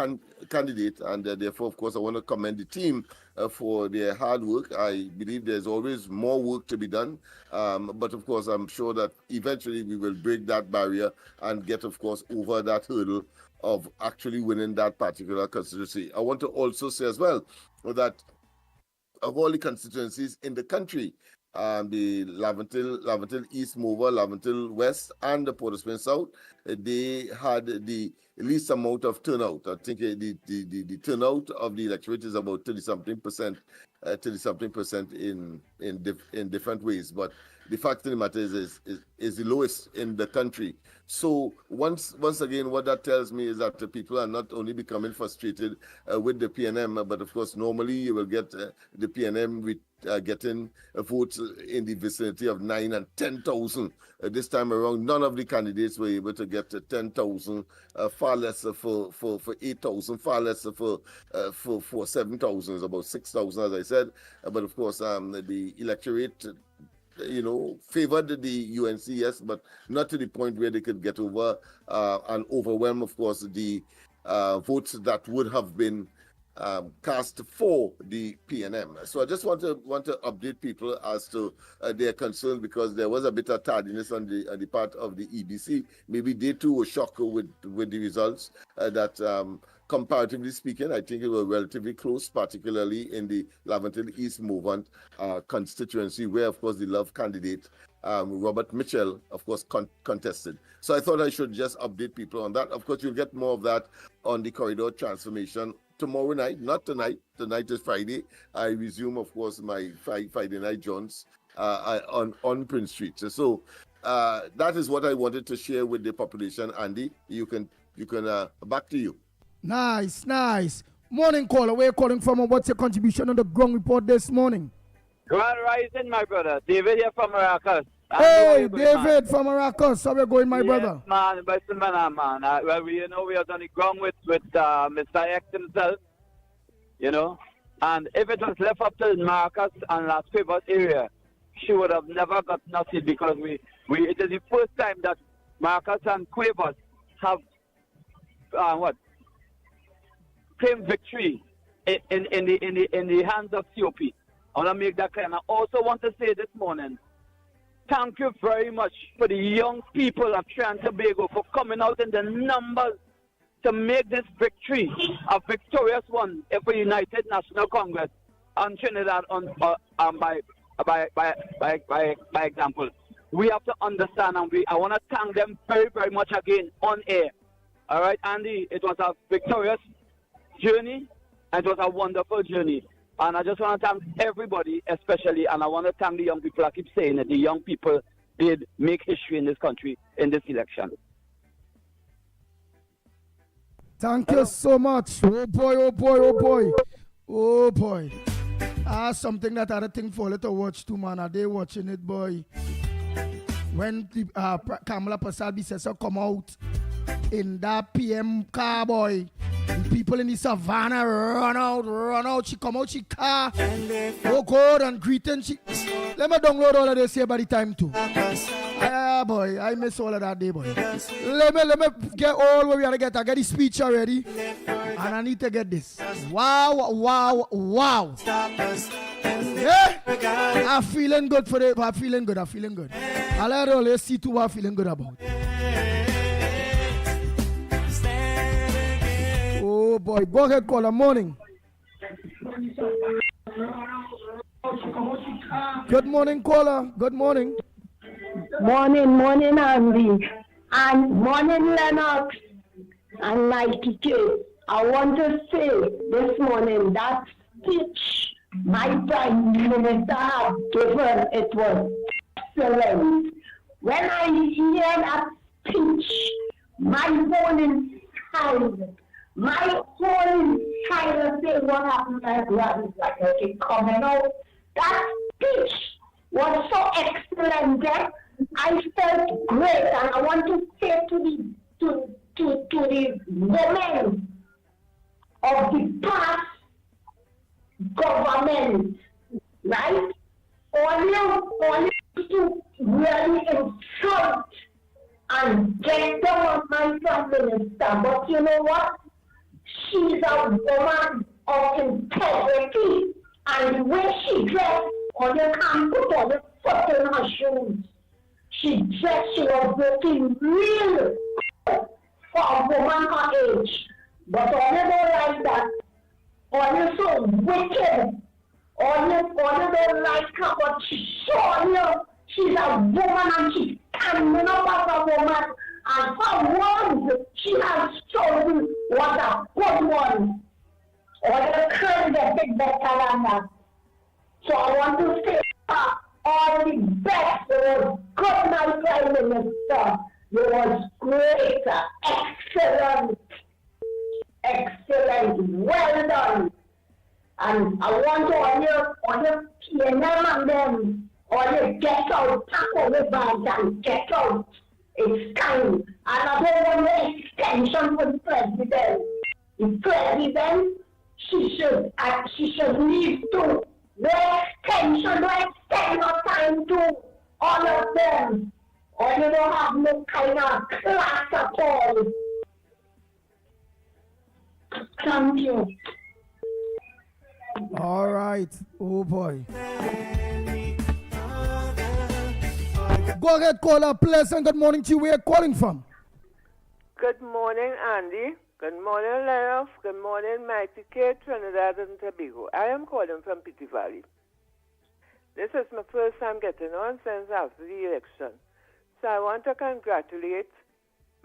candidate, and therefore, of course, I want to commend the team for their hard work. I believe there's always more work to be done, but of course, I'm sure that eventually we will break that barrier and get, of course, over that hurdle of actually winning that particular constituency. I want to also say as well that of all the constituencies in the country, the Laventille East Mover, Laventille West, and the Port of Spain South, they had the least amount of turnout. I think the turnout of the electorate is about 30-something% in different ways. But the fact of the matter is the lowest in the country. So once again, what that tells me is that the people are not only becoming frustrated with the PNM, but of course, normally you will get the PNM with getting votes in the vicinity of 9,000 and 10,000. This time around, none of the candidates were able to get 10,000, far less for 8,000, far less for 7,000. It's about 6,000, as I said. But of course, the electorate, favored the UNC, yes, but not to the point where they could get over and overwhelm, of course, the votes that would have been cast for the PNM. So I just want to update people as to their concern, because there was a bit of tardiness on the part of the EBC. Maybe they too were shocked with the results that comparatively speaking, I think it was relatively close, particularly in the Laventille East Movement constituency, where, of course, the Love candidate, Robert Mitchell, of course, contested. So I thought I should just update people on that. Of course, you'll get more of that on the corridor transformation tomorrow night, not tonight. Tonight is Friday. I resume, of course, my Friday night jaunts on Prince Street. So that is what I wanted to share with the population. Andy, you can back to you. Nice. Morning, caller. Where you calling from, and what's your contribution on the ground report this morning? Grand rising, my brother. David here from Maracas. Hey, David from Maracas. How are you going, my brother? Man. Well, we are on the ground with Mr. X himself, and if it was left up to Maracas and Las Cuevas area, she would have never got nothing, because it is the first time that Maracas and Cuevas have claimed victory in the hands of COP. I want to make that clear. And I also want to say this morning, thank you very much for the young people of Trinidad and Tobago for coming out in the numbers to make this victory a victorious one for United National Congress and Trinidad by example. We have to understand, and I want to thank them very, very much again on air. All right, Andy, it was a victorious journey, and it was a wonderful journey. And I just want to thank everybody, especially, and I want to thank the young people. I keep saying that the young people did make history in this country in this election. Thank you so much. Oh boy. Something that I think for a little watch too, man. Are they watching it, boy? When Kamala Prasad come out in that PM car, boy. The people in the savannah run out. She come out, she car. Oh God, and greeting. Let me download all of this here by the time too. Boy, I miss all of that day, boy. Let me get all where we gotta get. I get the speech already, and I need to get this. Wow. Yeah, I'm feeling good for it. I'm feeling good. I let all see too what I'm feeling good about. Oh boy, go ahead, caller. Morning. Good morning, caller. Good morning. Morning, Andy. And morning, Lennox. And Mickie K. I want to say this morning that speech my Prime Minister had given, it was excellent. When I hear that speech, my whole inside say what happened like that is like okay, coming out. That speech was so excellent. I felt great, and I want to say to the women of the past government, right? All you to really character, but you know what? She's a woman of integrity, and the way she dressed, or you can't put on the foot in her shoes. She dressed, she was looking real for a woman her age. But all you don't like that, all you so wicked, all you don't like her, but she's showing you she's a woman and she's standing up as a woman. And her words she has chosen was a good one. All you can't get it better than that. So I want to say all the best. It was good, my Prime Minister. It was great, excellent, excellent, well done. And I want all your PNM and them, all you get out, pack all the bags and get out. It's time. And I don't want the extension for the president. The president, she should leave too. No extension, no extend no time to all of them. Or you don't have no kind of class at all. Thank you. All right. Oh boy. Go ahead, caller. Pleasant good morning to you. Where are you calling from? Good morning, Andy. Good morning, Lennox. Good morning, Mickie, Trinidad and Tobago. I am calling from Pity Valley. This is my first time getting on since after the election. So I want to congratulate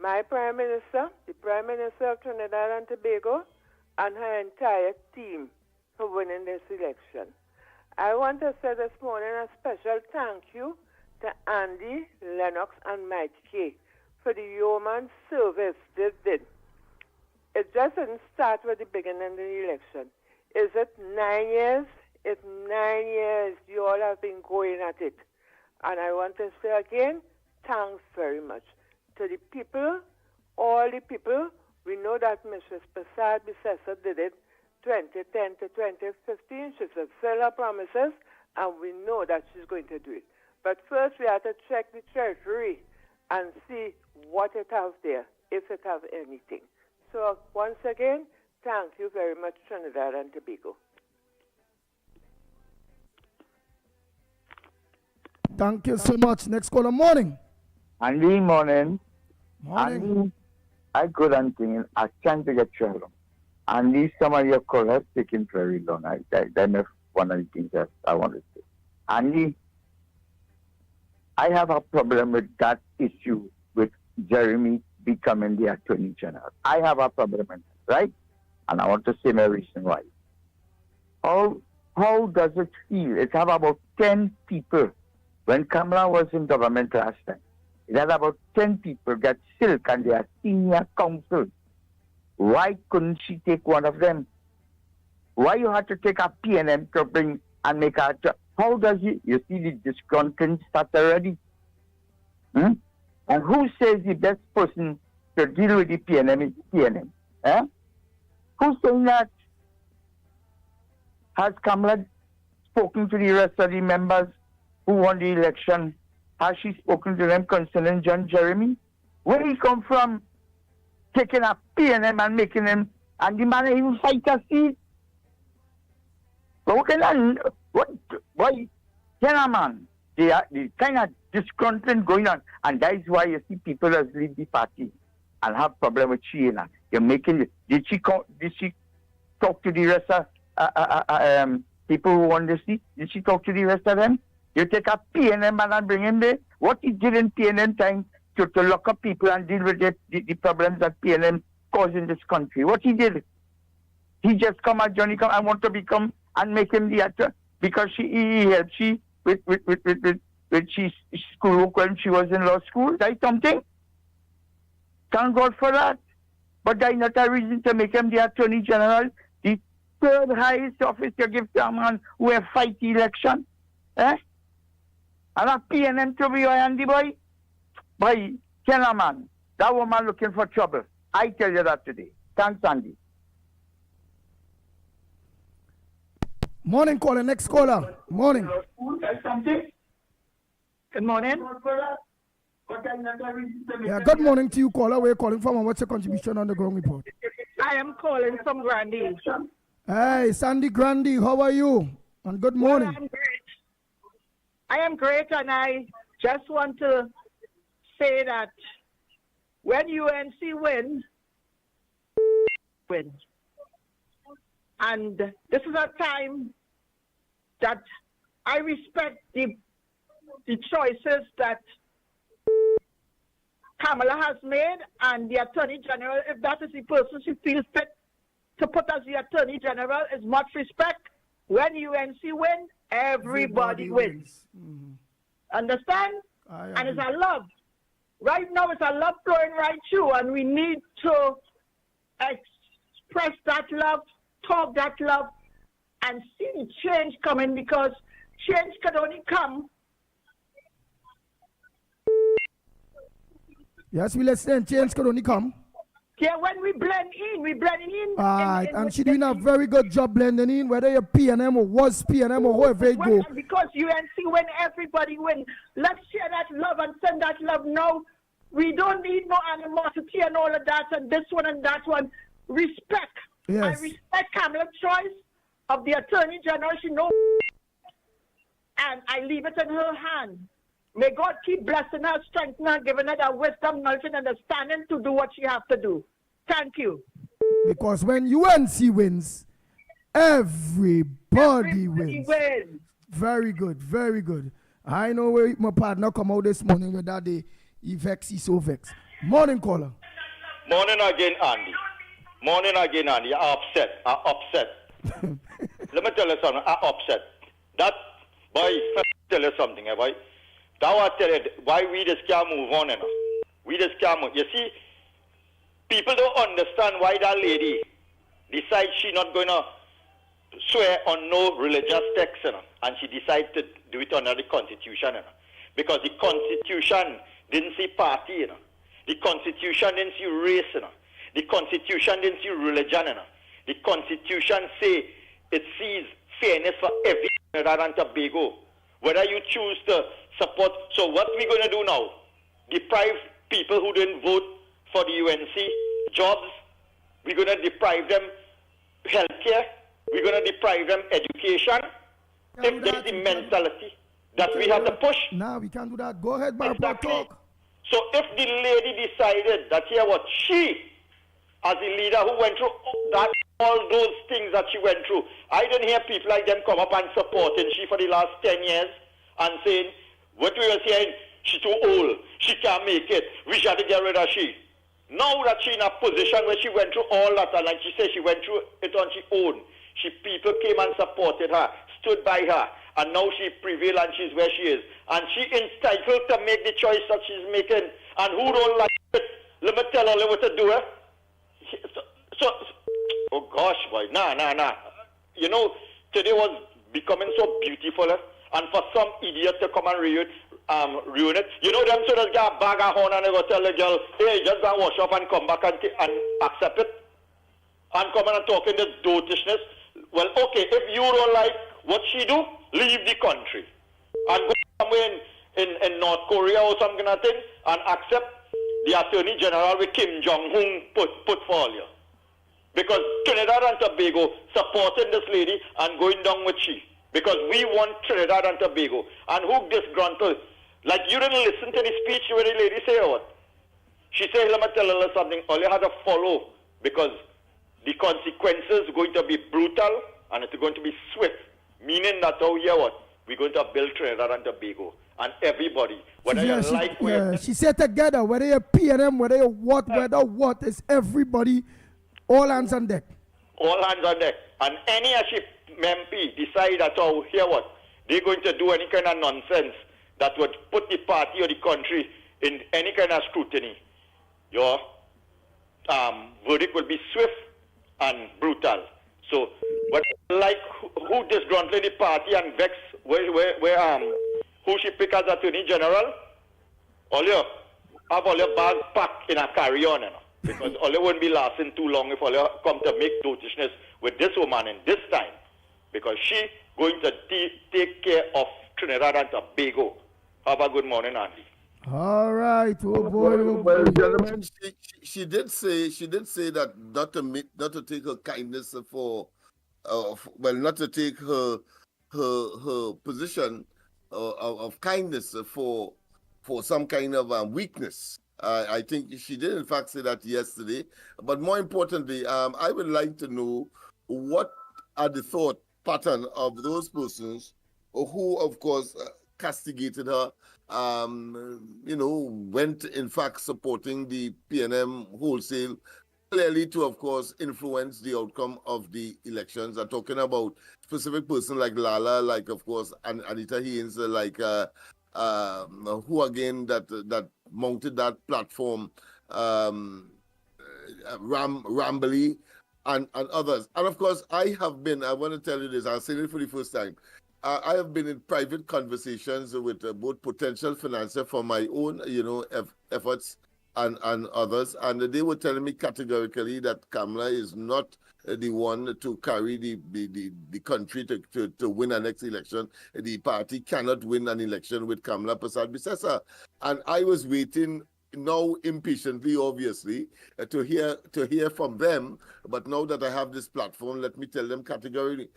my Prime Minister, the Prime Minister of Trinidad and Tobago, and her entire team for winning this election. I want to say this morning a special thank you to Andy, Lennox, and Mickie for the yeoman service they did. It just didn't start with the beginning of the election. Is it 9 years? It's 9 years. You all have been going at it. And I want to say again, thanks very much to the people, all the people. We know that Mrs. Prasad Bissessa did it 2010 to 2015. She fulfilled her promises, and we know that she's going to do it. But first, we have to check the treasury and see what it has there, if it has anything. So once again, thank you very much, Trinidad and Tobago. Thank you so much. Next caller, morning. Andy, morning. Morning. Andy, I couldn't think. I can't get through. Andy, some of your callers taking very long. That's one of the things that I want to say. Andy, I have a problem with that issue with Jeremy becoming the Attorney General. I have a problem with that, right? And I want to say my reason why. How does it feel? It have about 10 people. When Kamala was in government last time, it had about 10 people get silk and they are senior counsel. Why couldn't she take one of them? Why you had to take a PNM to bring and make a... How does you see the discontent start already? And who says the best person to deal with the PNM is PNM? Who's saying that? Has Kamala spoken to the rest of the members who won the election? Has she spoken to them concerning John Jeremy? Where he come from? Taking a PNM and making them, and the man even fight a seat? But why, man, the kind of discontent going on, and that is why you see people that leave the party and have problem with Sheena. You're making, did she talk to the rest of people who won the seat? Did she talk to the rest of them? You take a PNM man and bring him there. What he did in PNM time to lock up people and deal with the problems that PNM caused in this country. What he did? He just come at Johnny, I want to become and make him the actor because he helped she with she schoolwork when she was in law school. That's something. Thank God for that. But that's not a reason to make him the Attorney General, the third highest office to give to a man who have fight the election. And a PNM to be your Andy boy? Boy, Kenna man, that woman looking for trouble. I tell you that today. Thanks, Andy. Morning caller, next caller. Morning. Good morning. Yeah, good morning to you, caller. Where you calling from and what's your contribution on the ground report? I am calling from Grandy. Hey, Sandy Grandy, how are you? And good morning. Well, I'm great. I am great, and I just want to say that when UNC win, and this is a time that I respect the choices that Kamala has made, and the Attorney General, if that is the person she feels fit to put as the Attorney General, is much respect. When UNC win, everybody wins. Mm-hmm. Understand? And it's a love. Right now, it's a love flowing right through, and we need to express that love, talk that love, and see the change coming, because change can only come. Yes, we listen. Change could only come. Yeah, when we blend in. Alright, and she's doing a very good job blending in, whether you're PNM or was PNM or whoever it go. Because UNC win, everybody win. Let's share that love and send that love now. We don't need no animosity and all of that, and this one and that one. Respect. Yes. I respect Kamala's choice of the Attorney General. She knows, and I leave it in her hand. May God keep blessing her, strengthening her, giving her the wisdom, knowledge, and understanding to do what she has to do. Thank you. Because when UNC wins, everybody wins. Very good, very good. I know where my partner come out this morning with that day. He vex, he so vex. Morning, caller. Morning again, Andy. Morning again, Andy. I'm upset. Let me tell you something. I'm upset. That, boy, let me tell you something, boy. That will tell you why we just can't move on. We just can't move. You see, people don't understand why that lady decides she's not going to swear on no religious text, and she decided to do it under the Constitution. Because the Constitution didn't see party. The Constitution didn't see race. The Constitution didn't see religion. The Constitution say it sees fairness for every Trinidad and Tobago. Whether you choose to support. So what we're going to do now? Deprive people who didn't vote for the UNC jobs. We're going to deprive them healthcare. We're going to deprive them education. If this is the mentality that we have to push. No, we can't do that. Go ahead, Barbara, talk. So if the lady decided that here what she, as a leader who went through all those things that she went through, I didn't hear people like them come up and supporting she for the last 10 years and saying, what we were saying, she's too old, she can't make it, we should get rid of she. Now that she's in a position where she went through all that, and like she said, she went through it on her own. People came and supported her, stood by her, and now she prevailed and she's where she is. And she entitled to make the choice that she's making. And who don't like it, let me tell her what to do. Oh gosh, boy, nah. You know, today was becoming so beautiful, and for some idiot to come and ruin it. You know them so they get a bag of horn and they go tell the girl, hey, just go wash off and come back and accept it. And come and talk in this dotishness. Well, okay, if you don't like what she do, leave the country. And go somewhere in North Korea or something like that and accept the Attorney General with Kim Jong-un put for you. Because Trinidad and Tobago supporting this lady and going down with she. Because we want Trinidad and Tobago. And who disgruntled? Like you didn't listen to the speech where the lady said what? She said, let me tell you something, all you had to follow because the consequences are going to be brutal and it's going to be swift. Meaning that we're going to build Trinidad and Tobago. And everybody, whether you like she said together, whether you're PNM, whether you're what, is everybody, all hands on deck. All hands on deck. And any MP decide that, they're going to do any kind of nonsense that would put the party or the country in any kind of scrutiny. Your verdict will be swift and brutal. So, but like who disgruntled the party and vex who she pick as Attorney General, all you have all your bag packed in a carry-on, because all you won't be lasting too long if all you come to make dotishness with this woman in this time, because she going to take care of Trinidad and Tobago. Have a good morning, Andy. All right. Oh boy. Oh Well, boy. gentlemen, she did say that not to take her kindness for well, not to take her position of kindness for some kind of weakness. I think she did in fact say that yesterday. But more importantly, I would like to know what are the thought pattern of those persons who, of course, castigated her. Went in fact supporting the PNM wholesale, clearly to, of course, influence the outcome of the elections. I'm talking about specific person like Lala, like, of course, Anita Haynes, like who again that mounted that platform, Rambly, and others. And of course, I want to tell you this, I'll say it for the first time. I have been in private conversations with both potential financiers for my own, efforts and others, and they were telling me categorically that Kamala is not the one to carry the country to win our next election. The party cannot win an election with Kamala Persad-Bissessar. And I was waiting now impatiently, obviously, to hear from them. But now that I have this platform, let me tell them categorically,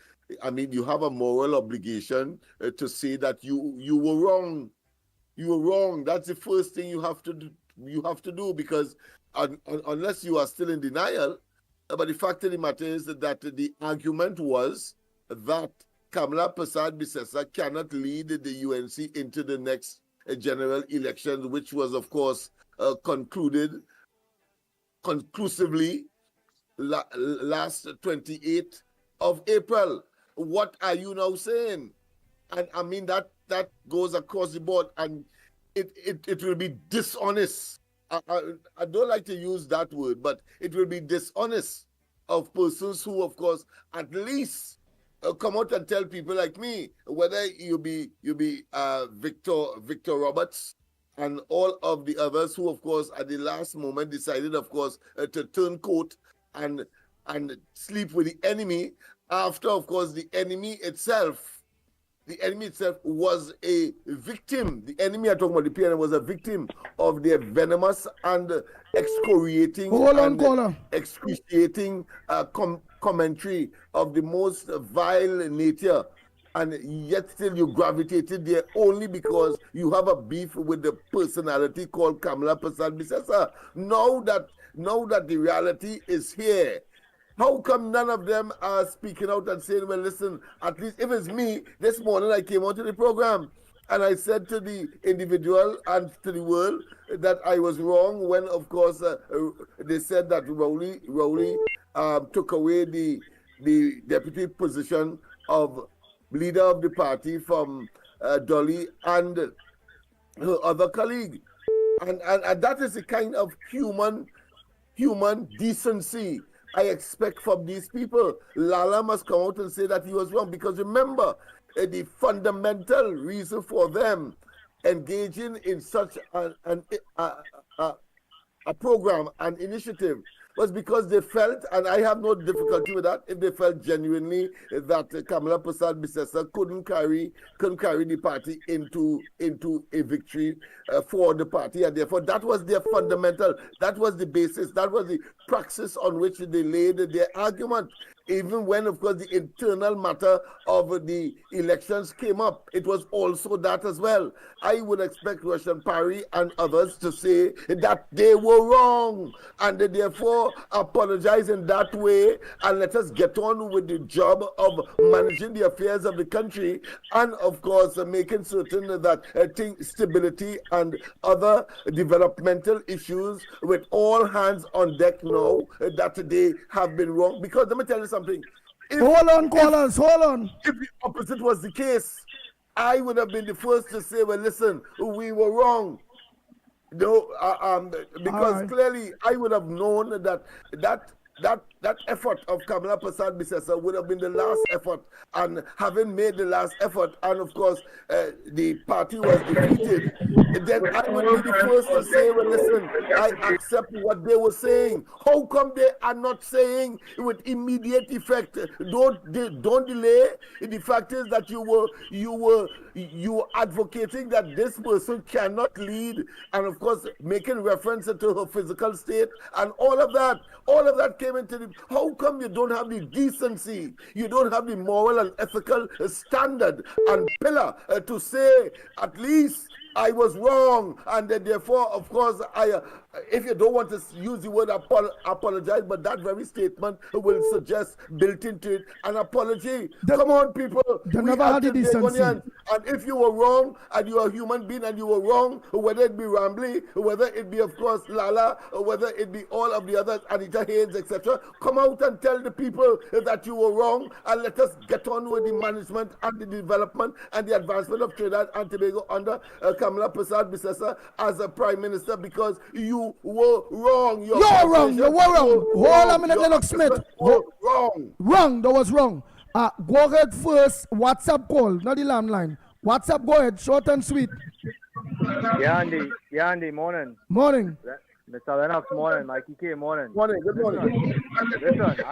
I mean, you have a moral obligation to say that you were wrong. You were wrong. That's the first thing you have to do, because unless you are still in denial, but the fact of the matter is that the argument was that Kamala Persad-Bissessar cannot lead the UNC into the next general election, which was, of course, concluded conclusively last 28th of April. What are you now saying? And I mean, that goes across the board, and it will be dishonest. I don't like to use that word, but it will be dishonest of persons who, of course, at least come out and tell people like me, whether you be Victor Roberts and all of the others who, of course, at the last moment decided, of course, to turn coat and sleep with the enemy after, of course, the enemy itself was a victim. The enemy I'm talking about, the PNM, was a victim of their venomous and excoriating excruciating commentary of the most vile nature. And yet still you gravitated there only because you have a beef with the personality called Kamala Persad-Bissessar. Now that the reality is here, how come none of them are speaking out and saying, well, listen, at least if it's me, this morning I came onto the program and I said to the individual and to the world that I was wrong when, of course, they said that Rowley took away the deputy position of leader of the party from Dolly and her other colleague. And that is the kind of human decency I expect from these people. Lala must come out and say that he was wrong, because remember, the fundamental reason for them engaging in such a program, an initiative, was because they felt, and I have no difficulty with that, if they felt genuinely that Kamala Persad-Bissessar couldn't carry the party into a victory for the party, and therefore that was their fundamental, that was the basis, that was the praxis on which they laid their argument. Even when, of course, the internal matter of the elections came up, it was also that as well. I would expect Russian Parry and others to say that they were wrong and they therefore apologize in that way, and let us get on with the job of managing the affairs of the country and, of course, making certain that stability and other developmental issues with all hands on deck now, that they have been wrong. Because let me tell you something. Hold on, callers, hold on. If the opposite was the case, I would have been the first to say, well, listen, we were wrong. No, because clearly I would have known that that effort of Kamala Prasad Bisesa would have been the last effort, and having made the last effort, and of course the party was defeated, then I would be the first to say, well, listen, I accept what they were saying. How come they are not saying with immediate effect? Don't delay. The fact is that you were advocating that this person cannot lead, and of course making reference to her physical state, and all of that came into the. How come you don't have the decency, you don't have the moral and ethical standard and pillar to say at least I was wrong, and then therefore, of course, if you don't want to use the word apologize, but that very statement will suggest built into it an apology. Come on, people. They never had the decency. And if you were wrong, and you are a human being, and you were wrong, whether it be Rambly, whether it be, of course, Lala, or whether it be all of the others, Anita Haynes, etc., come out and tell the people that you were wrong, and let us get on with the management and the development and the advancement of Trinidad and Tobago under Kamala Prasad Bisesa as a Prime Minister, because you were wrong. You were wrong. Hold on a minute, Lennox Smith. Wrong. That was wrong. Go ahead first. WhatsApp call, not the landline. WhatsApp, go ahead. Short and sweet. Yeah, Andy, morning. Morning. Mr. Lennox, morning. Mickie K, morning. Morning, good morning. Listen,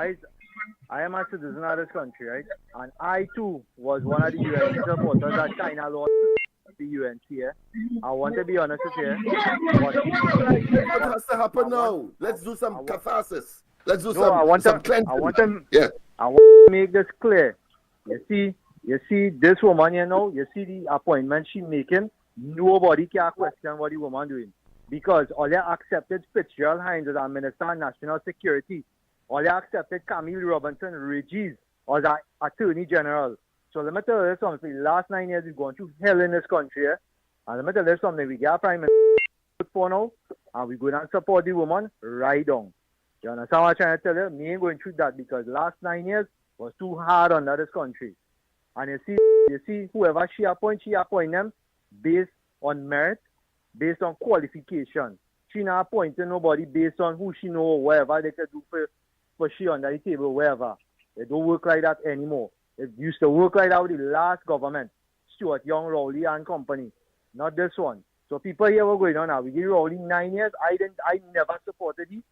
I am a citizen of this country, right? And I, too, was one of the UN supporters that China lost the UNC here. I want to be honest with you. What has to happen now? Let's do some catharsis. Let's do some cleansing. I want to make this clear. You see this woman, you see the appointment she making, nobody can question what the woman doing. Because all they accepted Fitzgerald Hines as our Minister of National Security. All they accepted Camille Robinson Regis as our Attorney General. So let me tell you something. The last 9 years we've gone through hell in this country. And let me tell you something. We get a Prime Minister for now, and we go down and support the woman right on. You understand what I'm trying to tell you? Me ain't going through that, because last 9 years was too hard on this country. And you see whoever she appoint them based on merit, based on qualification. She not appointing nobody based on who she know or whatever they can do for she under the table, wherever. It don't work like that anymore. It used to work like that with the last government, Stuart Young, Rowley and company, not this one. So people here were going on now. We give Rowley 9 years. I never supported it,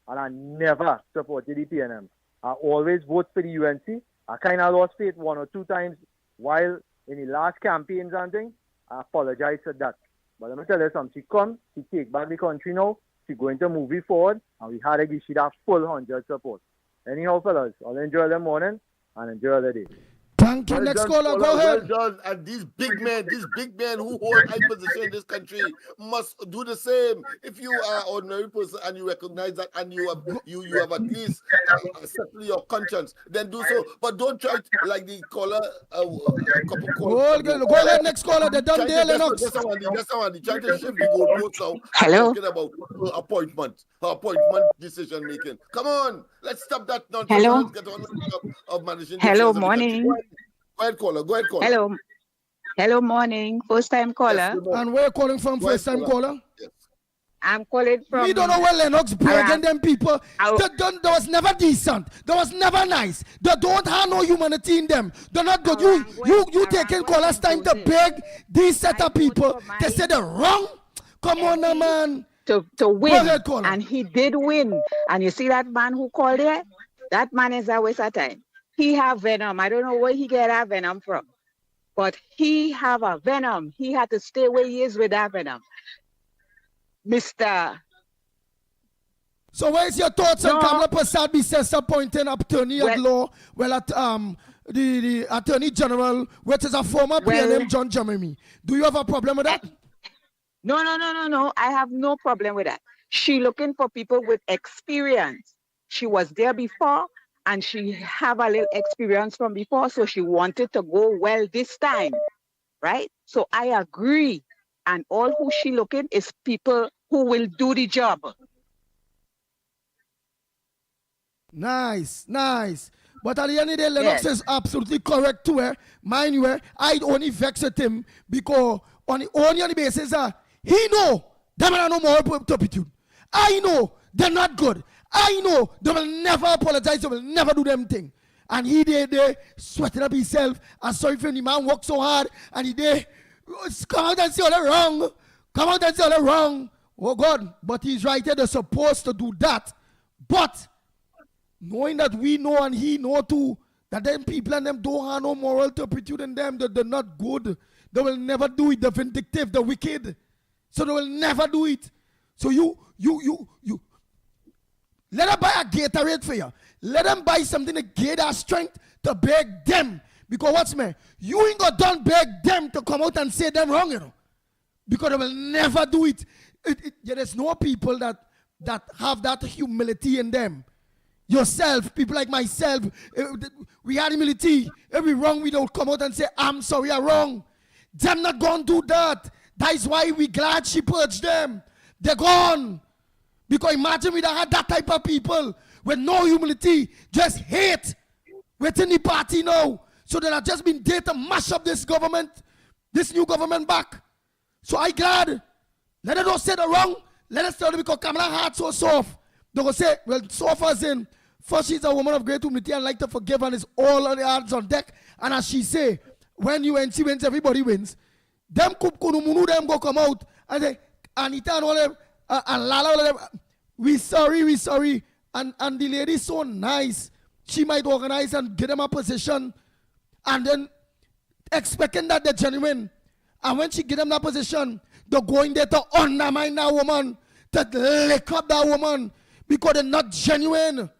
and I never supported the PNM. I always vote for the UNC. I kind of lost faith 1 or 2 times while in the last campaigns and things. I apologize for that. But let me tell you something. She come, she take back the country now. She going to move it forward, and we had to give she that full 100 support. Anyhow, fellas, I'll enjoy the morning and enjoy the day. Thank you. Next caller, go ahead. Well done. And these big men who hold high position in this country must do the same. If you are an ordinary person and you recognize that, and you have at least settled your conscience, then do so. But don't try to, like the caller, go ahead, next caller. They're done there, Lennox. That's someone. Try to shift the goalposts now. Hello. Talking about her appointment decision making. Come on, let's stop that nonsense. Hello. Let's get on of managing. Hello, morning. Go ahead, caller. Hello, morning. First time caller. Yes, and where you calling from, first time caller? Yes. I'm calling from. We don't know where Lennox bragging them people. That was never decent. That was never nice. They don't have no humanity in them. They're not good. You taking callers time to beg these set of people. They say they're wrong. Come on, now, man. To win. Go ahead, caller. And he did win. And you see that man who called there? That man is a waste of time. He have venom. I don't know where he get that venom from. But he have a venom. He had to stay where he is with that venom. Mr. So where's your thoughts on Kamala Prasad Bisesa appointing attorney at law? Well, at the Attorney General, which is a former PNM John Jeremy. Do you have a problem with that? No. I have no problem with that. She looking for people with experience. She was there before, and she have a little experience from before, so she wanted to go well this time, right? So I agree. And all who she looking is people who will do the job. Nice. But at the end of the day, Lennox is absolutely correct to her. Mind you, I only vex at him because on the basis he know them are no more turpitude. I know they're not good. I know they will never apologize, they will never do them thing. And he there sweating up himself and sorry for him. The man worked so hard and he there come out and say all that wrong. Come out and say all that wrong. Oh God, but he's right there, they're supposed to do that. But knowing that we know and he know too, that them people and them don't have no moral turpitude in them, that they're not good. They will never do it, the vindictive, the wicked. So they will never do it. So you let them buy a Gatorade for you. Let them buy something to get our strength to beg them. Because what's me? You ain't got done beg them to come out and say them wrong, you know. Because they will never do it. There's no people that have that humility in them. Yourself, people like myself, we had humility. If we wrong, we don't come out and say, I'm sorry, I'm wrong. Them not going to do that. That is why we glad she purged them. They're gone. Because imagine we don't have that type of people with no humility, just hate within the party now. So they have just been there to mash up this government, this new government back. So I glad. Let them don't say the wrong. Let us tell them because Kamala heart so soft. They go say, well, soft as in, first she's a woman of great humility and like to forgive and it's all on the hands on deck. And as she say, when UNC wins, everybody wins. Them Kupkunumunu, them go come out and say, Anita and all them, and Lala, all them, we sorry. And the lady's so nice. She might organize and get them a position. And then expecting that they're genuine. And when she get them that position, they're going there to undermine that woman, to lick up that woman, because they're not genuine.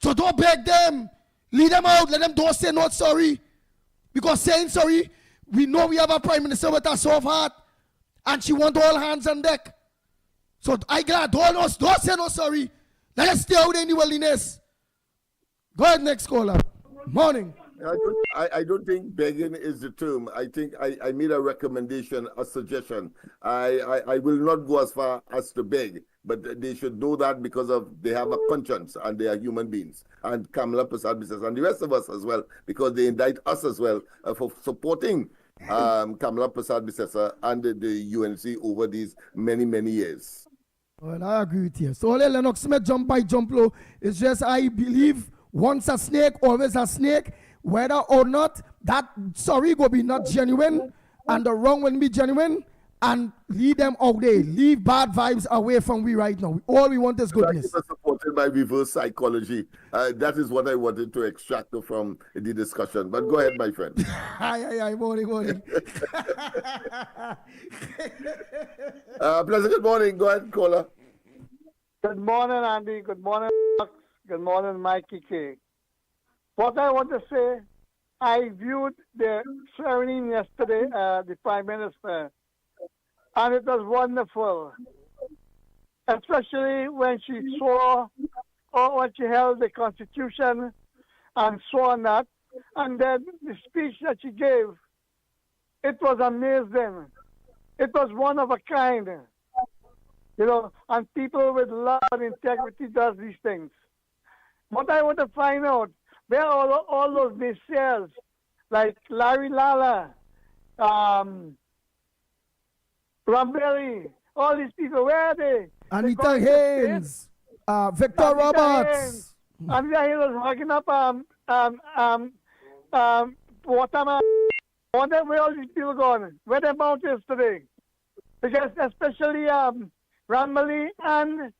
So don't beg them. Lead them out. Let them don't say not sorry. Because saying sorry, we know we have a prime minister with a soft heart. And she wants all hands on deck. So I glad, don't say no sorry. Let us stay out in the worldliness. Go ahead, next caller. Morning. I don't think begging is the term. I think I made a recommendation, a suggestion. I will not go as far as to beg, but they should know that because they have a conscience and they are human beings. And Kamala Prasad and the rest of us as well, because they indict us as well for supporting Kamala Prasad and the UNC over these many years. Well, I agree with you. So Lennox Smith jump by jump low. It's just I believe once a snake, always a snake. Whether or not that sorry will be not genuine and the wrong will be genuine, and lead them out there. Leave bad vibes away from we right now. All we want is goodness. That is supported by reverse psychology. That is what I wanted to extract from the discussion. But go ahead, my friend. Aye, morning. Pleasant good morning. Go ahead, caller. Good morning, Andy. Good morning, Lennox. Good morning, Mickie K. What I want to say, I viewed the ceremony yesterday, the Prime Minister, and it was wonderful. Especially when she swore, or when she held the Constitution and swore on that. And then the speech that she gave, it was amazing. It was one of a kind. You know, and people with love and integrity does these things. What I want to find out, where are all those naysayers, like Larry Lala, Rambelli, all these people, where are they? Anita Haynes, Victor Roberts. Anita Haynes was hugging up Waterman. I wonder where all these people gone, where the mount is today. Because especially Rambelli and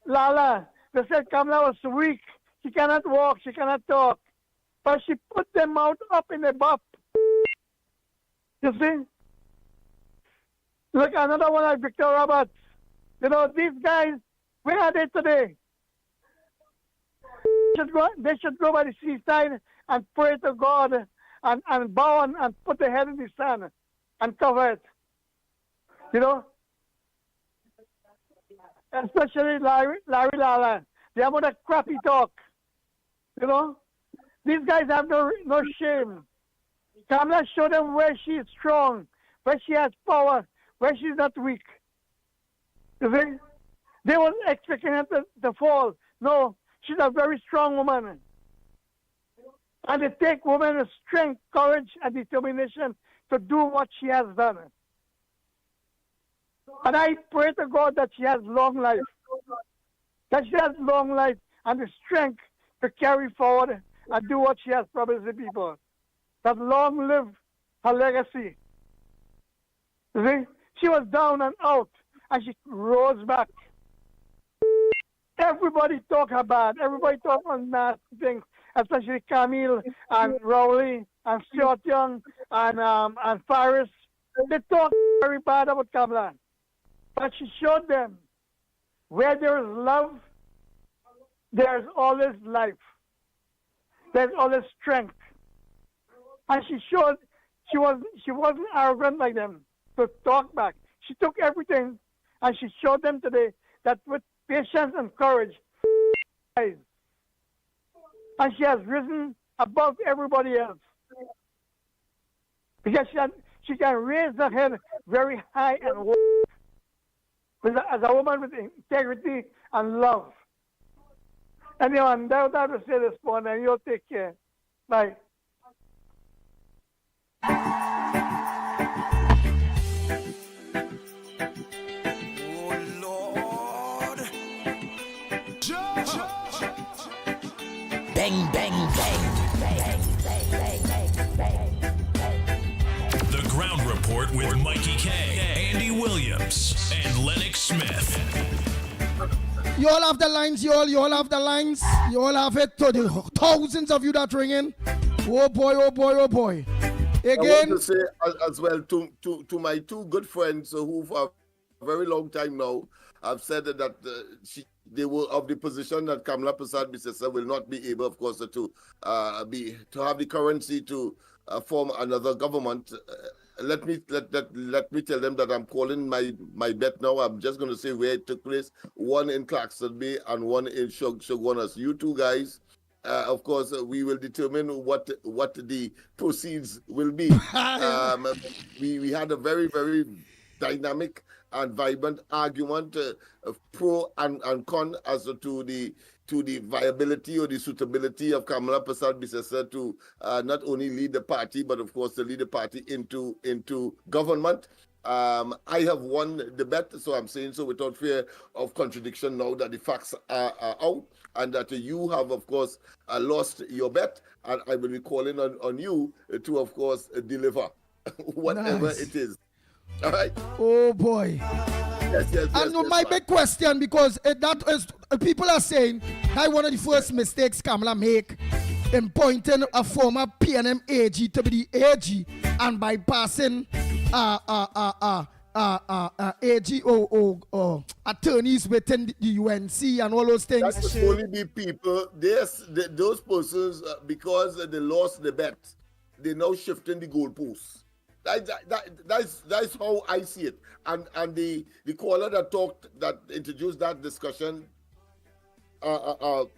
Lala, they said Kamala was weak. She cannot walk, she cannot talk. But she put them out up in the buff. You see? Look, another one like Victor Roberts. You know, these guys, where are they today? They should go by the seaside and pray to God and bow and put their head in the sand and cover it. You know? Especially Larry Lala. They have a crappy talk. You know? These guys have no shame. Kamala showed them where she is strong, where she has power, where she's not weak. You see? They weren't expecting her to fall. No, she's a very strong woman. And it takes women with strength, courage, and determination to do what she has done. And I pray to God that she has long life. that she has long life and the strength to carry forward and do what she has promised the people. That long live her legacy. You see, she was down and out, and she rose back. Everybody talk her bad. Everybody talk on nasty things, especially Camille and Rowley and Stuart Young and Faris. They talk very bad about Kamala. But she showed them where there is love, there's always life. There's always strength. And she showed she wasn't arrogant like them to talk back. She took everything and she showed them today that with patience and courage, and she has risen above everybody else. Because she can raise her head very high and walk as a woman with integrity and love. Anyone, that I have to say this morning, and you'll take care. Bye. Bang, bang, bang, bang, bang, bang, bang, bang. The Ground Report with Mikey K, Andy Williams, and Lennox Smith. You all have the lines, you all have the lines. You all have it to the thousands of you that ring in. Oh boy, oh boy, oh boy. Again. I want to say as well to my two good friends who for a very long time now have said that they were of the position that Kamala Persad-Bissessar will not be able, of course, to have the currency to form another government. Let me tell them that I'm calling my bet now. I'm just going to say where it took place. One in Clarkson Bay and one in Shogunas. You two guys, of course, we will determine what the proceeds will be. We had a very, very dynamic and vibrant argument of pro and con as to the viability or the suitability of Kamala Persad-Bissessar to not only lead the party, but of course to lead the party into government. I have won the bet, so I'm saying so without fear of contradiction now that the facts are out, and that you have, of course, lost your bet, and I will be calling on you to, of course, deliver whatever it is. All right. Oh boy. Yes. And my big question, because that is people are saying that one of the first mistakes Kamala make in appointing a former PNM AG to be the AG and bypassing AG or attorneys within the UNC and all those things. That should only be people. Those persons, because they lost the bet, they're now shifting the goalposts. That's how I see it. And the caller that introduced that discussion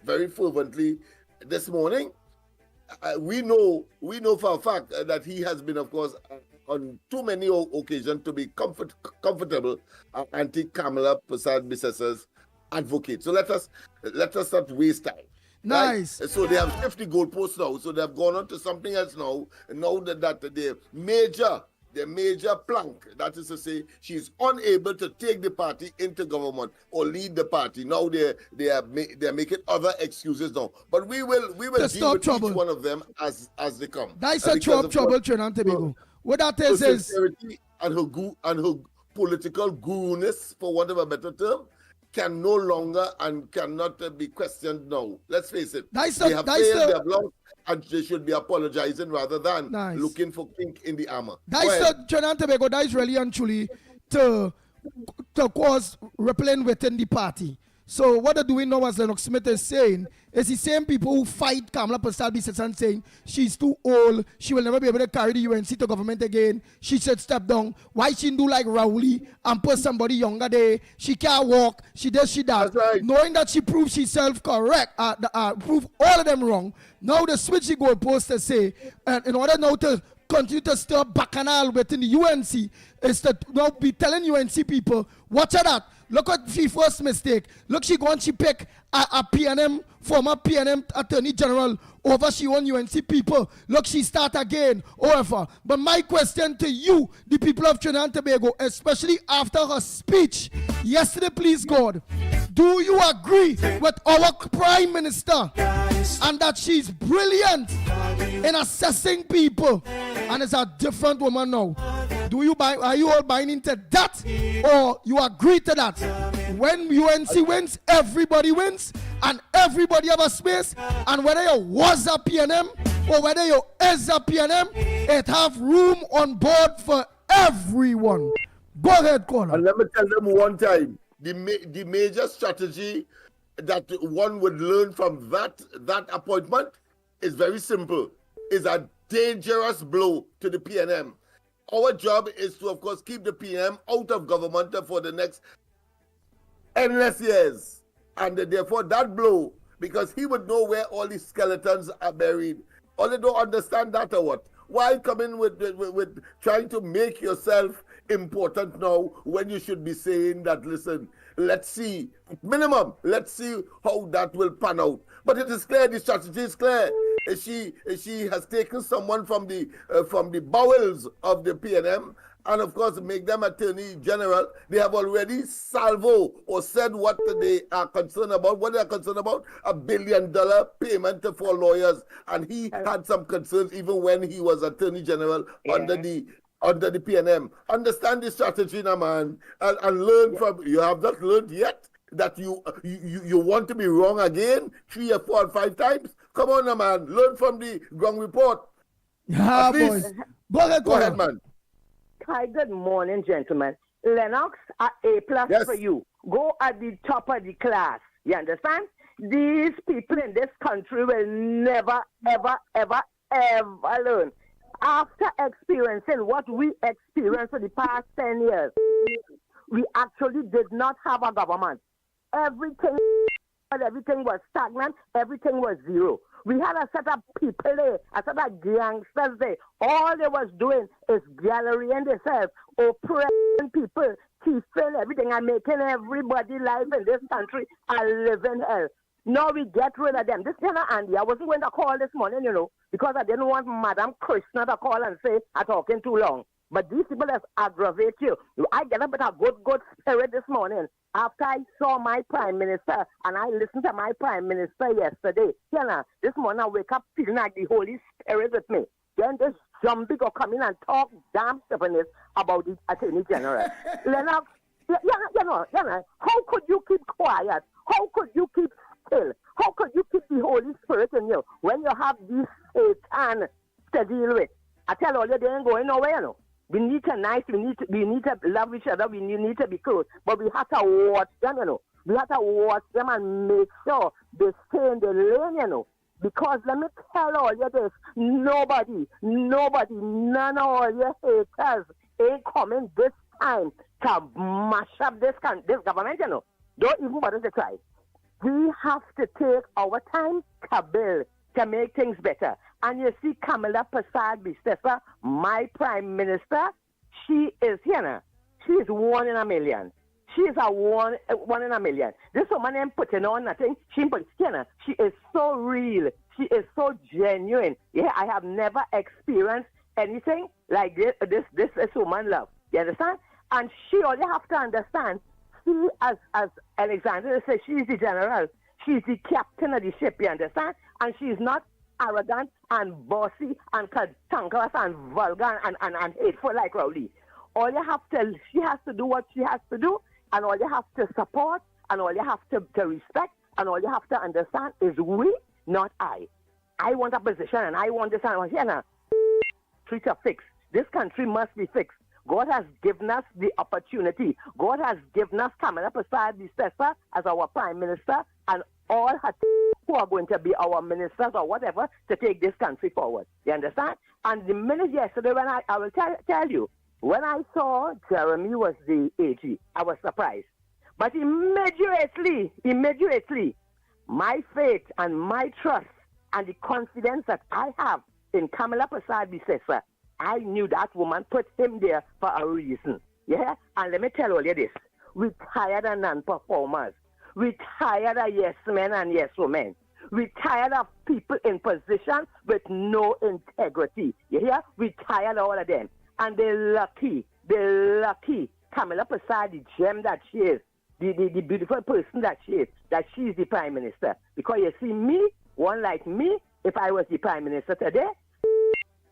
very fervently this morning, we know for a fact that he has been, of course, on too many occasions to be comfortable anti-Kamala Persad-Bissessar's advocate. So let us not waste time. Nice. Right? So they have shifted the goalposts now. So they have gone on to something else now. And now that the major plank, that is to say, she's unable to take the party into government or lead the party. Now they're making other excuses now. But we will deal with each one of them as they come. That's a trouble, Trinidad and Tobago. What that is sincerity and her political guru-ness, for want of a better term, can no longer and cannot be questioned now. Let's face it. They have failed, they have lost, and they should be apologizing rather than looking for kink in the armor. Trinidad and Tobago, that is really and truly to cause rippling within the party. So what they're doing now, as Lennox Smith is saying, is the same people who fight Kamala Persad-Bissessar saying she's too old, she will never be able to carry the UNC to government again, she should step down. Why she do like Rowley and put somebody younger there? She can't walk, she does, she does. Right. Knowing that she proved herself correct, prove all of them wrong. Now the switch the goalpost to say, and in order now to continue to stir bacchanal within the UNC, is to now be telling UNC people, watch out that. Look at the first mistake. Look, she going, she pick a former PNM Attorney General over she won UNC people. Look, she start again, however. But my question to you, the people of Trinidad and Tobago, especially after her speech yesterday, please God, Do you agree with our Prime Minister and that she's brilliant in assessing people and is a different woman now? Are you all buying into that, or you agree to that? When UNC wins, everybody wins, and everybody have a space, and whether you was a PNM or whether you is a PNM, it have room on board for everyone. Go ahead, caller. And let me tell them one time, the major strategy that one would learn from that appointment is very simple. It's a dangerous blow to the PNM. Our job is to, of course, keep the PNM out of government for the next endless years. And therefore, that blow, because he would know where all these skeletons are buried. All they don't understand that or what? Why come in with trying to make yourself important now when you should be saying that, listen, let's see, minimum, let's see how that will pan out. But it is clear, the strategy is clear. She has taken someone from the bowels of the PNM and, of course, make them Attorney General. They have already salvo or said what they are concerned about. What they are concerned about? $1 billion payment for lawyers. And he had some concerns even when he was Attorney General under the PNM. Understand the strategy now, man, and learn from. You have not learned yet that you want to be wrong again 3 or 4 or 5 times. Come on, now, man. Learn from the ground report. Yeah, boys. Go ahead, man. Hi, good morning, gentlemen. Lennox, A+ for you. Go at the top of the class. You understand? These people in this country will never, ever, ever, ever learn. After experiencing what we experienced for the past 10 years, we actually did not have a government. Everything was stagnant. Everything was zero. We had a set of people there, a set of gangsters there. All they was doing is gallerying themselves, oppressing people, thieving everything, and making everybody life in this country a living hell. Now we get rid of them. This Andy, I wasn't going to call this morning, because I didn't want Madam Krishna to call and say I'm talking too long. But these people just aggravate you. I get up with a good spirit this morning after I saw my Prime Minister and I listened to my Prime Minister yesterday. This morning I wake up feeling like the Holy Spirit with me. Then this zombie go come in and talk damn stubbornness about the Attorney General. Lennox, how could you keep quiet? How could you keep still? How could you keep the Holy Spirit in you when you have this Satan to deal with? I tell all you, they ain't going nowhere, We need to we need to love each other, we need to be close. But we have to watch them, We have to watch them and make sure they stay in the lane, Because let me tell all you this, nobody, none of all your haters ain't coming this time to mash up this government, Don't even bother to try. We have to take our time to build, to make things better. And you see Kamala Persad-Bissessar, my Prime Minister, she is, she is 1 in a million. She is a one in a million. This woman ain't putting on nothing. She is so real. She is so genuine. Yeah, I have never experienced anything like this woman love. You understand? And all you have to understand, she, as Alexander says, she's the general. She's the captain of the ship, you understand? And she's not arrogant and bossy and cantankerous and vulgar and hateful like Rowley. She has to do what she has to do, and all you have to support, and all you have to respect, and all you have to understand is we, not I. I want a position, and I want this, and treat a fix. This country must be fixed. God has given us the opportunity. God has given us Kamala Persad-Bissessar as our Prime Minister and all her who are going to be our ministers or whatever to take this country forward. You understand? And the minute yesterday when I will tell you, when I saw Jeremy was the AG, I was surprised. But immediately, my faith and my trust and the confidence that I have in Kamala Persad-Bissessar, I knew that woman put him there for a reason. Yeah? And let me tell all you this. We tired of non-performers. We tired of yes men and yes women. We tired of people in position with no integrity. You hear? We tired of all of them. And they're lucky. Kamala Persad, the gem that she is. the beautiful person that she is, that she is the prime minister. Because you see, me, one like me, if I was the prime minister today,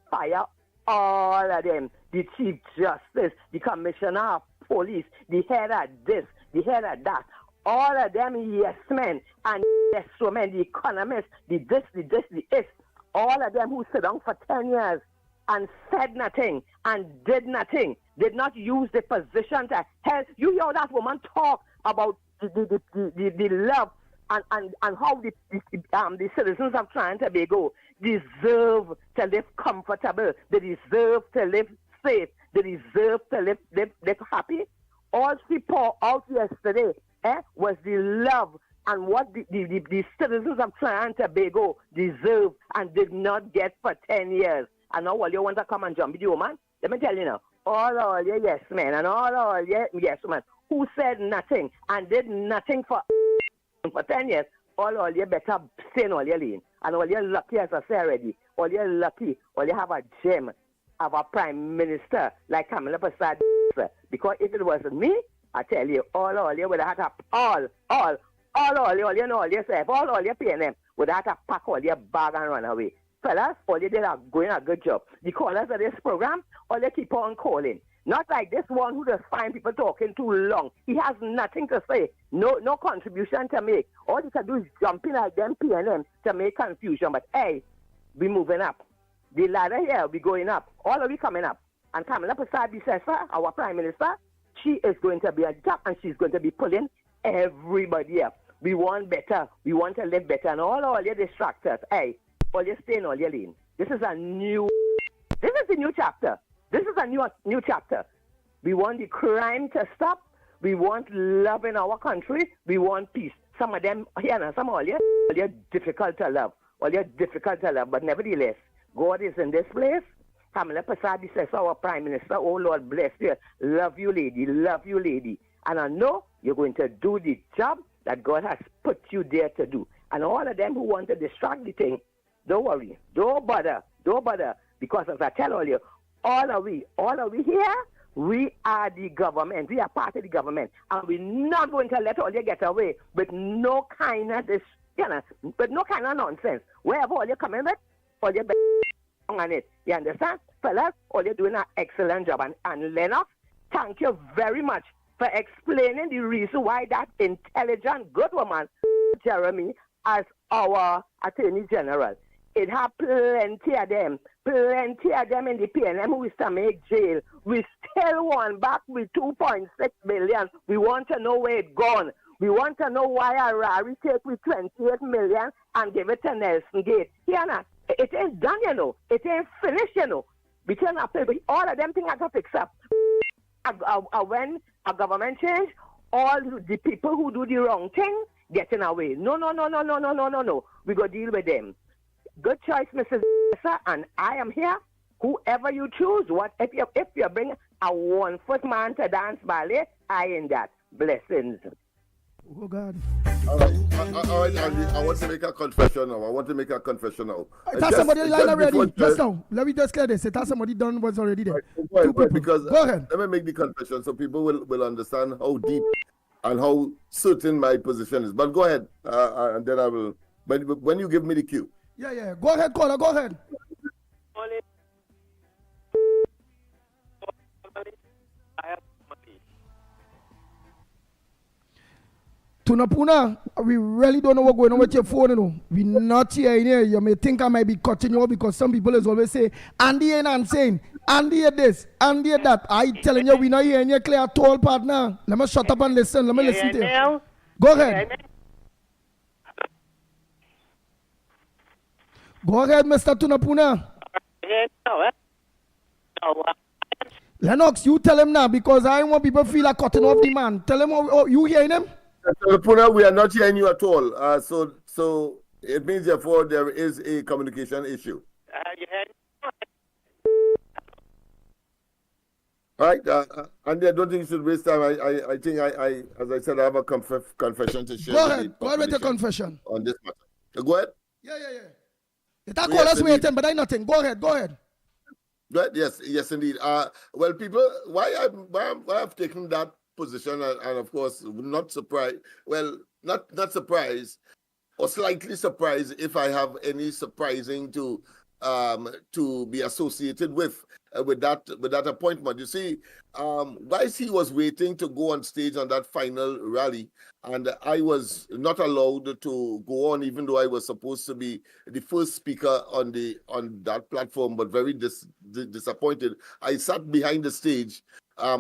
fire all of them, the chief justice, the commissioner of police, the head of this, the head of that, all of them yes men and yes women, the economists, the this, the is, all of them who sit down for 10 years and said nothing and did nothing, did not use the position to help. You hear that woman talk about the love and how the citizens of Trinidad and Tobago deserve to live comfortable, they deserve to live safe, they deserve to live happy. All she poured out yesterday was the love and what the citizens of Trinidad and Tobago deserve and did not get for 10 years. And now all you want to come and jump with you, man? Let me tell you now, all your yes men and all your yes women who said nothing and did nothing for 10 years, all you better stay in all your lane. And all you're lucky, as I said already, all you're lucky, all you have a gem of a prime minister like Kamala Prasad. Because if it wasn't me, I tell you, all you would have had to, all you know, all yourself, all you paying them, would have to pack all your bag and run away. Fellas, all you did are doing a good job. The callers of this program, all you keep on calling. Not like this one who just find people talking too long. He has nothing to say, no contribution to make. All he can do is jumping at them PNM to make confusion. But hey, we moving up. The ladder here, we going up. All of we coming up. And Kamala Prasad, our prime minister, she is going to be a job and she's going to be pulling everybody up. We want better. We want to live better. And all your distractors, hey, all you stay in all your lane. This is a new chapter. This is a new chapter. We want the crime to stop. We want love in our country. We want peace. Some of them, some all you're difficult to love. All you're difficult to love. But nevertheless, God is in this place. Kamala Prasad says, our prime minister, oh Lord bless you. Love you, lady. Love you, lady. And I know you're going to do the job that God has put you there to do. And all of them who want to distract the thing, don't worry. Don't bother. Because as I tell all you, all of we here, we are the government. We are part of the government. And we're not going to let all you get away with no kind of this, with no kind of nonsense. Wherever all you coming with, all you on it. You understand? Fellas, all you're doing an excellent job. And Lennox, thank you very much for explaining the reason why that intelligent, good woman, Jeremy, as our Attorney General. It have plenty of them in the PNM who is to make jail. We still want back with 2.6 billion. We want to know where it gone. We want to know why Harari take with 28 million and give it to Nelson Gate. Here, it ain't done, It ain't finished, We cannot play, but all of them things have to fix up. When a government change, all the people who do the wrong thing getting away. No. We go deal with them. Good choice, Mrs. And I am here. Whoever you choose, if you bring a 1-foot man to dance ballet, I in that. Blessings. Oh God. All right, Andy, I want to make a confession now. It has somebody line already. Just now. Let me just clear this. It has somebody done what's already there. Go ahead. Let me make the confession so people will understand how deep and how certain my position is. But go ahead, and then I will. But when you give me the cue. Yeah. Go ahead, caller. Go ahead. Tunapuna, we really don't know what's going on with your phone, We not hearing here. You may think I might be cutting you off because some people is always say, Andy ain't insane. Andy ain't this. Andy ain't that. I telling you, we not hearing you clear at all, partner. Let me shut up and listen. Let me listen to you. Go ahead. Go ahead, Mr. Tunapuna. Lennox, you tell him now because I want people feel like cutting off the man. Tell him, you hearing him? Tunapuna, we are not hearing you at all. So it means therefore there is a communication issue. All right, Andy, I don't think you should waste time. I think I as I said, I have a confession to share. Go ahead with your confession on this matter. Go ahead. Yeah. It call us waiting, but I nothing. Go ahead. Right? Yes, indeed. Well, people, why I've taken that position, and of course, not surprised. Well, not surprised, or slightly surprised if I have any surprising to be associated with that appointment. You see, whilst he was waiting to go on stage on that final rally, and I was not allowed to go on, even though I was supposed to be the first speaker on that platform, but very disappointed. I sat behind the stage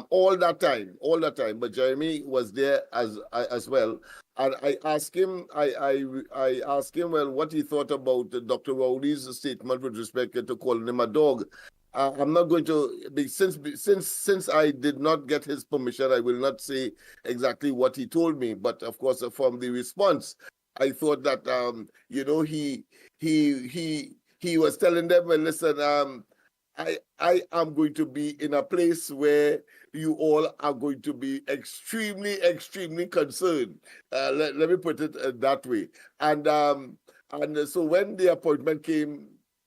all that time. But Jeremy was there as well, and I asked him, I asked him, well, what he thought about Dr. Rowley's statement with respect to calling him a dog. I'm not going to, since I did not get his permission, I will not say exactly what he told me. But of course, from the response, I thought that he was telling them, well, listen, I am going to be in a place where you all are going to be extremely, extremely concerned. Let me put it that way. And so when the appointment came,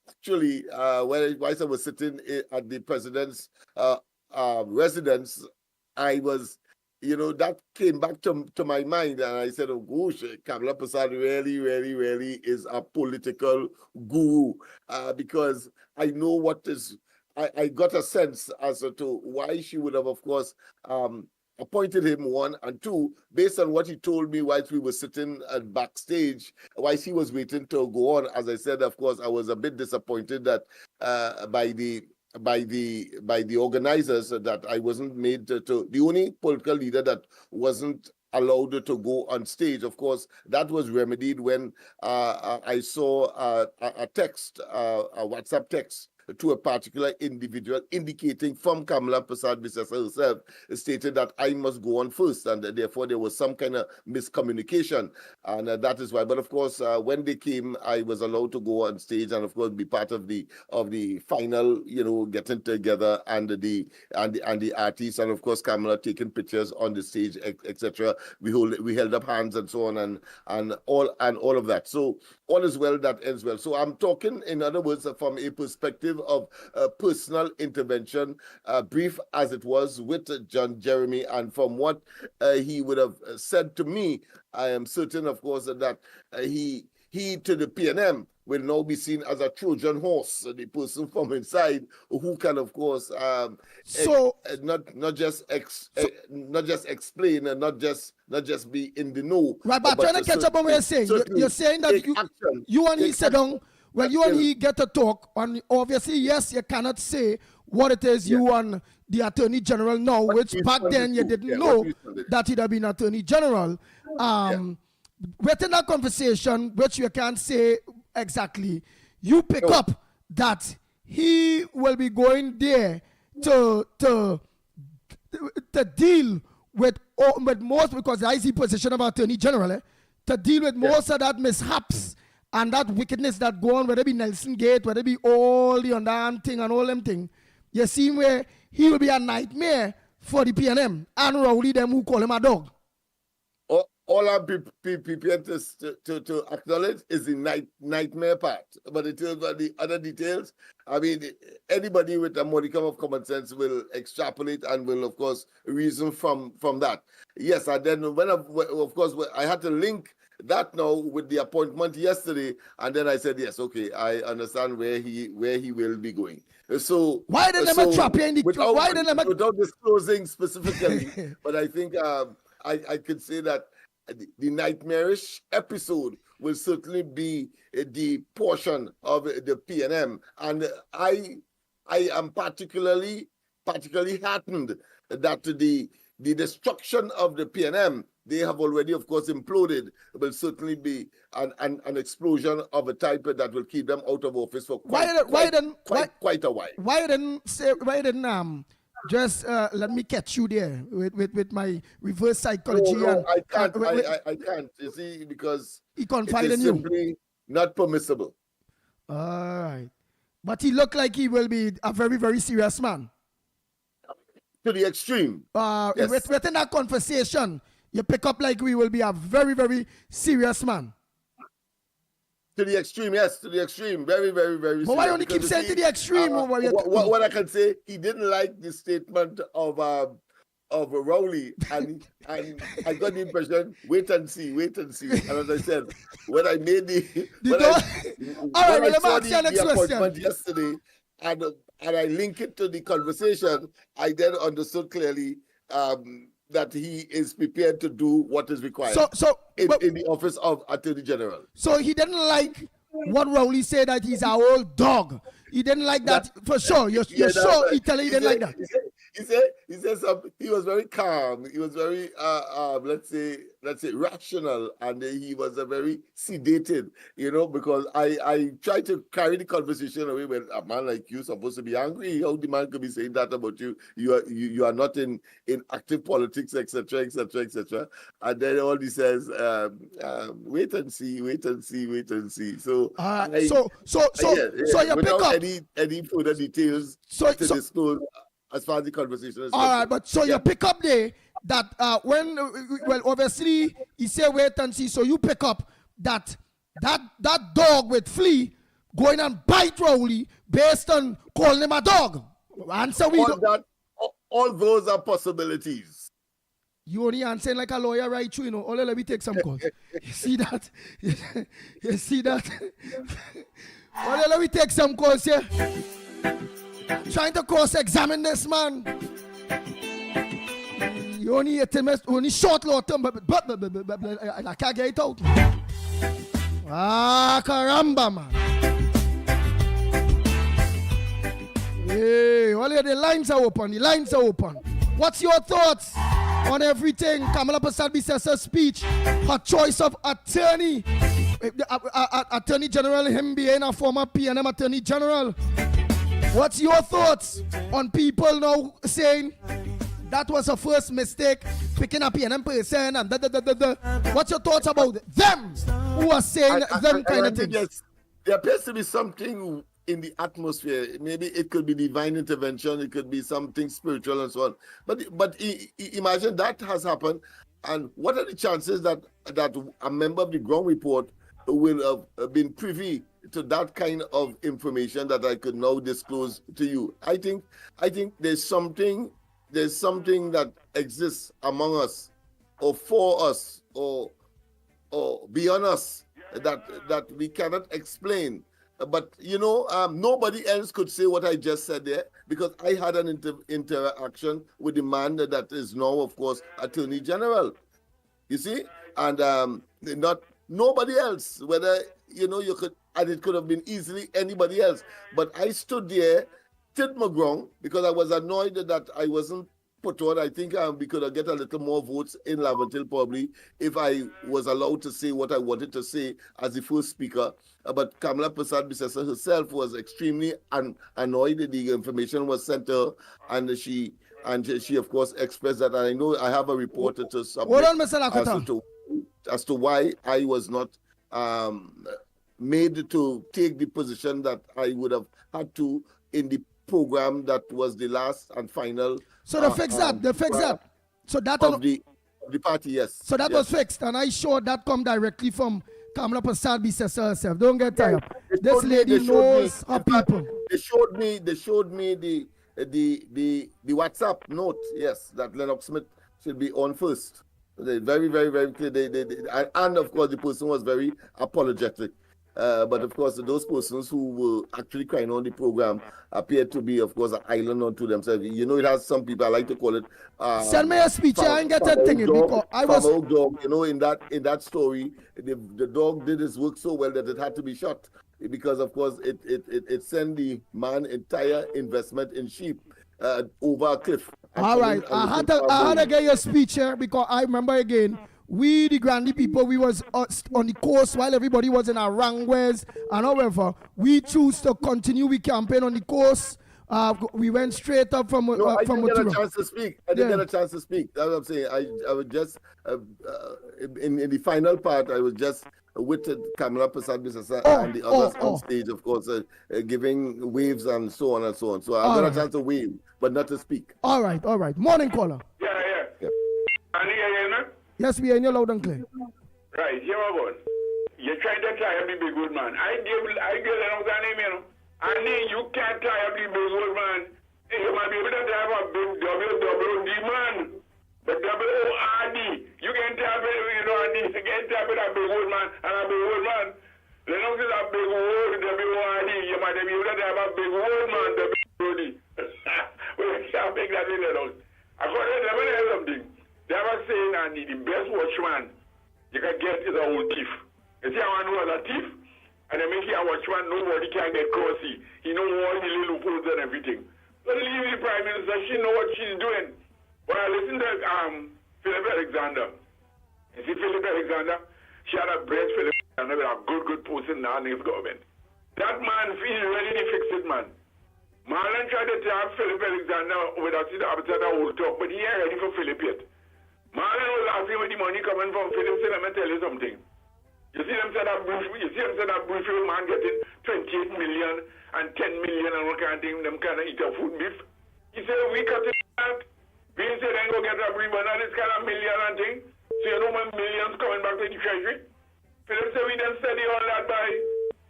actually, whilst I was sitting at the president's residence, I was, that came back to my mind, and I said, oh gosh, Kamala Prasad really, really, really is a political guru, because I know what is, I got a sense as to why she would have, of course, appointed him, one, and two, based on what he told me whilst we were sitting backstage, whilst he was waiting to go on. As I said, of course, I was a bit disappointed that by the organizers that I wasn't made to the only political leader that wasn't allowed to go on stage. Of course, that was remedied when I saw a text, a WhatsApp text to a particular individual indicating from Kamala Prasad herself, stated that I must go on first, and therefore there was some kind of miscommunication, and that is why. But of course, when they came, I was allowed to go on stage and of course be part of the final, getting together, and the artists, and of course Kamala taking pictures on the stage, etc. We held up hands and so on, and all of that. So all is well that ends well. So I'm talking, in other words, from a perspective of personal intervention, brief as it was with John Jeremy, and from what he would have said to me, I am certain, of course, that he to the PNM will now be seen as a Trojan horse, the person from inside who can, of course, not just explain and not just be in the know. Right, but trying to catch up on what you're saying. You're saying that you and he sit down. Well, you and he get to talk, and obviously, yes, you cannot say what it is you and the Attorney General know, which back then you didn't know that he'd have been Attorney General. Within that conversation, which you can't say exactly, you pick up that he will be going there to deal with most, because the IC position of Attorney General, to deal with most of that mishaps and that wickedness that go on, whether it be Nelson Gate, whether it be all the underarm thing and all them thing. You see where he will be a nightmare for the PNM and Rowley, them who call him a dog. All I'm prepared to acknowledge is the nightmare part. But in terms of the other details, I mean, anybody with a modicum of common sense will extrapolate and will, of course, reason from that. Yes, and then of course, I had to link that now with the appointment yesterday, and then I said, yes, okay, I understand where he will be going. So why did they trap you in the without disclosing specifically, but I think I could say that the nightmarish episode will certainly be the portion of the PNM, and I am particularly heartened that the destruction of the PNM, they have already, of course, imploded, will certainly be an explosion of a type that will keep them out of office for quite a while. Why didn't just let me catch you there with my reverse psychology? No, I can't. You see, because he confided in you. Simply not permissible. All right, but he looked like he will be a very, very serious man. To the extreme. Yes. Within that conversation, you pick up like we will be a very, very serious man. To the extreme, yes, to the extreme. Very, very, very serious. But why only keep saying to the extreme? What I can say, he didn't like the statement of of Rowley, and I got the impression, wait and see. And as I said, when I made I saw the appointment yesterday, and I link it to the conversation, I then understood clearly that he is prepared to do what is required in the office of Attorney General. So he didn't like what Rowley said, that he's our old dog. He didn't like that for sure. You're sure he didn't like that. He said something. He was very calm. He was very let's say rational, and he was a very sedated, because I tried to carry the conversation away when a man like you supposed to be angry. How the man could be saying that about you? You are not in active politics, etc., etc., etc. And then all he says, wait and see. So you pick up any further details to disclose as far as the conversation is concerned. All right, but so you pick up there that obviously he said wait and see, so you pick up that dog with flea going and bite Rowley based on calling him a dog. Answer all those are possibilities. You only answering like a lawyer, right? Only let me take some calls. You see that? You see that? Only let me take some calls here. Trying to cross-examine this man. You only hit him, only short lot term, but I can't get it out. Caramba, man. Hey, all the lines are open. What's your thoughts on everything? Kamala Prasad-Bissessa's speech, her choice of attorney, Attorney General, him being a former PNM Attorney General. What's your thoughts on people now saying that was a first mistake, picking up PNM person and What's your thoughts about them who are saying them kind of things? Yes, there appears to be something in the atmosphere. Maybe it could be divine intervention, it could be something spiritual and so on. But imagine that has happened, and what are the chances that a member of the ground report will have been privy to that kind of information that I could now disclose to you? I think there's something that exists among us, or for us, or beyond us, that we cannot explain. But nobody else could say what I just said there, because I had an interaction with the man that is now, of course, Attorney General. You see, and not nobody else. Whether you could. And it could have been easily anybody else. But I stood there, stood my ground, because I was annoyed that I wasn't put on. I think we could have get a little more votes in Laventille probably if I was allowed to say what I wanted to say as the first speaker. But Kamala Prasad-Bissessa herself was extremely annoyed that the information was sent to her, and she of course expressed that. And I know I have a reporter to submit as to why I was not made to take the position that I would have had to in the program that was the last and final. So they fix that. So that of the party, yes. So that was fixed, and I sure that come directly from Kamala Prasad-Bissessa herself. Don't get tired. This lady knows her people. They showed me the WhatsApp note, yes, that Lennox Smith should be on first. They very, very, very clear. And of course, the person was very apologetic. But of course, those persons who were actually crying on the program appeared to be, of course, an island unto themselves. It has some people, I like to call it. Send me a speech. I ain't get that thing because I was. Dog, in that story, the dog did his work so well that it had to be shot, because of course it sent the man entire investment in sheep over a cliff. All right, I had to get your speech here because I remember again. We, the Grandy people, we was on the coast while everybody was in our Rangways, and however, we choose to continue we campaign on the coast. We went straight up from I didn't get a chance to speak. That's what I'm saying. I was just in the final part. I was just with Kamala Prasad-Bissessa and the others on stage, of course, giving waves and so on and so on. So I got a chance to wave, but not to speak. All right. Morning caller. Yeah. Yes, we are in your loud and clear. Right, here we go. You're trying to try to be good man. I give Lennox a name, you can't try to be big old man. You might be able to have a big double demand. But W-O-R-D, you can tell me, you know, you can tell me that big old man and a big old man. Lennox is a big old W-O-R-D. You might be able to have a big old man, W-O-R-D. We can't make that in Lennox. According to them, let me tell you something. They have a saying, and the best watchman you can get is a old thief. You see how I know as a thief? And they make you a watchman, nobody can get crossy. He know all the little loopholes and everything. But leave the Prime Minister, she know what she's doing. Well, listen to Philip Alexander. You see Philip Alexander? She had a breast Philip Alexander with a good person in the next government. That man feels ready to fix it, man. Marlon tried to tell Philip Alexander with a city officer that will talk, but he ain't ready for Philip yet. Marlon was asking where the money coming from. Philip said, let me tell you something. You see them say that brief man getting 28 million and 10 million and what kind of thing, them kind of eat a food beef. He said, we cut it out. We didn't say then go get a brief, but now this kind of million and thing. So you know when millions coming back to the treasury. Philip said, we done study all that by.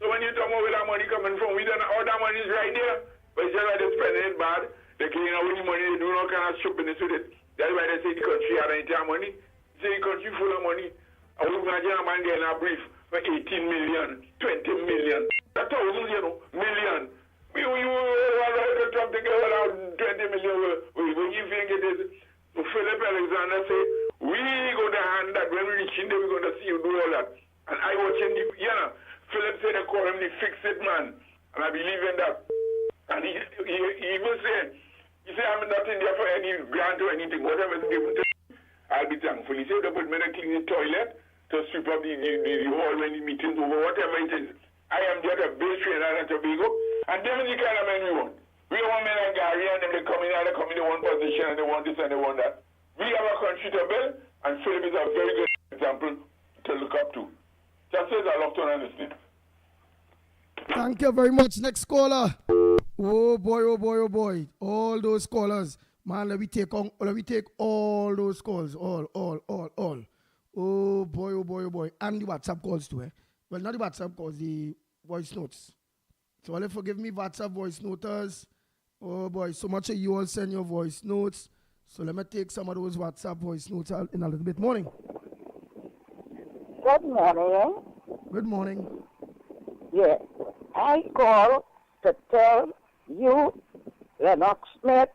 So when you talk about where that money coming from, we done all that money is right there. But it's just like they're spending it bad. They're cleaning out with the money, they do no kind of stupidness with it. That's why they say the country had any time money. They say the country full of money. I would imagine a man getting a brief for 18 million, 20 million, thousands, you know, million. We to talk together around 20 million. When you think it is, so Philip Alexander say, we go to hand that when we reach in there, we're going to see you do all that. And I watching the, Philip said they call him the fix-it man. And I believe in that. And he even said, I'm not in there for any grant or anything. Whatever is given to me, I'll be thankful. He said they put me to clean the toilet, to sweep up the hall when the meetings over, whatever it is. I am just a base trainer in Tobago, and them is the kind of men we want. We don't want men like Gary and them, they come in one position and they want this and they want that. We have a country to build, and Philip is a very good example to look up to. Just says I love to understand. Thank you very much. Next caller. Oh boy, oh boy, oh boy. All those callers. Man, let me take all those calls. All. Oh boy, oh boy, oh boy. And the WhatsApp calls too, eh? Well, not the WhatsApp calls, the voice notes. So all forgive me, WhatsApp voice noters. Oh boy, so much of you all send your voice notes. So let me take some of those WhatsApp voice notes in a little bit. Morning. Good morning. Good morning. Yeah, I call to tell you, Lennox Smith,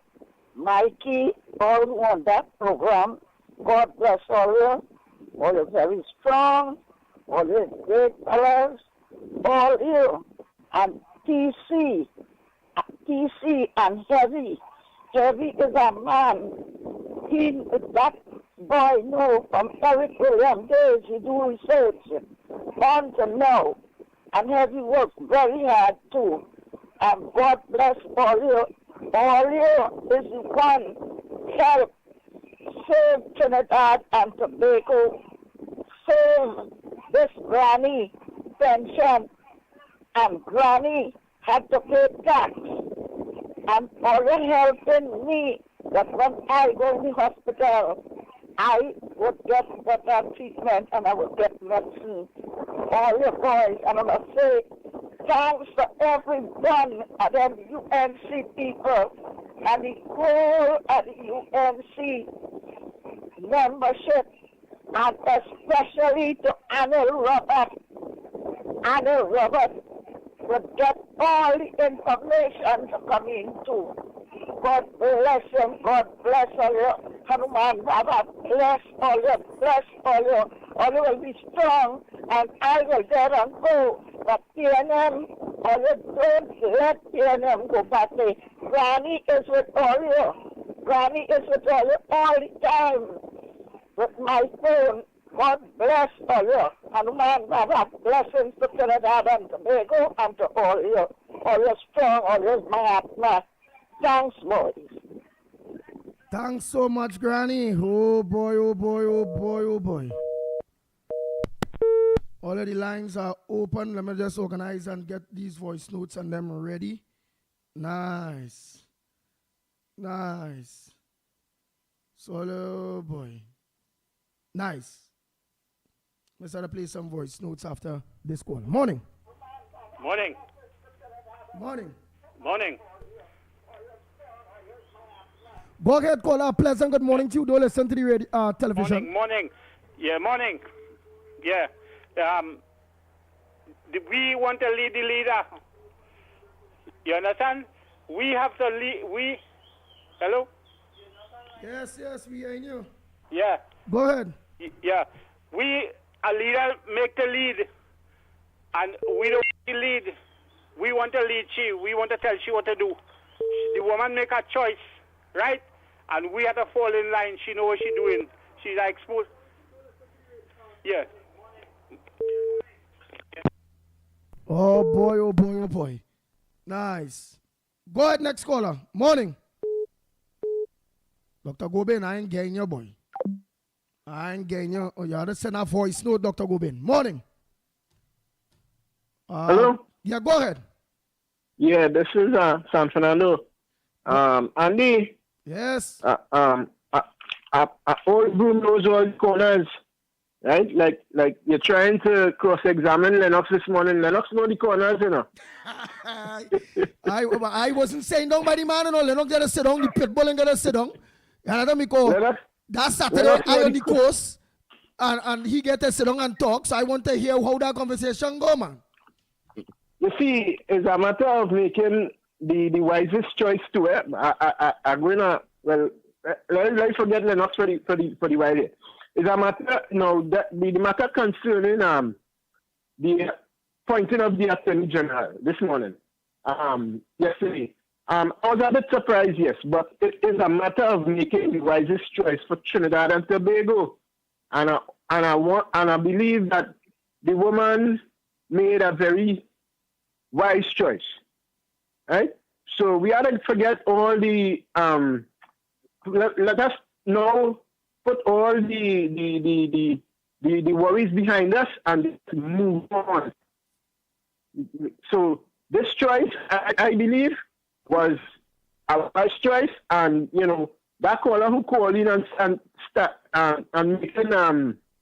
Mickie, all who on that program, God bless all you. All you very strong, all you great fellows, all you, and TC and Heavy. Heavy is a man. That boy know from Eric William days, he do research on to know. And Heavy work very hard too. And God bless all you. All you is one help save Trinidad and Tobago, save this granny pension, and granny had to pay tax. And all you helping me that when I go to the hospital, I would get better treatment and I would get medicine. All your boys, and I'm going to say thanks to everyone at the UNC people and the whole of the UNC membership, and especially to Anil Robert. Anil Robert would get all the information to come in too. God bless him. God bless all you. Hanuman Baba, bless all you. Bless all you. All you will be strong, and I will get and go. But PNM, all you don't let PNM go back there. Granny is with all you. Granny is with all you all the time. With my phone, God bless all you. Hanuman Baba, blessings to Trinidad and Tobago and to all you. All you strong, all you Mahatma. Thanks, boys. Thanks so much, Granny. Oh boy, oh boy, oh boy, oh boy. All of the lines are open. Let me just organize and get these voice notes and them ready. Nice. Nice. So, oh boy. Nice. Let's start to play some voice notes after this call. Morning. Morning. Morning. Morning. Go ahead, caller. Pleasant good morning to you. Don't listen to the radio, television. Morning. Yeah, morning. Yeah. We want to lead the leader. You understand? We have to lead. Hello? Yes, we hear you. Yeah. Go ahead. Yeah. A leader make the lead. And we don't want to lead. We want to lead she. We want to tell she what to do. The woman make a choice, right? And we have to fall in line. She know what she doing. She's exposed. Yeah. Oh boy. Nice. Go ahead, next caller. Morning. Dr. Gobin, I ain't getting you, boy. I ain't getting you. Oh, you have to send a voice note, Dr. Gobin. Morning. Hello? Yeah, go ahead. Yeah, this is San Fernando. Andy. Yes. Old Broom knows all the corners, right? Like you're trying to cross-examine Lennox this morning. Lennox know the corners, you know. I wasn't saying down by the man, you know. Lennox gotta sit down. The pit bull ain't gotta sit down. And then that Saturday I on the coast, and he get to sit down and talk. So I want to hear how that conversation go, man. You see, it's a matter of making the wisest choice to it. I'm gonna let's forget Lennox for the while. It's a matter that the matter concerning the pointing of the Attorney General this morning. Yesterday. I was a bit surprised, yes, but it is a matter of making the wisest choice for Trinidad and Tobago, and I believe that the woman made a very wise choice, right? So we ought to forget all the let us now put all the worries behind us and move on. So this choice, I believe, was a wise choice, and that caller who called in and making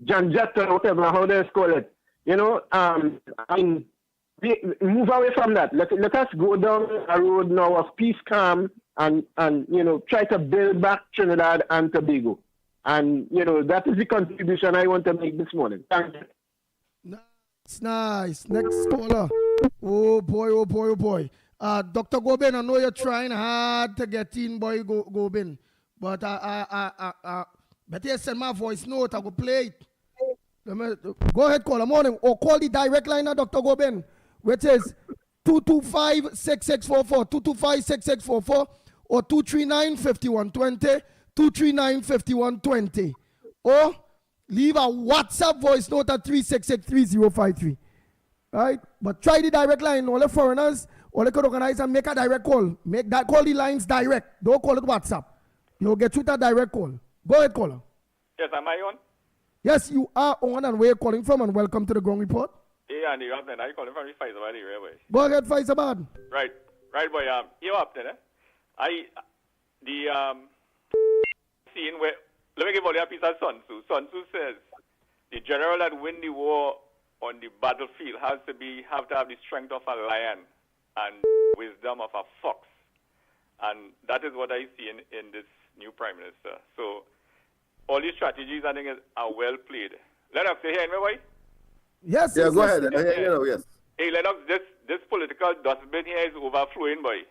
janjat or whatever how they call it, I mean, move away from that. Let us go down a road now of peace, calm, and try to build back Trinidad and Tobago. And that is the contribution I want to make this morning. Thank you. Nice. Next caller. Oh boy. Dr. Gobin, I know you're trying hard to get in, boy, Gobin. But better you send my voice note. I will play it. Go ahead, caller. Morning. Or call the direct line of Dr. Gobin, which is 225-6644, 225-6644, or 239-5120, 239-5120. Or leave a WhatsApp voice note at 366-3053. Right? But try the direct line. All the foreigners, all they could organize and make a direct call. Call the lines direct. Don't call it WhatsApp. You'll get with a direct call. Go ahead, caller. Yes, am I on? Yes, you are on, and where you calling from, and welcome to the Ground Report. Yeah, and you're up there. I calling from the Faisabad area, boy. Go ahead, Faisabad. Right, boy. You're up there, scene where, let me give all you a piece of Sun Tzu. Sun Tzu says, the general that win the war on the battlefield have to have the strength of a lion and wisdom of a fox. And that is what I see in this new Prime Minister. So all these strategies, I think, are well played. Lennox, you hear me, boy? Yes. Yeah, go ahead. I hear you, yes. Hey, Lennox, this political dustbin here is overflowing, boy.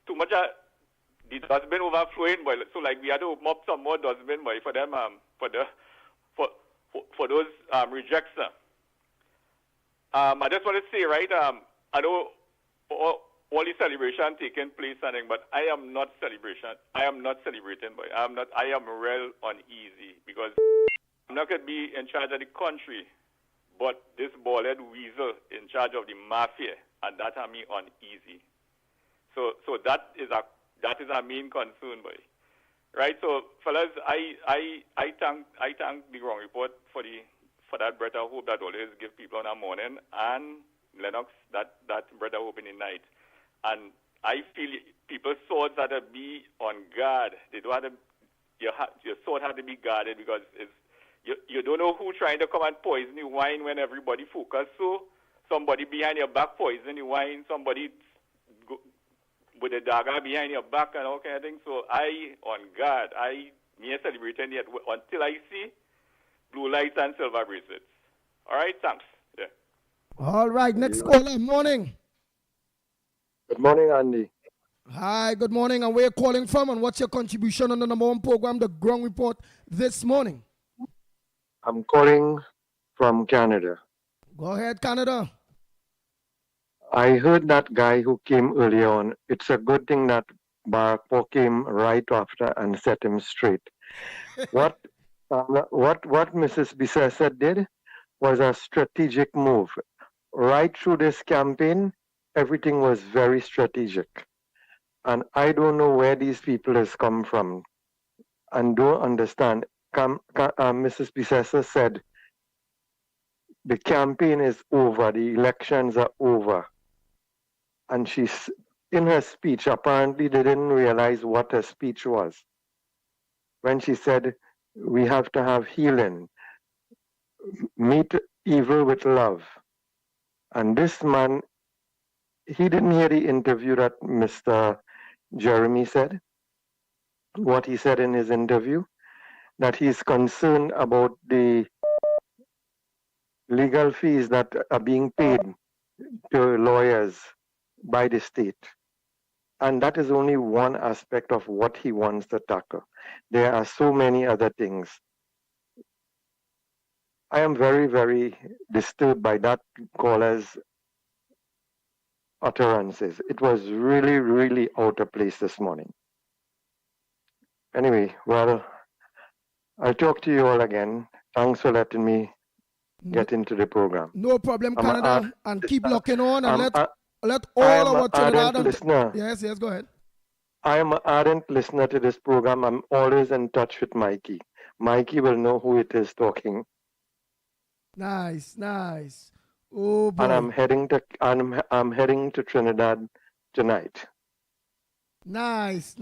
Too much the dustbin overflowing, boy. So we had to open up some more dustbin, boy, for them, for those rejects. I just want to say, right, I know all the celebration taking place, but I am not celebrating, boy. I am real uneasy because I'm not going to be in charge of the country, but this bald-head weasel in charge of the mafia, and that I mean uneasy. So that is a main concern, boy. Right? So, fellas, I thank the Ground Report for that breath of hope that always give people in the morning, and Lennox that breath of hope in the night. And I feel people's swords have to be on guard. They don't have to, your sword has to be guarded because you don't know who trying to come and poison the wine when everybody focus. So somebody behind your back poison the wine, somebody with the dagger behind your back and all kind of things. So I, on guard, me a celebrating yet until I see blue lights and silver bracelets. All right, thanks. Yeah. All right, next caller, morning. Good morning, Andy. Hi, good morning. And where you calling from and what's your contribution on the number one program, The Ground Report, this morning? I'm calling from Canada. Go ahead, Canada. I heard that guy who came earlier on. It's a good thing that Barack came right after and set him straight. What Mrs. Bisesa did was a strategic move. Right through this campaign, everything was very strategic. And I don't know where these people has come from and don't understand. Mrs. Bisesa said, the campaign is over, the elections are over. And she's, in her speech, apparently they didn't realize what her speech was. When she said, we have to have healing, meet evil with love. And this man, he didn't hear the interview that Mr. Jeremy said, what he said in his interview, that he's concerned about the legal fees that are being paid to lawyers by the state. And that is only one aspect of what he wants to tackle. There are so many other things. I am very, very disturbed by that caller's utterances. It was really, really out of place this morning. Anyway, well, I'll talk to you all again. Thanks for letting me get into the program. No problem, Canada. And keep locking on and let all our Trinidad listener. Yes, go ahead. I am an ardent listener to this program. I'm always in touch with Mickie. Mickie will know who it is talking. Nice. Oh boy. And I'm heading to Trinidad tonight. Nice.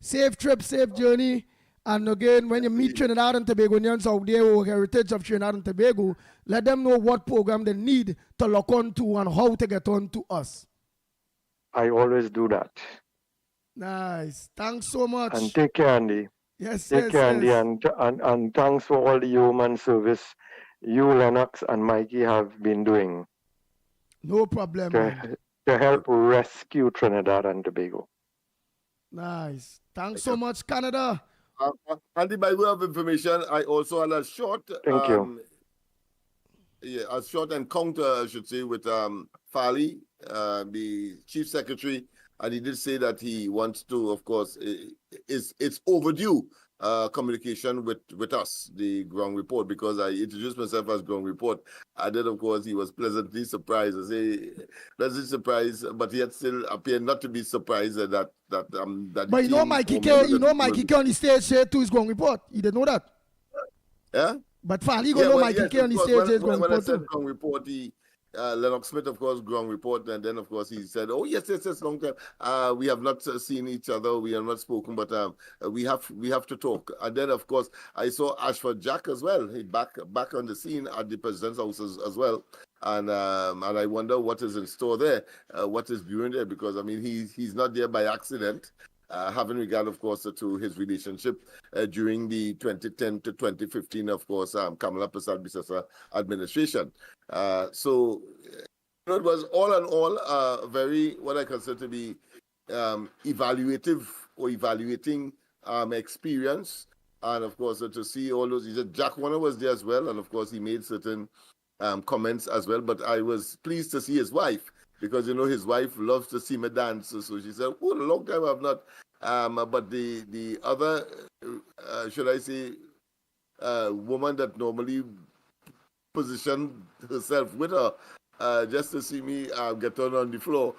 Safe trip, safe journey. And again, when you meet Trinidad and Tobagonians out there who heritage of Trinidad and Tobago, let them know what program they need to lock on to and how to get on to us. I always do that. Nice. Thanks so much. And take care, Andy. Yes, take care, Andy. And thanks for all the human service you, Lennox, and Mickie have been doing. No problem. To help rescue Trinidad and Tobago. Nice. Thanks so much, Canada. Andy, by way of information, I also had a short Thank you. Yeah, a short encounter, I should say, with Fali, the chief secretary, and he did say that he wants to, of course, it's overdue communication with us, the Ground Report, because I introduced myself as Ground Report. And then, of course, he was pleasantly surprised. I say, pleasantly surprised, but yet still appeared not to be surprised that. But you know, Mickie K on the stage said to his Ground Report. You didn't know that? Yeah. But Fali go know Mickie K on the stage says Ground When Report I said too. Ground Report, Lennox Smith, of course, Ground Report, and then, of course, he said, "Oh yes, long time. We have not seen each other. We have not spoken, but we have to talk." And then, of course, I saw Ashford Jack as well. He back on the scene at the president's house as well, and I wonder what is in store there, what is brewing there, because I mean he's not there by accident. Having regard, of course, to his relationship during the 2010 to 2015, of course, Kamala Prasad-Bisesa administration. So it was all in all very, what I consider to be evaluating experience. And of course, to see all those, he said Jack Warner was there as well. And of course, he made certain comments as well. But I was pleased to see his wife, because, you know, his wife loves to see me dance. So she said, "Oh, a long time I've not." But the other, should I say, woman that normally positioned herself with her just to see me get on the floor,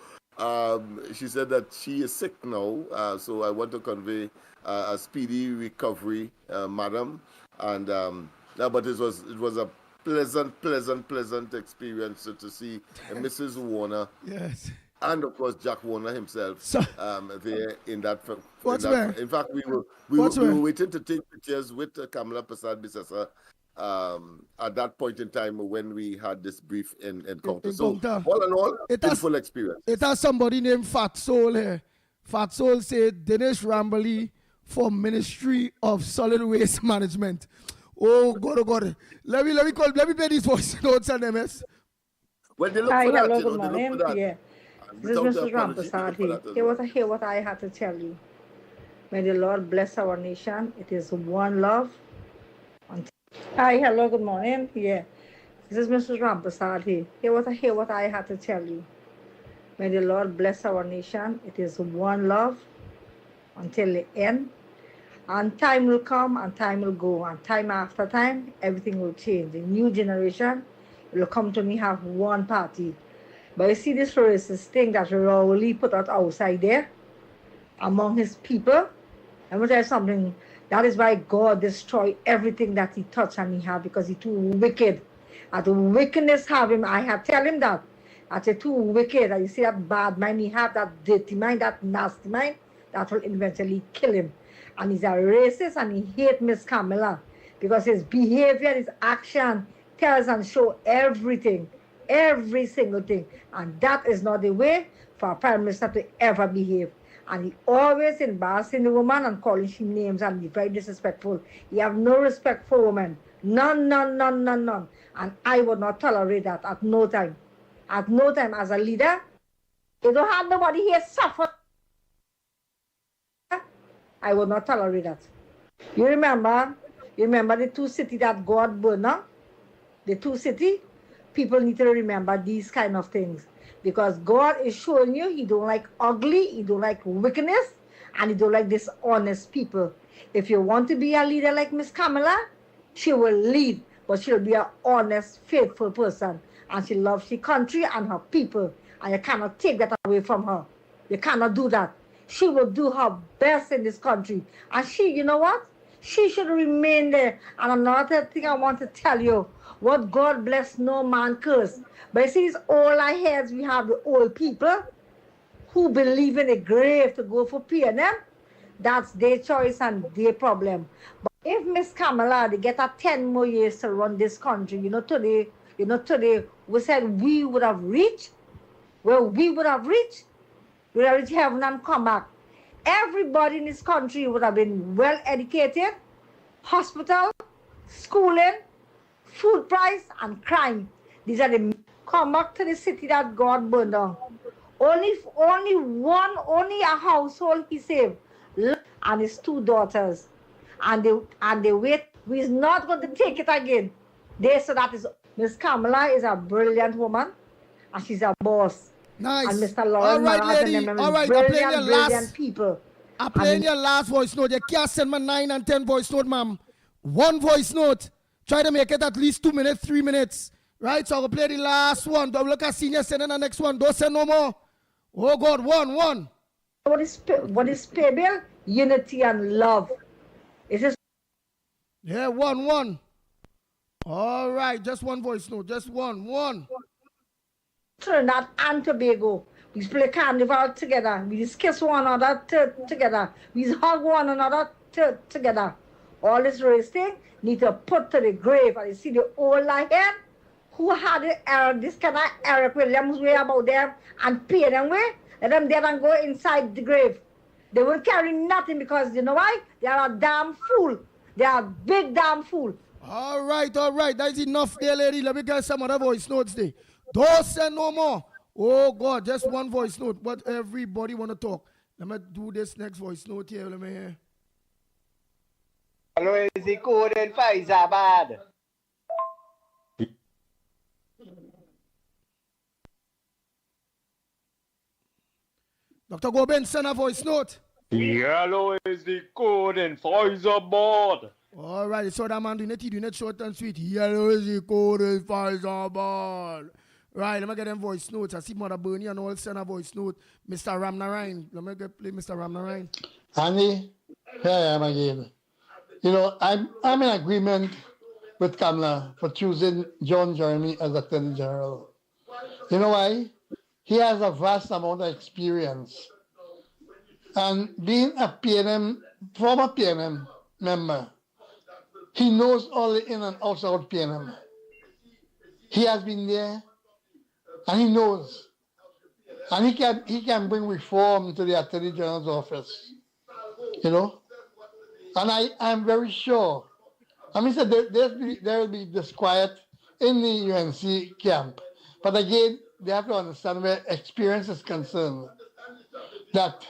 she said that she is sick now. So I want to convey a speedy recovery, madam. And but it was a pleasant experience to see Mrs. Warner. Yes. And of course, Jack Warner himself there in that. In fact, we were waiting to take pictures with Kamala Prasad Bisasa at that point in time when we had this brief encounter. So, all in all, beautiful experience. It has somebody named Fat Soul here. Fat Soul said Dinesh Rambali for Ministry of Solid Waste Management. Oh God. Let me play these voice notes and MS. Well, they look Hi, for that, hello, you good know, they look morning. for that. Yeah, this is Mrs. Ramprasad here. Hear what I had to tell you. May the Lord bless our nation. It is one love. Hi, hello, good morning. Yeah, this is Mrs. Ramprasad here. Hear what I had to tell you. May the Lord bless our nation. It is one love until the end. And time will come and time will go. And time after time, everything will change. The new generation will come to me have one party. But you see this racist thing that Rowley put out outside there among his people. I'm going to tell you something. That is why God destroyed everything that he touched and he had because he's too wicked. And the wickedness have him. I have tell him that. I say too wicked. And you see that bad mind he have, that dirty mind, that nasty mind, that will eventually kill him. And he's a racist and he hates Miss Kamala because his behavior, his action tells and show everything. Every single thing. And that is not the way for a prime minister to ever behave. And he always embarrassing the woman and calling she names and be very disrespectful. He have no respect for women. None. And I would not tolerate that at no time. At no time as a leader. You don't have nobody here suffer. I would not tolerate that. You remember the two cities that God burned down? The two cities? People need to remember these kind of things because God is showing you he don't like ugly, he don't like wickedness, and he don't like dishonest people. If you want to be a leader like Miss Kamala, she will lead, but she'll be an honest, faithful person, and she loves her country and her people, and you cannot take that away from her. You cannot do that. She will do her best in this country, and she, you know what? She should remain there. And another thing I want to tell you. What God bless, no man curse. But you see, these old heads, we have the old people who believe in a grave to go for PNM. That's their choice and their problem. But if Miss Kamala, they get 10 more years to run this country, today, we said we would have reached, we would have reached heaven and come back. Everybody in this country would have been well educated, hospital, schooling, food price and crime. These are the come back to the city that God burned down. Only a household he saved, and his two daughters, and they wait. We're not going to take it again. So that is Miss Kamala is a brilliant woman, and she's a boss. Nice. And Mr. Lauren all right, Maras lady. And them all right, I'm playing your brilliant people. I'm playing your last voice note. You can't send me 9 and 10 voice note, ma'am. One voice note. Try to make it at least 2 minutes, 3 minutes. Right? So I'll play the last one. Don't look at senior sending the next one. Don't send no more. Oh God, one. What is pay bill? Unity and love. It's just yeah, one. All right, just one voice note. Just one. Trinidad and Tobago. We play carnival together. We just kiss one another together. We hug one another together. All this race thing need to put to the grave. And you see the old lion who had this kind of Eric Williams way about them and pay them way. Let them dead and go inside the grave. They won't carry nothing because you know why? They are a damn fool. They are a big damn fool. All right. That's enough there, lady. Let me get some other voice notes there. Don't send no more. Oh God, just one voice note. But everybody want to talk. Let me do this next voice note here. Let me hear. Hello, is it good in Faizabad? Dr. Goben, send a voice note. Hello, is the code in Faizabad? All right, so that man do not short and sweet. Hello, is the code in Faizabad? Right, let me get them voice notes. I see Mother Bernie and all send a voice note. Mr. Ramnarayan. Let me play Mr. Ramnarayan. Andy, here I am again. You know, I'm in agreement with Kamala for choosing John Jeremy as Attorney General. You know why? he has a vast amount of experience. And being a PNM, former PNM member, he knows all the in and outs of PNM. He has been there, and he knows. And he can bring reform to the Attorney General's office, you know. And I'm very sure. I mean, so there will be disquiet in the UNC camp. But again, they have to understand where experience is concerned, that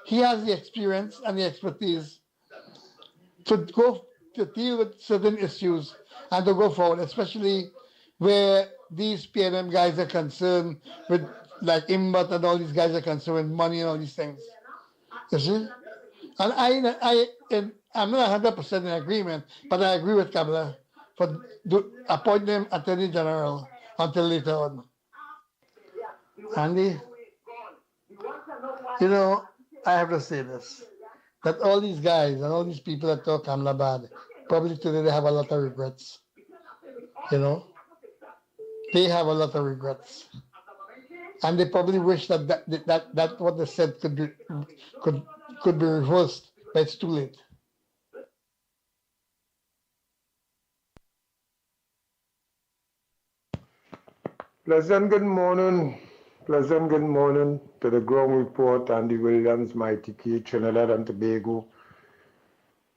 he has the experience and the expertise to deal with certain issues and to go forward, especially where these PNM guys are concerned with, like Imbat and all these guys are concerned with money and all these things. You see? And I'm not 100% in agreement, but I agree with Kabla for appointing him Attorney General until later on. Andy, you know, I have to say this, that all these guys and all these people that talk Kamla bad, probably today they have a lot of regrets. You know, they have a lot of regrets. And they probably wish that what they said could be reversed, but it's too late. Pleasant good morning to the ground report, Andy Williams, Mickie, Trinidad and Tobago.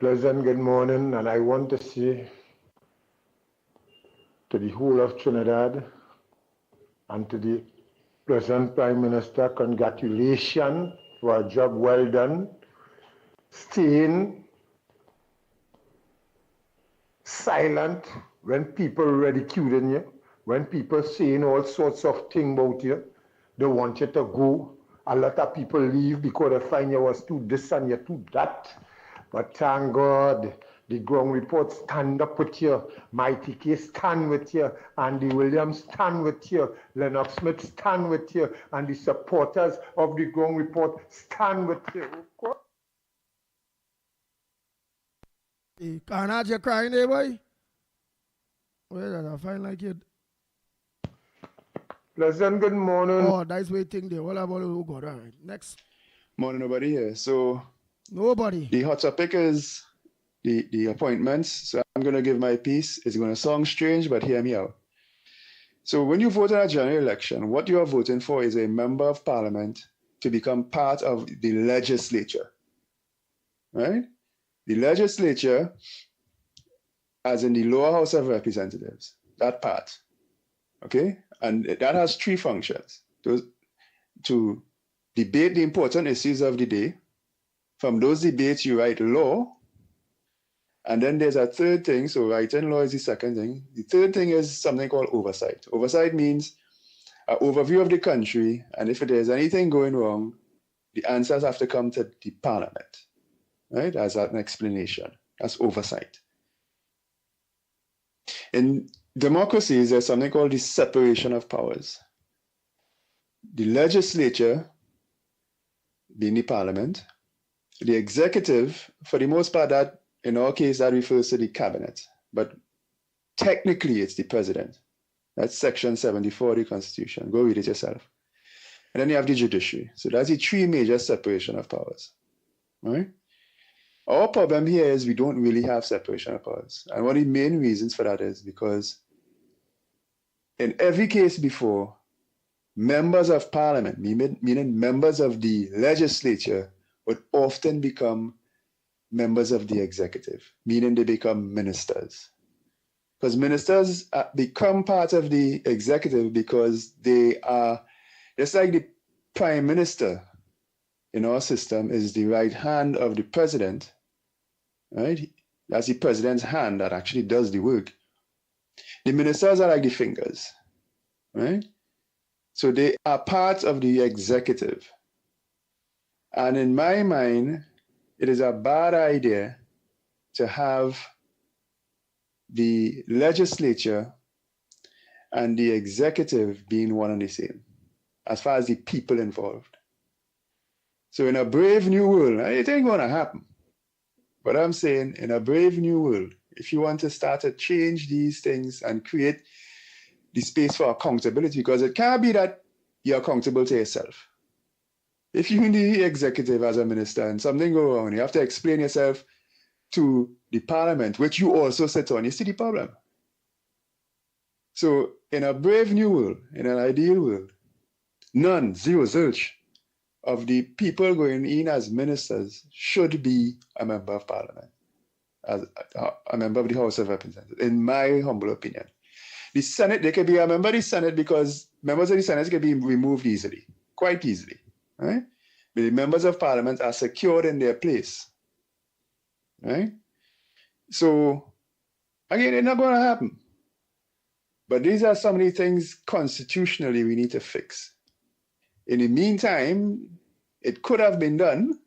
Pleasant good morning, and I want to say to the whole of Trinidad and to the present Prime Minister, congratulations for a job well done, staying silent when people ridiculing you, when people saying all sorts of things about you. They want you to go. A lot of people leave because they find you was too this and you too that. But thank God, the ground report stand up with you. Mickie stand with you. Andy Williams stand with you. Lennox Smith stand with you. And the supporters of the ground report stand with you. Hey, Carnage, you crying there, boy? Well, I find like it. Pleasant good morning. Oh, that's waiting there. What about who got? All right, next. Morning, nobody here. So nobody. The hot topic is the appointments. So I'm going to give my piece. It's going to sound strange, but hear me out. So when you vote in a general election, what you are voting for is a member of parliament to become part of the legislature, right? The legislature, as in the lower house of representatives, that part, okay? And that has three functions: to debate the important issues of the day. From those debates, you write law. And then there's a third thing. So writing law is the second thing. The third thing is something called oversight. Oversight means an overview of the country. And if there's anything going wrong, the answers have to come to the parliament, right? As an explanation. That's oversight. In democracies, there's something called the separation of powers. The legislature, being the parliament, the executive, for the most part, that in our case, that refers to the cabinet, but technically it's the president. That's section 74 of the Constitution. Go read it yourself. And then you have the judiciary. So that's the three major separation of powers, right? Our problem here is we don't really have separation of powers. And one of the main reasons for that is because in every case before, members of parliament, meaning members of the legislature, would often become members of the executive, meaning they become ministers. Because ministers become part of the executive because they are, just like the prime minister in our system is the right hand of the president, right? That's the president's hand that actually does the work. The ministers are like the fingers, right? So they are part of the executive. And in my mind, it is a bad idea to have the legislature and the executive being one and the same, as far as the people involved. So in a brave new world, it ain't gonna happen. But I'm saying in a brave new world, if you want to start to change these things and create the space for accountability, because it can't be that you're accountable to yourself. If you're in the executive as a minister and something go wrong, you have to explain yourself to the parliament, which you also sit on. You see the problem. So in a brave new world, in an ideal world, none, zero, zilch, of the people going in as ministers should be a member of parliament, as a member of the House of Representatives, in my humble opinion. The Senate, they can be a member of the Senate because members of the Senate can be removed easily, quite easily. Right? But the members of parliament are secured in their place. Right? So, again, it's not going to happen. But these are some of the things constitutionally we need to fix. In the meantime, it could have been done,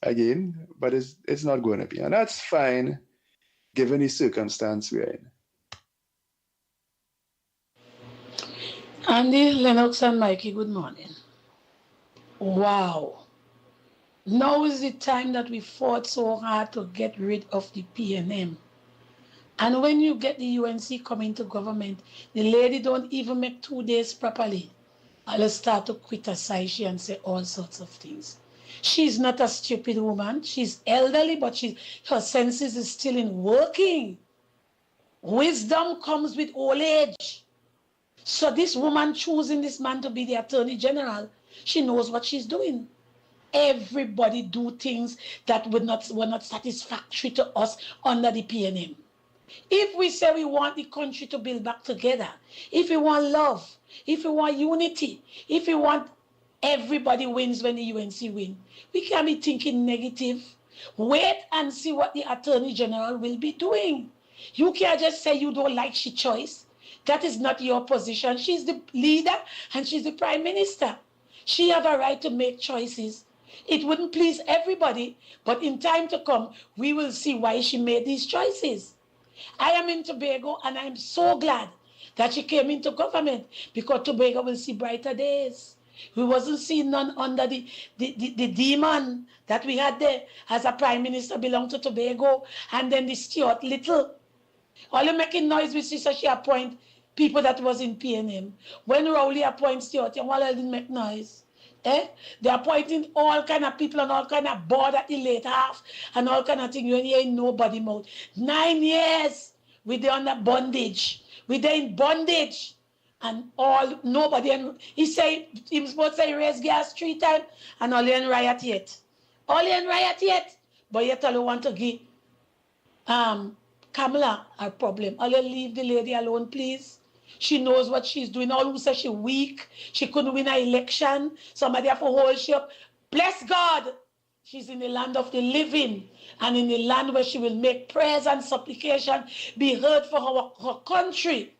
again, but it's not going to be. And that's fine, given the circumstance we're in. Andy, Lennox, and Mikey, good morning. Wow. Now is the time that we fought so hard to get rid of the PNM. And when you get the UNC coming to government, the lady don't even make 2 days properly. I'll start to criticize she and say all sorts of things. She's not a stupid woman. She's elderly, but her senses is still in working. Wisdom comes with old age. So this woman choosing this man to be the Attorney General, she knows what she's doing. Everybody do things that were not satisfactory to us under the PNM. If we say we want the country to build back together, if we want love, if we want unity, if we want everybody wins when the UNC win, we can't be thinking negative. Wait and see what the Attorney General will be doing. You can't just say you don't like she choice. That is not your position. She's the leader and she's the Prime Minister. She have a right to make choices. It wouldn't please everybody, but in time to come, we will see why she made these choices. I am in Tobago and I'm so glad that she came into government because Tobago will see brighter days. We wasn't seeing none under the demon that we had there as a Prime Minister belonged to Tobago, and then the Stuart Little. All the making noise with sister, she appoint people that was in PNM. When Rowley appoints Stuart, and while I didn't make noise. They're appointing all kind of people and all kind of board at the late half and all kind of things. You ain't nobody mouth. 9 years we there under bondage. We there in bondage. And all nobody, and he was supposed to say raise gas 3 times and all in riot yet. All in riot yet. But yet all want to give Kamala a problem. All leave the lady alone, please. She knows what she's doing. All who say she weak, she couldn't win an election. Somebody have to hold she up. Bless God. She's in the land of the living and in the land where she will make prayers and supplication be heard for her country.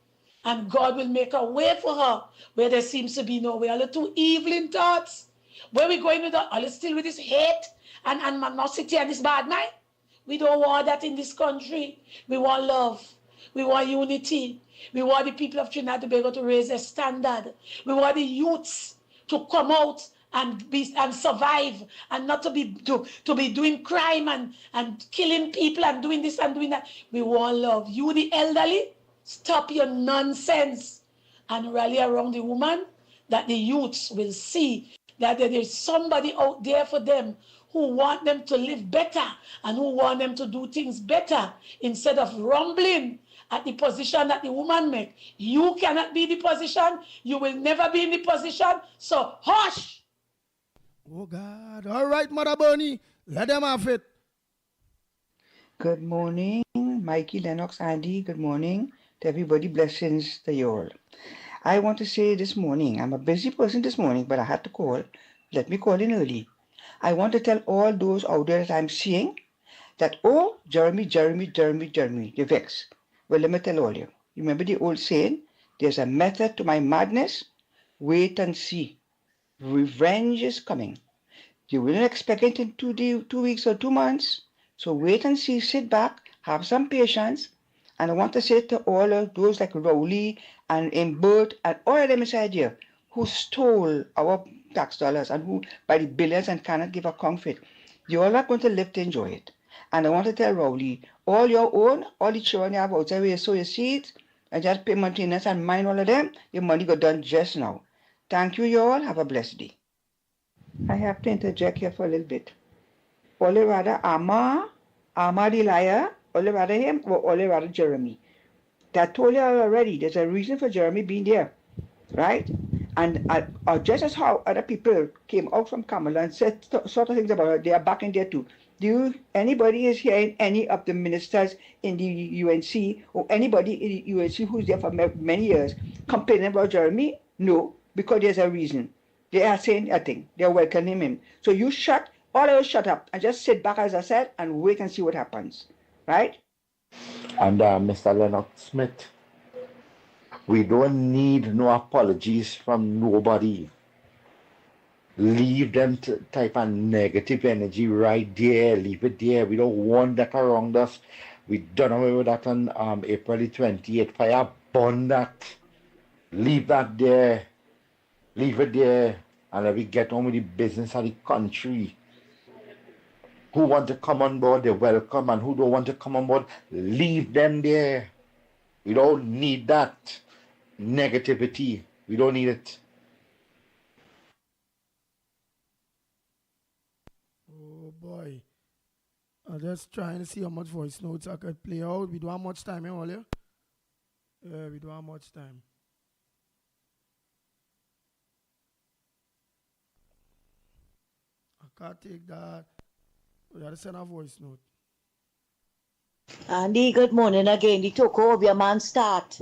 And God will make a way for her where there seems to be no way. All the too evil in thoughts. Where we going with all still with this hate and animosity and this bad mind? We don't want that in this country. We want love. We want unity. We want the people of Trinidad and Tobago to raise their standard. We want the youths to come out and survive and not to be doing crime and killing people and doing this and doing that. We want love. You, the elderly, stop your nonsense and rally around the woman that the youths will see that there is somebody out there for them who want them to live better and who want them to do things better instead of rumbling at the position that the woman make. You cannot be the position. You will never be in the position. So hush. Oh God. All right, Mother Bernie. Let them have it. Good morning, Mikey, Lennox, Andy. Good morning to everybody. Blessings to you all. I want to say this morning, I'm a busy person this morning, but I had to call. Let me call in early. I want to tell all those out there that I'm seeing that, oh, Jeremy, you're vexed. Well, let me tell all you. You remember the old saying, there's a method to my madness? Wait and see. Revenge is coming. You will not expect it in 2 weeks or 2 months. So wait and see, sit back, have some patience. And I want to say to all of those like Rowley and Imbert and all of them inside here who stole our tax dollars and who by the billions and cannot give a comfort, you all are going to live to enjoy it. And I want to tell Rowley, all your own, all the children you have outside where you sow your seeds and just pay maintenance and mine all of them, your money got done just now. Thank you, you all. Have a blessed day. I have to interject here for a little bit. Ole rather Ama the liar, ole rather him, or ole rather Jeremy. That told you already. There's a reason for Jeremy being there, right? And just as how other people came out from Kamala and said sort of things about her, they are back in there too. Anybody is hearing any of the ministers in the UNC or anybody in the UNC who's there for many years complaining about Jeremy? No, because there's a reason. They are saying nothing. They are welcoming him. So you all of you shut up and just sit back, as I said, and wait and see what happens, right? And Mr. Lennox Smith, we don't need no apologies from nobody. Leave them type of negative energy right there. Leave it there. We don't want that around us. We done away with that on April the 28th. Fire burn that. Leave that there. Leave it there. And let me get on with the business of the country. Who want to come on board, they're welcome. And who don't want to come on board, leave them there. We don't need that negativity. We don't need it. Oh boy. I'm just trying to see how much voice notes I could play out. We don't have much time, earlier. We don't have much time. I can't take that. We gotta send a voice note. Andy, good morning again. The Toko of your man start.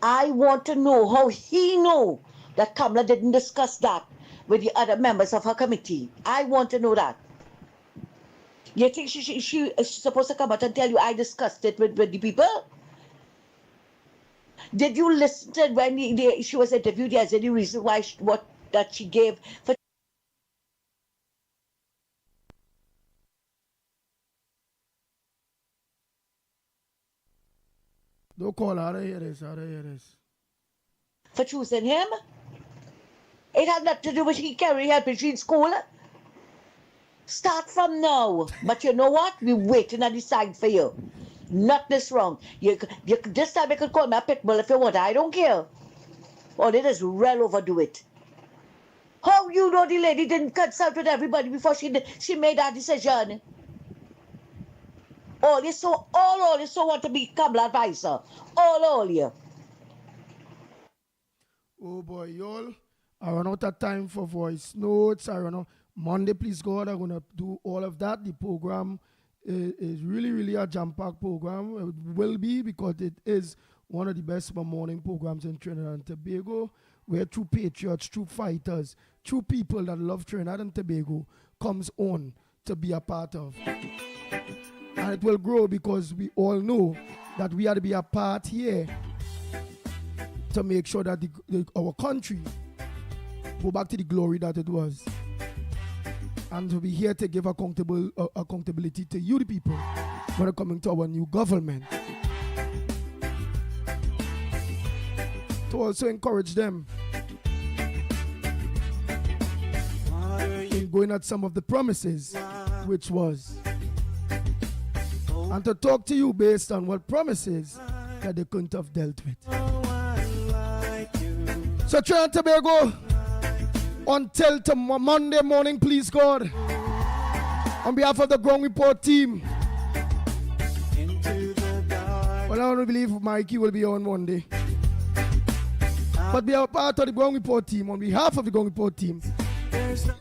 I want to know how he know that Kamala didn't discuss that with the other members of her committee. I want to know that. You think she is supposed to come out and tell you I discussed it with the people? Did you listen to when she was interviewed? Yes, any reason why that she gave for? Don't call her. I don't hear this. For choosing him? It had nothing to do with he carry help in school. Start from now. But you know what? We're waiting and decide for you. Not this wrong. This time you can call me a pit bull if you want. I don't care. Or they just well overdo it. How you know the lady didn't consult with everybody before she made that decision? All you so want to be Kamala advisor. All you. Oh boy, y'all. I run out of time for voice notes. I run out. Monday, please God, I'm gonna do all of that. The program is really a jam-packed program. It will be because it is one of the best morning programs in Trinidad and Tobago, where true patriots, true fighters, true people that love Trinidad and Tobago comes on to be a part of. And it will grow because we all know that we have to be a part here to make sure that our country go back to the glory that it was. And to be here to give accountability to you, the people, when it coming to our new government. To also encourage them in going at some of the promises, which was, and to talk to you based on what promises that they couldn't have dealt with. So Trinidad and Tobago, until tomorrow, Monday morning, please God, on behalf of the Ground Report team, well, I don't believe Mickie will be on Monday, but be a part of the Ground Report team, on behalf of the Ground Report team,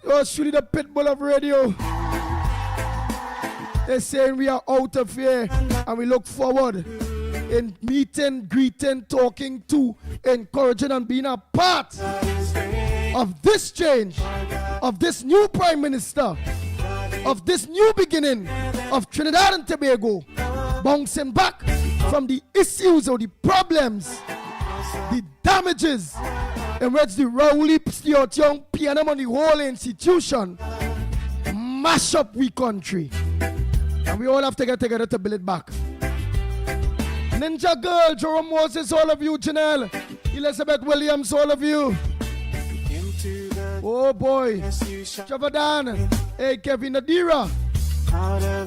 you're surely the pit bull of radio. They're saying we are out of here and we look forward in meeting, greeting, talking to, encouraging and being a part of this change, of this new Prime Minister, of this new beginning of Trinidad and Tobago, bouncing back from the issues or the problems, the damages in which the Rowley Stuart Young PNM and the whole institution mash up we country. And we all have to get together to build it back. Ninja Girl, Jerome Moses, all of you, Janelle, Elizabeth Williams, all of you. Oh boy, Javadan, hey Kevin Nadira,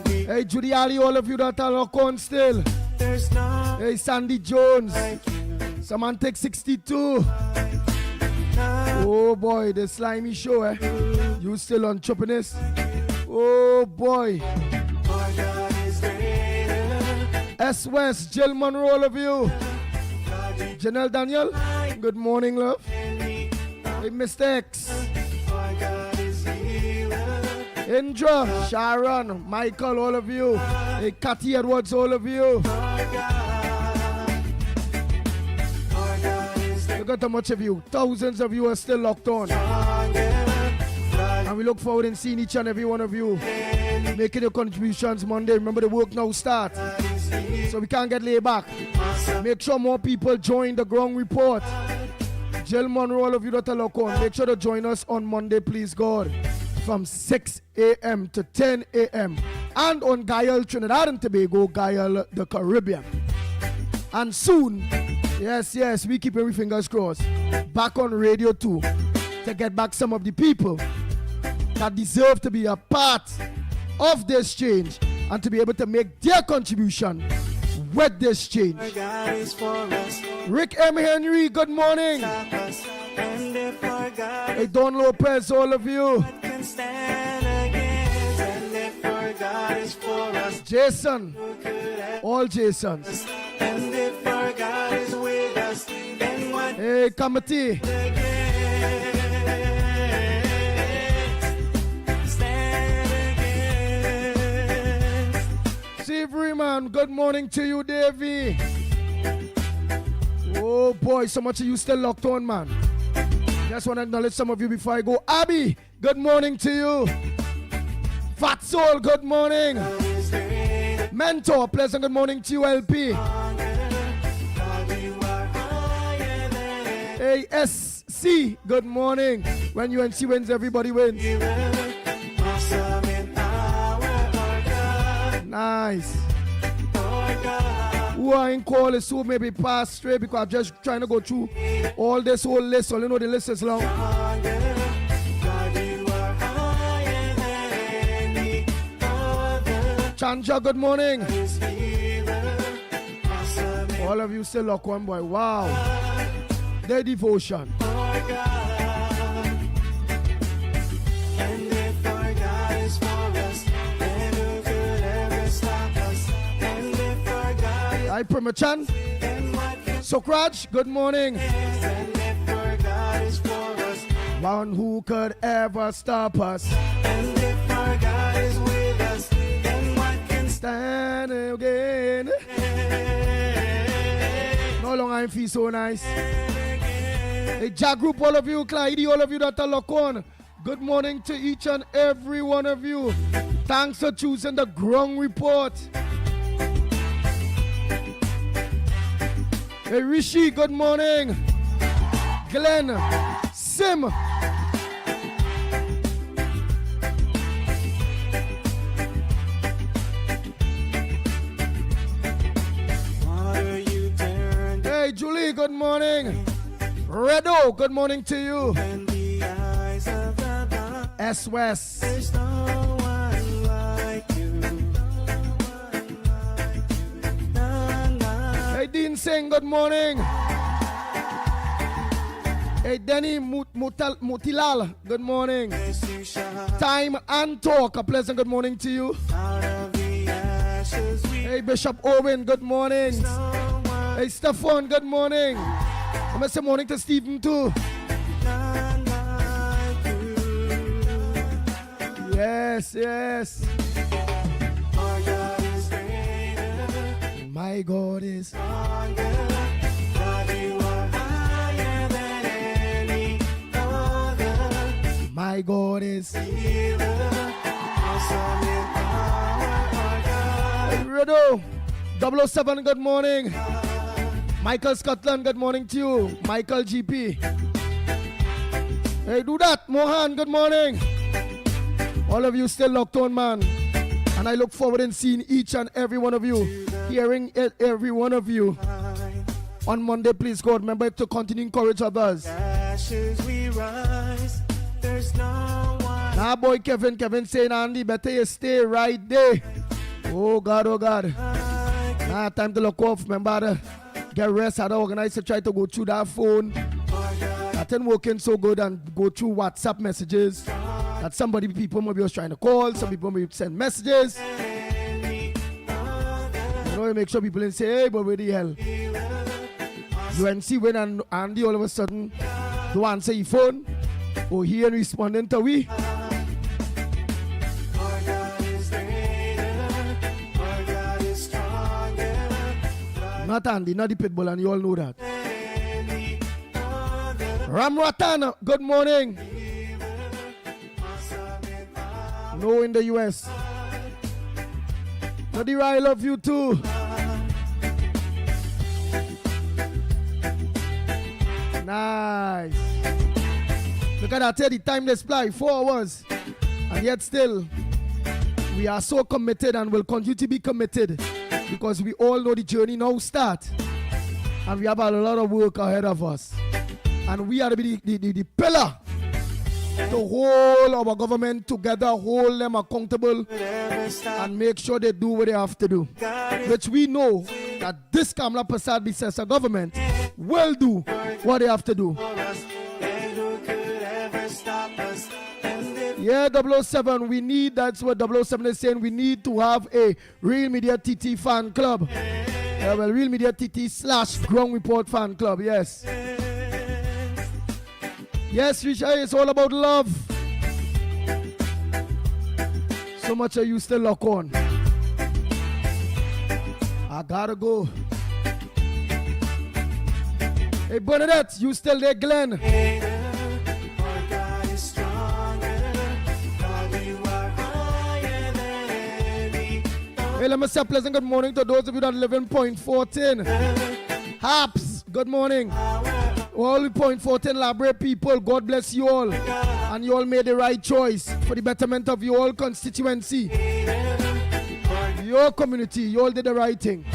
hey Judy Ali, all of you that are locked on still. Hey Sandy Jones, Samantha 62, Oh boy, the slimy show, eh? You still on choppiness? Oh boy. S. West, Jill Monroe, all of you. Janelle Daniel, good morning, love. Hey, Mr. X. Indra, Sharon, Michael, all of you. Hey, Cathy Edwards, all of you. Look at how much of you. Thousands of you are still locked on. And we look forward in seeing each and every one of you making your contributions Monday. Remember, the work now starts, so we can't get laid back. Make sure more people join the ground report. Jill Monroe, all of you that are locked on, make sure to join us on Monday, please God, from 6 a.m. to 10 a.m. and on Guyal, Trinidad and Tobago, Guyal, the Caribbean. And soon, yes, we keep our fingers crossed, back on Radio 2 to get back some of the people that deserve to be a part of this change and to be able to make their contribution with this change. Rick M. Henry, good morning. Hey, Don Lopez, all of you. Jason, all Jasons. Hey, committee. Savory man, good morning to you, Davey. Oh boy, so much of you still locked on, man. Just want to acknowledge some of you before I go. Abby, good morning to you. Fat Soul, good morning. Mentor, pleasant good morning to you, LP. ASC, good morning. When UNC wins, everybody wins. Nice. Who are in call is who maybe pass straight because I'm just trying to go through all this whole list. So you know the list is long. Chanja, good morning. All of you still lock one boy. Wow. Their devotion. Hi, Primachan. Sokraj, good morning. One who could ever stop us. And if our God is with us, then what can stand again? No longer I feel so nice. Hey, Jack Group, all of you, Clyde, all of you that are locked on. Good morning to each and every one of you. Thanks for choosing the ground report. Hey, Rishi, good morning. Glenn, Sim. Hey, Julie, good morning. Redo, good morning to you. S. West. Hey, Dean Singh, good morning. Hey, Denny Mutilal, good morning. Time and Talk, a pleasant good morning to you. Hey, Bishop Owen, good morning. Hey, Stefan, good morning. I'm going to say morning to Stephen too. Yes, yes. My God is stronger. God, you are higher than any other. My God is healer. Awesome in power. Hey, Redo, 007, good morning. Michael Scotland, good morning to you. Michael GP. Hey, do that. Mohan, good morning. All of you still locked on, man. And I look forward in seeing each and every one of you, hearing every one of you on Monday. Please, God, remember to continue to encourage others. Nah, boy, Kevin saying, Andy, better you stay right there. Oh, God, oh, God. Nah, time to look off. Remember, get rest. How to organize to try to go through that phone. nothing working so good and go through WhatsApp messages that people maybe was trying to call, some people maybe send messages. You know, make sure people didn't say, hey, but where the hell? UNC when and Andy all of a sudden don't answer your phone or he ain't responding to we. Not Andy, not the pitbull, and you all know that. Ram Ratana, good morning. No in the US. Nadira, I love you too. Nice. Look at that, the time they fly, 4 hours. And yet still, we are so committed and will continue to be committed because we all know the journey now start. And we have a lot of work ahead of us. And we are the pillar to hold our government together, hold them accountable, and make sure they do what they have to do. Which we know that this Kamala Prasad Bisesa government will do what they have to do. Yeah, 007, we need, that's what 007 is saying, we need to have a Real Media TT fan club. Yeah, well, Real Media TT / Ground Report fan club, yes. Yes, Risha, it's all about love. So much are you still locked on? I gotta go. Hey, Bernadette, you still there, Glenn? Hey, let me say a pleasant good morning to those of you that live in Point 14. Haps, good morning. All the Point 14 Library people, God bless you all. And you all made the right choice for the betterment of your whole constituency. Your community, you all did the right thing.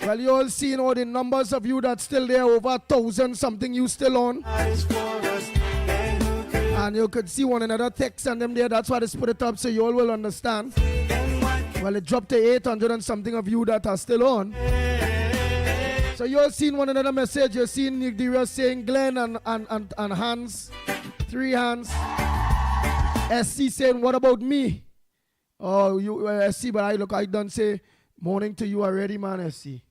Well, you all seen all the numbers of you that's still there, over 1,000 something you still on. And you could see one another text and them there, that's why they put it up so you all will understand. Well, it dropped to 800 and something of you that are still on. So you all seen one another message, you seen Nick Dira saying Glenn and Hans, 3 hands. SC saying, what about me? Oh, you SC, but I done say, morning to you already, man, SC.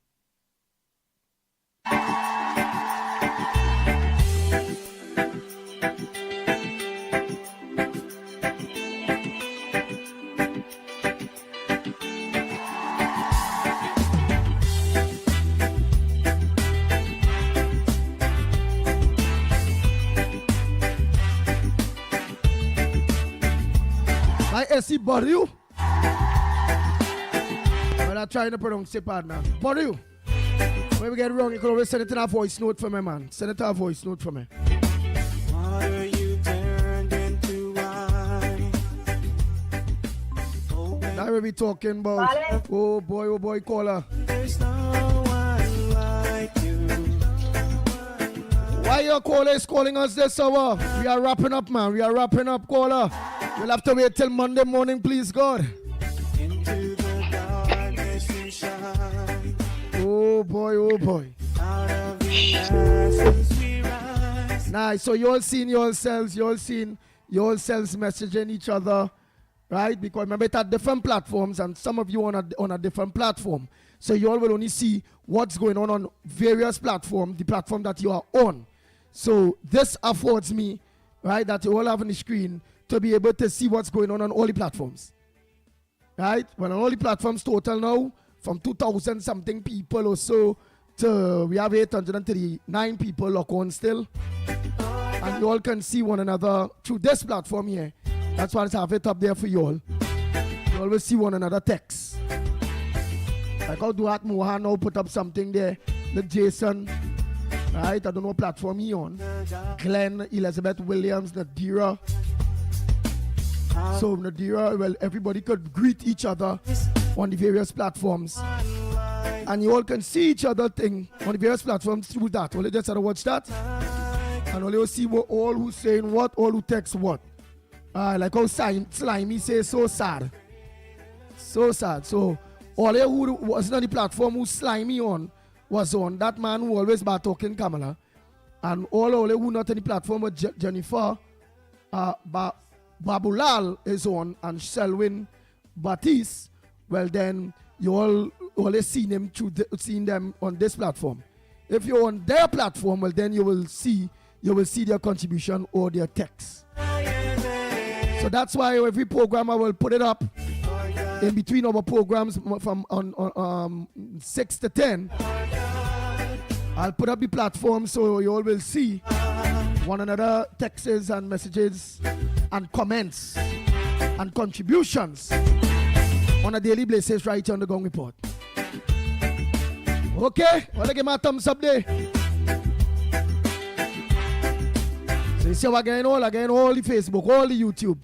My SC bother you? I'm not trying to pronounce it, partner. Bother you? When we get wrong, you can always send it in a voice note for me, man. Send it in a voice note for me. Water you turned into wine. Now we be talking about, oh boy, caller. There's no one like you. Why your caller is calling us this hour? We are wrapping up, man. We are wrapping up, caller. We'll have to wait till Monday morning, please, God. Into the darkness you shine. Oh boy. Out of the ashes we rise. Nice. So you all seen yourselves messaging each other, right? Because remember it at different platforms and some of you on a different platform. So you all will only see what's going on various platforms, the platform that you are on. So this affords me, right, that you all have on the screen to be able to see what's going on all the platforms. Right? Well, on all the platforms total now, from 2,000 something people or so to we have 839 locked on still. And you all can see one another through this platform here. That's why I have it up there for you all. You always see one another text. Like how Duhat Mohan now put up something there. The Jason, right? I don't know what platform he on. Glenn, Elizabeth Williams, Nadira. So Nadira, well, everybody could greet each other on the various platforms. And you all can see each other thing on the various platforms through that. Only just have to watch that. And only see what all who's saying what, all who text what. Like how Slimy says, so sad. So sad. So all who was on the platform who Slimy on was on that man who always bad talking Kamala. And all who not on the platform with Jennifer Babulal is on, and Selwyn Batiste. Well then you all always seen them on this platform. If you're on their platform, well then you will see their contribution or their text. So that's why every program I will put it up in between our programs from on 6 to 10. I'll put up the platform so you all will see one another texts and messages and comments and contributions on a daily basis right here on the Gong Report. Okay, well, I give my thumbs up there. So you see what again all the Facebook, all the YouTube.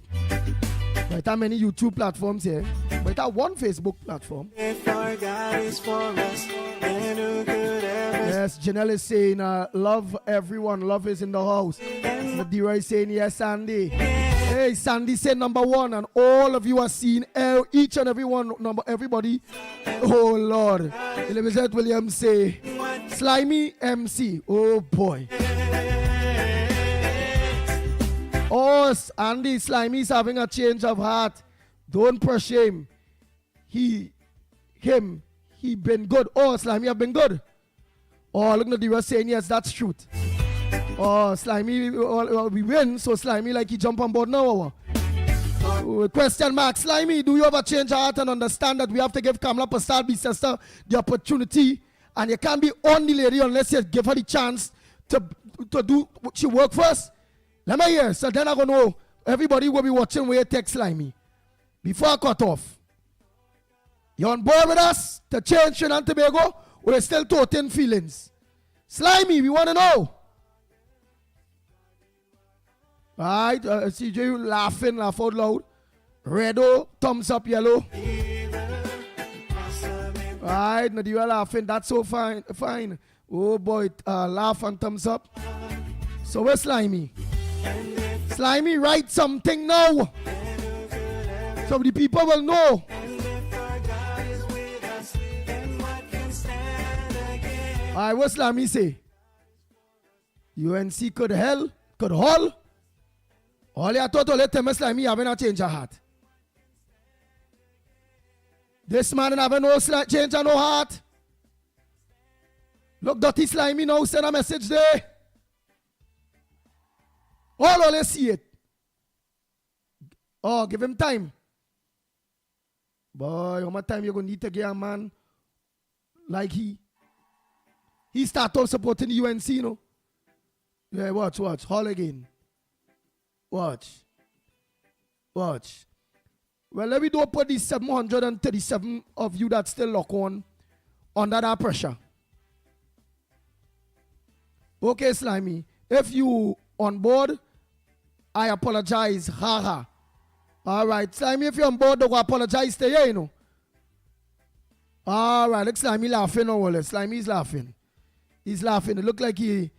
But how many YouTube platforms here? But I one Facebook platform. If our God is for us, then who could ever? Yes, Janelle is saying, love everyone, love is in the house. Nadira is saying, yes, Sandy. Hey, Sandy said number one, and all of you are seeing each and every one, everybody. Oh, Lord. Elizabeth Williams say, Slimy MC. Oh, boy. Oh, Andy, Slimy's having a change of heart. Don't push him. He been good. Oh, Slimy have been good. Oh, look at the rest saying, yes, that's truth. Oh, Slimy, we win, so Slimy like he jump on board now. Question mark, Slimy, do you ever change your heart and understand that we have to give Kamala Passalbi's sister the opportunity, and you can't be on the lady unless you give her the chance to do what she work first? Let me hear, so then I gonna know everybody will be watching where you text Slimy. Before I cut off, you on board with us to change Trinidad and Tobago? We're still toting feelings. Slimy, we want to know. Alright, CJ, you laughing, laugh out loud. Redo, thumbs up, yellow. Alright, Nadia laughing, that's so fine. Oh boy, laugh and thumbs up. So where's Slimy? Slimy, write something now. So the people will know. Alright, what Slimy say? UNC could haul. All you thought to let them Slimy having a change of heart. This man having no change of no heart. Look, dirty Slimy now send a message there. All you see it. Oh, give him time. Boy, how much time you gonna need to give a man like he start off supporting the UNC, you know. Yeah, watch. Hall again. Watch. Well, let me do put these 737 of you that still lock on under that pressure. Okay, Slimy. If you on board, I apologize. Haha. All right, Slimy, if you're on board, don't apologize to you, you know. All right, look, Slimy laughing over. Slimy's laughing. He's laughing. It look like he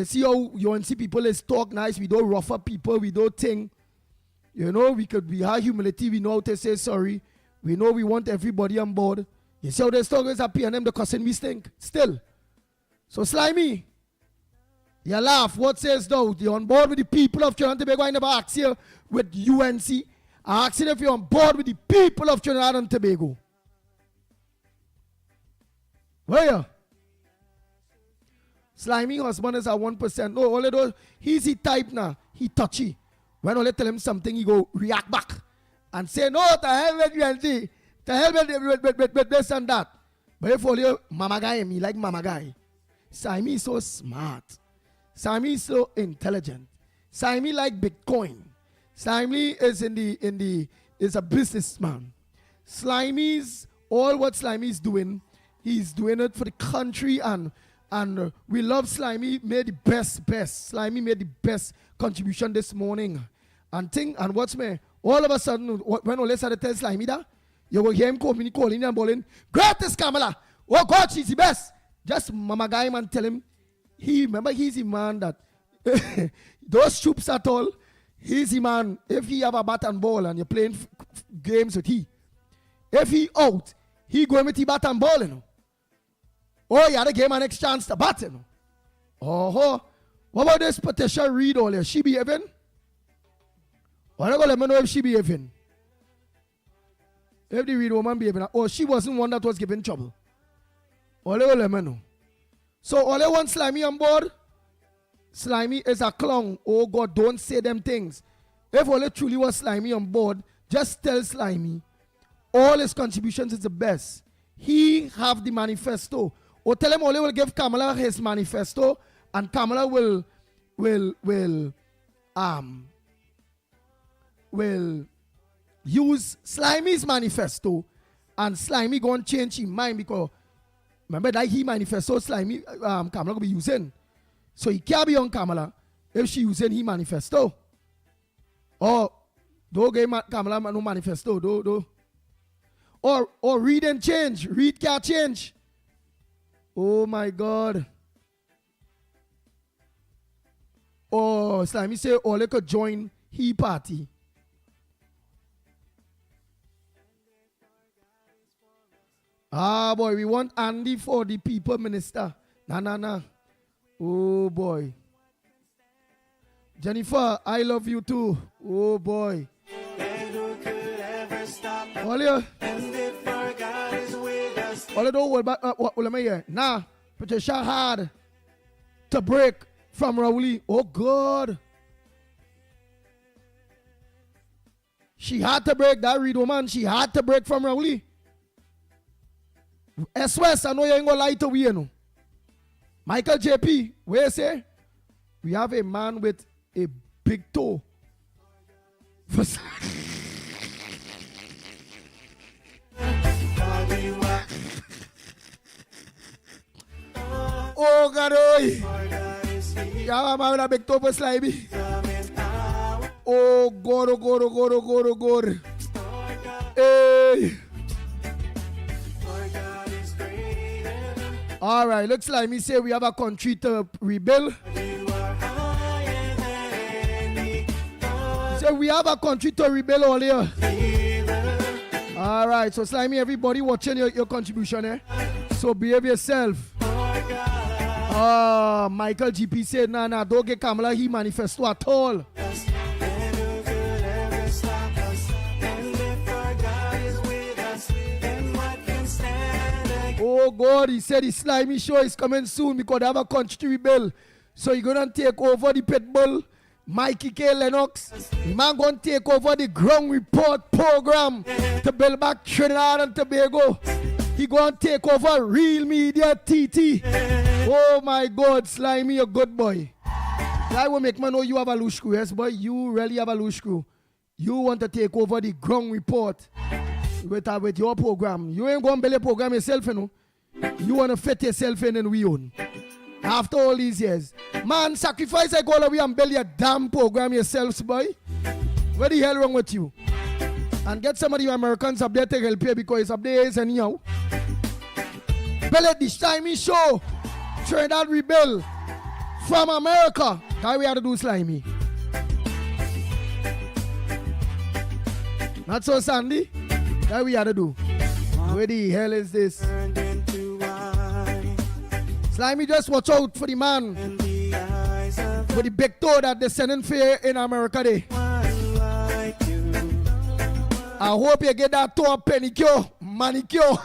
see how UNC people is talk nice. We don't rough up people. We don't think. You know, we have humility. We know how to say sorry. We know we want everybody on board. You see how they talk is happy and them the cussing we stink. Still. So Slimy, you laugh. What says though? You're on board with the people of Trinidad and Tobago. I never asked you with UNC. I asked you if you're on board with the people of Trinidad and Tobago. Where you? Slimy husband is at 1%. No, all those, he's the type now. He touchy. When I tell him something, he go react back and say, no, to hell with UNC. To hell with this and that. But if only mama guy, me like mama guy. Slimy is so smart. Slimy is so intelligent. Slimy like Bitcoin. Slimy is is a businessman. Slimy's all what Slimy is doing, he's doing it for the country, and we love Slimy. Made the best. Slimy made the best contribution this morning. And what's me? All of a sudden, when Ole started to tell Slimy that, You will hear him calling and bowling. Greatest Kamala. Oh God, she's the best. Just mama guy man tell him. Remember he's the man that those troops at all. He's the man. If he have a bat and ball and you're playing games with he. If he out, he going with the bat and ball, you know. Oh, you had a game and next chance to bat, you know. Oh, what about this Patricia Reed all here? She behaving? Why not let me know if she behaving? If the Reed woman behaving, or she wasn't one that was giving trouble. All they let me know. So all they want Slimy on board. Slimy is a clown. Oh God, don't say them things. If Ole truly was Slimy on board, just tell Slimy all his contributions is the best. He have the manifesto. Or tell him Ole will give Kamala his manifesto, and Kamala will use Slimy's manifesto, and Slimy gonna change his mind because remember that he manifesto Slimy Kamala will be using. So he can't be on Kamala if she using he manifesto. Or don't give Kamala no manifesto, do. Or read and change. Read can't change. Oh my God. Oh, Slimy say Ole could join he party. Ah boy, we want Andy for the people minister. Nah. Oh boy. Jennifer, I love you too. Oh boy. Ole don't hold back. What am I here? Nah, Patricia had to break from Rowley. Oh God. She had to break that Reed woman. She had to break from Rowley. S-West, I know you ain't gonna lie to we, you know. Michael JP, where you say? We have a man with a big toe. Oh God, you have a man with a big toe for Slimy. Oh God. Hey. All right, looks like me say we have a country to rebuild. So we have a country to rebuild all here. All right, so Slimy, everybody watching your contribution, eh? So behave yourself. Michael GP said, nah, don't get Kamala, he manifesto at all. Oh God, he said his Slimy show is coming soon because they have a country to rebuild. So you're going to take over the Pitbull, Mickie K. Lennox. The man going to take over the Ground Report program to build back Trinidad and Tobago. He going to take over Real Media TT. Oh my God, Slimy, you're a good boy. I will make man know you have a loose screw. Yes, boy, you really have a loose screw. You want to take over the Ground Report with your program. You ain't going to build a program yourself, you know. You want to fit yourself in and we own. After all these years. Man, sacrifice like all of you and build your damn program yourselves, boy. What the hell wrong with you? And get some of you Americans up there to help you because it's up there is anyhow. Build it this Slimy show. Trinidad Rebuild. From America. That we have to do, Slimy. Not so, Sandy. That we have to do. Where the hell is this? Slimy, just watch out for the man with the big toe that they're sending for in America day. I hope you get that toe pedicure, manicure.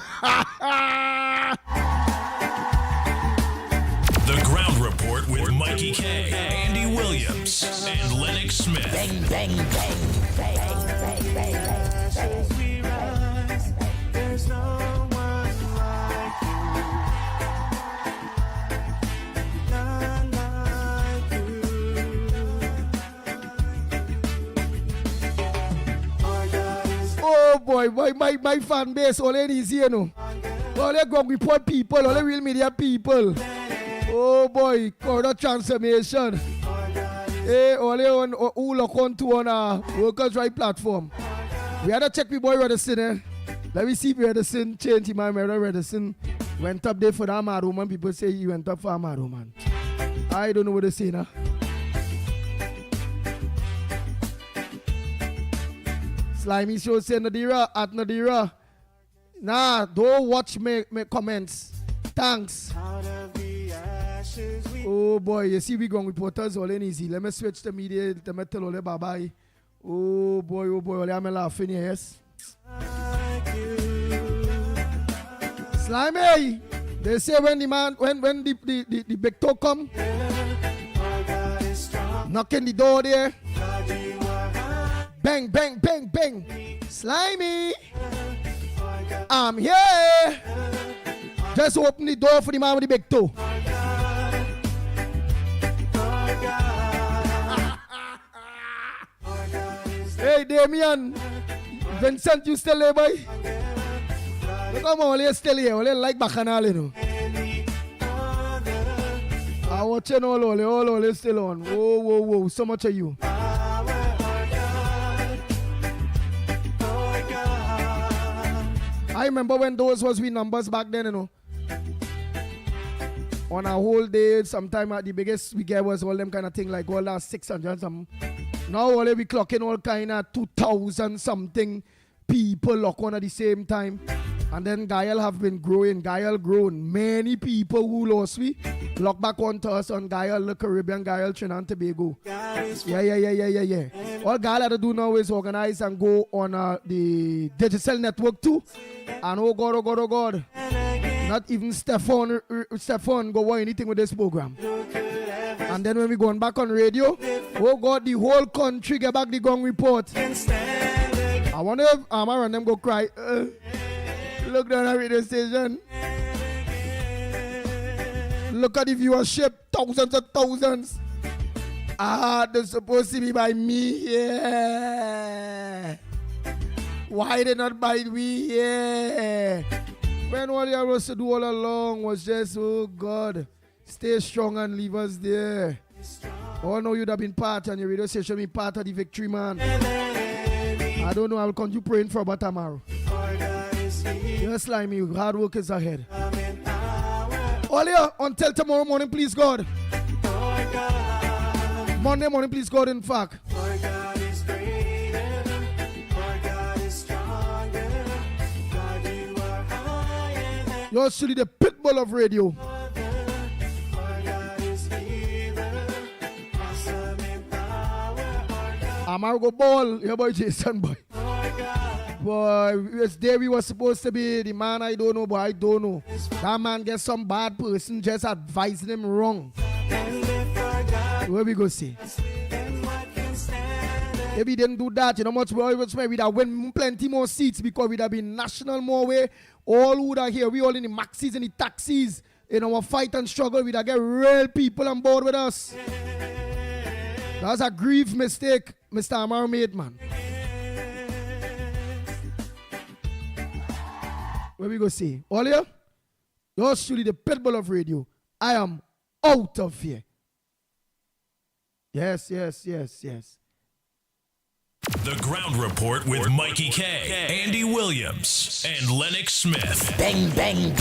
The Ground Report with Mickie K, Andy Williams, and Lennox Smith. Bang, bang, bang, bang, bang, bang, bang. There's no one like you. None like you. Oh boy, my fan base all in is here, no. All the Ground Report people, all the Real Media people. Oh boy, corridor transformation. Hey, all the on who look on to on a Workers' Right platform. We had to check me boy what to say there. Let me see if Redison changed him. I remember Redison went up there for that mad woman. People say he went up for a mad woman. I don't know what they say now. Slimy show say Nadira at Nadira. Nah, don't watch me comments. Thanks. Oh boy, you see we going reporters all in easy. Let me switch the media. Let me tell all the bye bye. Oh boy, all I'm laughing here, yes. Slimy, they say when the man when the big toe come, knocking the door there. Bang, bang, bang, bang. Slimy, I'm here. Just open the door for the man with the big toe. Hey, Damien. Vincent, you still there, boy? Look how much you still here. You like Bacchanal, you know. I watching all still on. Whoa. So much of you. I remember when those was we numbers back then, you know. On a whole day, sometime the biggest we get was all them kind of thing, like all that 600 something. Now all we clocking all kind of 2,000 something people lock on at the same time. And then Gael have been growing. Gael grown. Many people who lost we lock back onto us on Gael, the Caribbean, Gael, Trinidad and Tobago. Yeah. All Gael had to do now is organize and go on the digital network too. And oh God. Not even Stefan go want anything with this program. And then when we going back on radio, oh God, the whole country get back the gong report. I wonder if Amar and them go cry. Look down at radio station. Look at the viewership, thousands and thousands. They're supposed to be by me. Yeah. Why they not by we? Yeah. When all you was to do all along was just, oh God, stay strong and leave us there. Oh no, you'd have been part and your radio station be part of the victory, man. I don't know, I'll continue praying for about tomorrow. Just like me, hard work is ahead. All here, until tomorrow morning, please God. Monday morning, please God, in fact. Yours truly, the pitbull of radio. Amargo Ball, your boy Jason, boy. Boy, it's there we was supposed to be. The man I don't know, but I don't know. That man gets some bad person just advising him wrong. Where we go see? If we didn't do that, you know much more, we'd have win plenty more seats because we'd have been national more way. All would have here. We all in the maxis and the taxis. In our fight and struggle, we'd have get real people on board with us. That's a grief mistake Mr. Amar made, man. Where we go see? All here? Yours truly, the pitbull of radio. I am out of here. Yes. The Ground Report with Mikey K, Andy Williams, and Lennox Smith. Bang, bang.